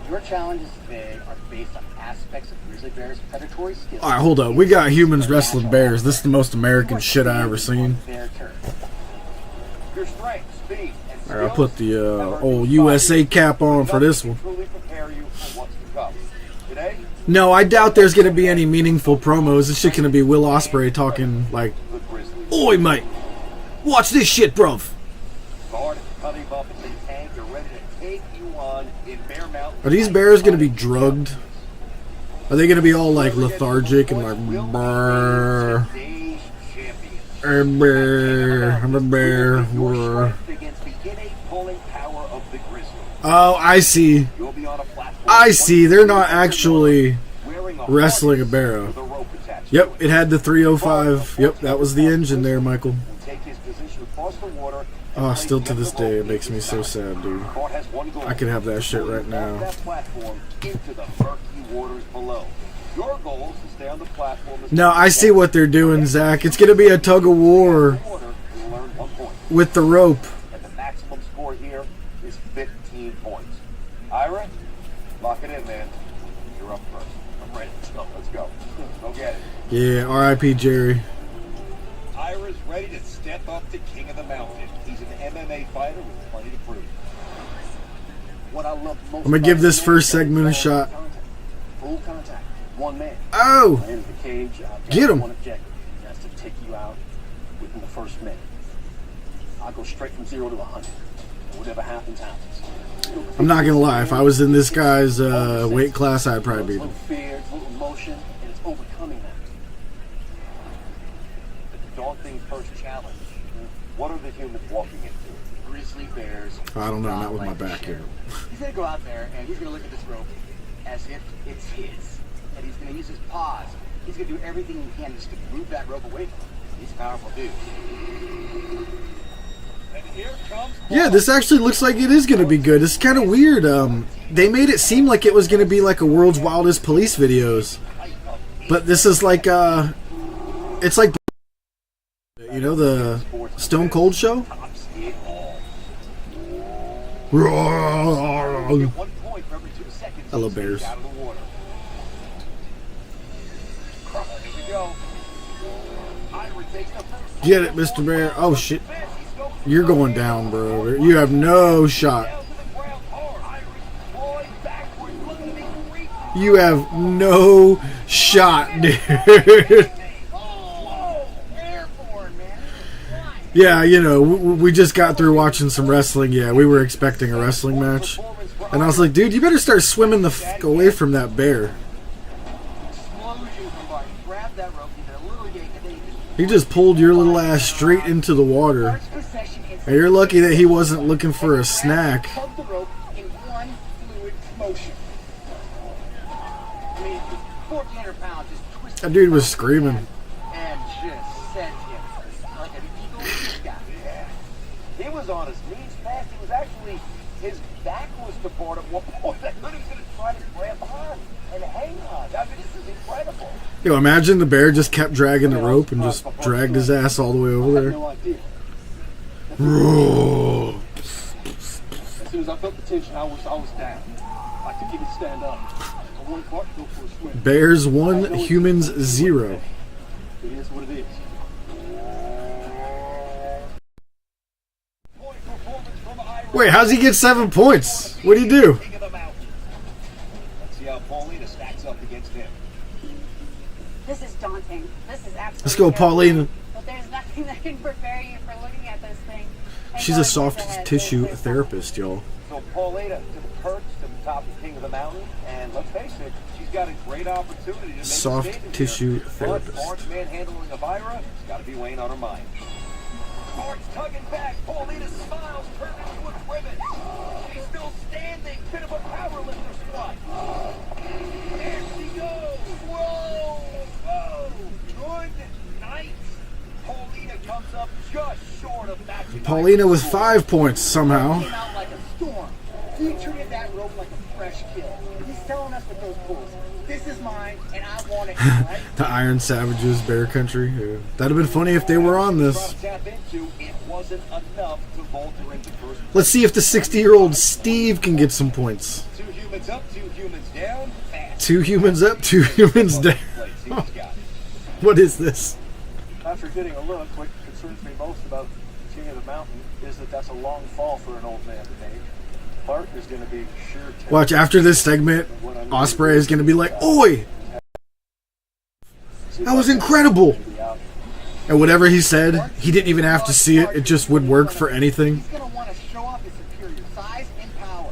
Your challenges today are based on aspects of grizzly bears' predatory skills. Alright, hold up. We got humans wrestling bears. This is the most American shit I ever seen. Your strength, speed, and Alright, I'll put the old USA cap on for this one. truly prepare you for what's to come. Today, No, I doubt there's going to be any meaningful promos. This shit going to be Will Ospreay talking like, "Oi, mate, watch this shit, bruv." guard at the Cutting Buff and Tank are ready to take you on in Bear Mountain. Are these bears going to be drugged? Are they going to be all like lethargic and like, "Brrr, I'm a bear." Brrr. Oh, I see. I see. They're not actually wrestling a bear. Yep, it had the 305. Yep, that was the engine there, Michael. Oh, still to this day, it makes me so sad, dude. I could have that shit right now. No, I see what they're doing, Zach. It's going to be a tug of war with the rope. And the maximum score here is 15 points. Ira, lock it in, man. You're up first. I'm ready. Let's go. Go get it. Yeah, R.I.P. Jerry. Ira's ready to step up to King of the Mountain. He's an MMA fighter with plenty to prove. What I love most I'm going to give this first segment a shot. Full contact. One man. Oh! In the cage. Get him. One objective. That's to take you out within the first minute. I'll go straight from 0 to 100. Whatever happens, happens. I'm not going to lie. If I was in this guy's weight class, I'd probably beat him. Fear, little emotion, and it's overcoming that. The daunting first challenge. What are the humans walking into? Grizzly bears. I don't know, not with my back here. He's going to go out there and he's going to look at this rope as if it's his. And he's going to use his paws. He's going to do everything he can just to move that rope away from him. He's a powerful dude. And here comes Yeah, this actually looks like it is going to be good. It's kind of weird. They made it seem like it was going to be like a World's Wildest Police videos, but this is like it's like, you know, the Stone Cold show. Hello, Bears. Get it, Mr. Bear. Oh shit, you're going down, bro. You have no shot. You have no shot, dude. Yeah, you know, we just got through watching some wrestling. Yeah, we were expecting a wrestling match. And I was like, dude, you better start swimming the f*** away from that bear. He just pulled your little ass straight into the water. And you're lucky that he wasn't looking for a snack. That dude was screaming. He was on his knees fast. He was actually, his back was to board at one point. I thought he was going to try to grab on and hang on. I mean, this is incredible. Yo, imagine the bear just kept dragging the rope and just dragged his ass all the way over there. As soon as I felt the tension, I was down. I couldn't even stand up. I wanted Bart to go for a swim. Bears 1, humans 0. It is what it is. Wait, how's he get 7 points? What'd he do? Let's see how Paulina stacks up against him. This is daunting. This is absolutely Let's go, Paulina. But there's nothing that can prepare you for looking at this thing. She's a soft tissue therapist, y'all. So Paulina to the perch, to the top of King of the Mountain, and let's face it, she's got a great opportunity to make Soft a statement tissue here. therapist. But Bart's manhandling of Ira, it's got to be weighing on her mind. Bart's tugging back. Paulina smiles, turned into a ribbon. She's still standing. Bit of a powerlifter squat. There she goes. Whoa, whoa. Good night. Paulina comes up just short of matching. Paulina with 5 points somehow. Came out like a storm. He treated that rope like a fresh kill. He's telling us with those pulls, this is mine, and I want it. Right? The Iron Savages, Bear Country. Yeah. That'd have been funny if they were on this. Let's see if the 60-year-old Steve can get some points. 2 humans up, 2 humans down. Fast. 2 humans up, 2 humans down. What is this? After getting a look, what concerns me most about King of the Mountain is that that's a long fall for an old man to make. Bart is going to be sure to... Watch, after this segment, Ospreay is going to be like, "Oi! That was incredible!" And whatever he said, he didn't even have to see it. It just would work for anything.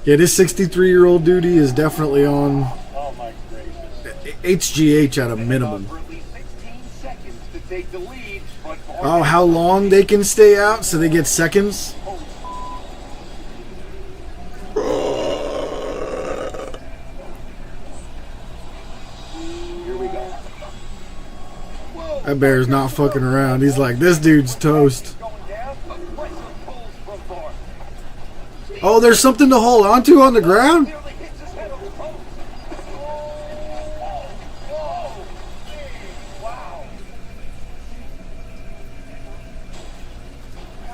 Yeah, this 63-year-old duty is definitely on HGH at a minimum. Oh, how long they can stay out so they get seconds? That bear's not fucking around. He's like, this dude's toast. Oh, there's something to hold on to on the ground?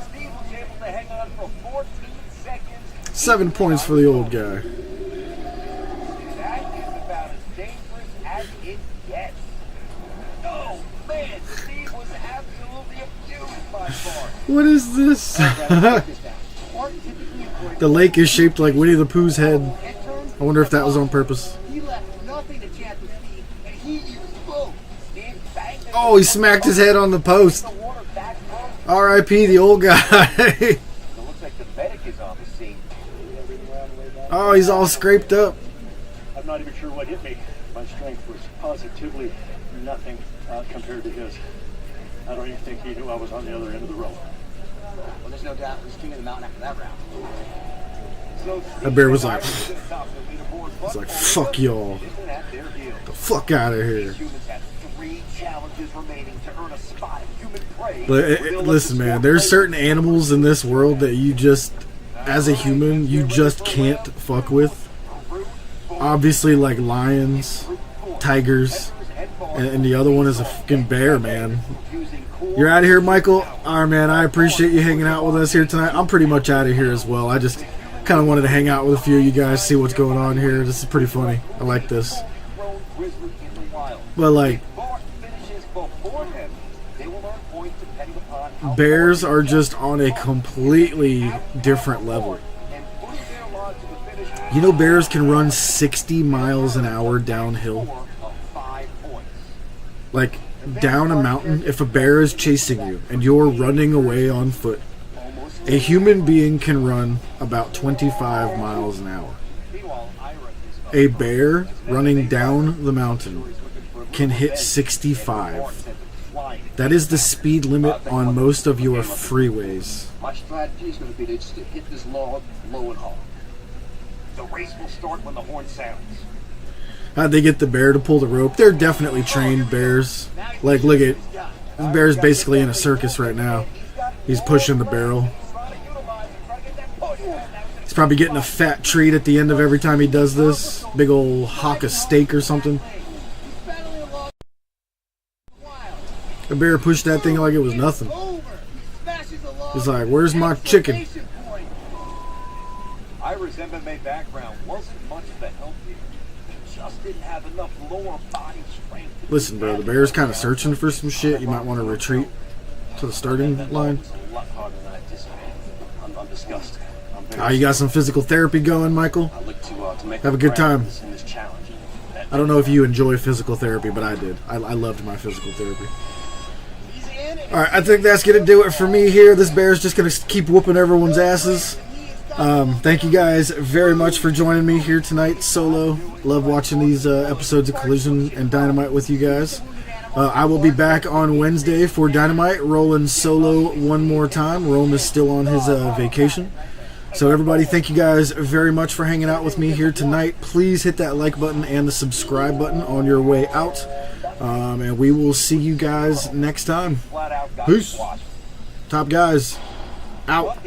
Steve was able to hang on for 14 seconds. 7 points for the old guy. That is about as dangerous as it gets. Oh, man, Steve was absolutely abused by Bart. What is this? The lake is shaped like Winnie the Pooh's head. I wonder if that was on purpose. He left nothing to chance with Steve, and he used both. Oh, he smacked his head on the post. R.I.P. the old guy. It looks like the medic is on the scene. Oh, he's all scraped up. I'm not even sure what hit me. My strength was positively nothing compared to his. I don't even think he knew I was on the other end of the rope. Well, there's no doubt who's King of the Mountain after that round. That bear was like, fuck y'all. The fuck out of here. Listen, man, there's certain animals in this world that you just, as a human, you just can't fuck with. Obviously, like lions, tigers, and the other one is a fucking bear, man. You're out of here, Michael? Alright, man, I appreciate you hanging out with us here tonight. I'm pretty much out of here as well. I just kind of wanted to hang out with a few of you guys, see what's going on here. This is pretty funny. I like this. But, like, bears are just on a completely different level. You know, bears can run 60 miles an hour downhill. Like, down a mountain. If a bear is chasing you and you're running away on foot, a human being can run about 25 miles an hour. A bear running down the mountain can hit 65. That is the speed limit on most of your freeways. My strategy is going to be to just hit this log low and hard. The race will start when the horn sounds. How'd they get the bear to pull the rope? They're definitely trained bears. Like, look at, this bear's basically in a circus right now. He's pushing the barrel. He's probably getting a fat treat at the end of every time he does this. Big old hock of steak or something. The bear pushed that thing like it was nothing. He's like, where's my chicken? Ira's MMA background wasn't much of a help here. Just didn't have enough lower body strength. Listen, bro, the bear's kind of searching for some shit. You might want to retreat to the starting line. I'm disgusted. You got some physical therapy going, Michael? Have a good time. I don't know if you enjoy physical therapy, but I did. I loved my physical therapy. Alright, I think that's going to do it for me here. This bear's just going to keep whooping everyone's asses. Thank you guys very much for joining me here tonight, solo. Love watching these episodes of Collision and Dynamite with you guys. I will be back on Wednesday for Dynamite, rolling solo one more time. Rome is still on his vacation. So everybody, thank you guys very much for hanging out with me here tonight. Please hit that like button and the subscribe button on your way out. And we will see you guys next time. Peace. Top guys, out.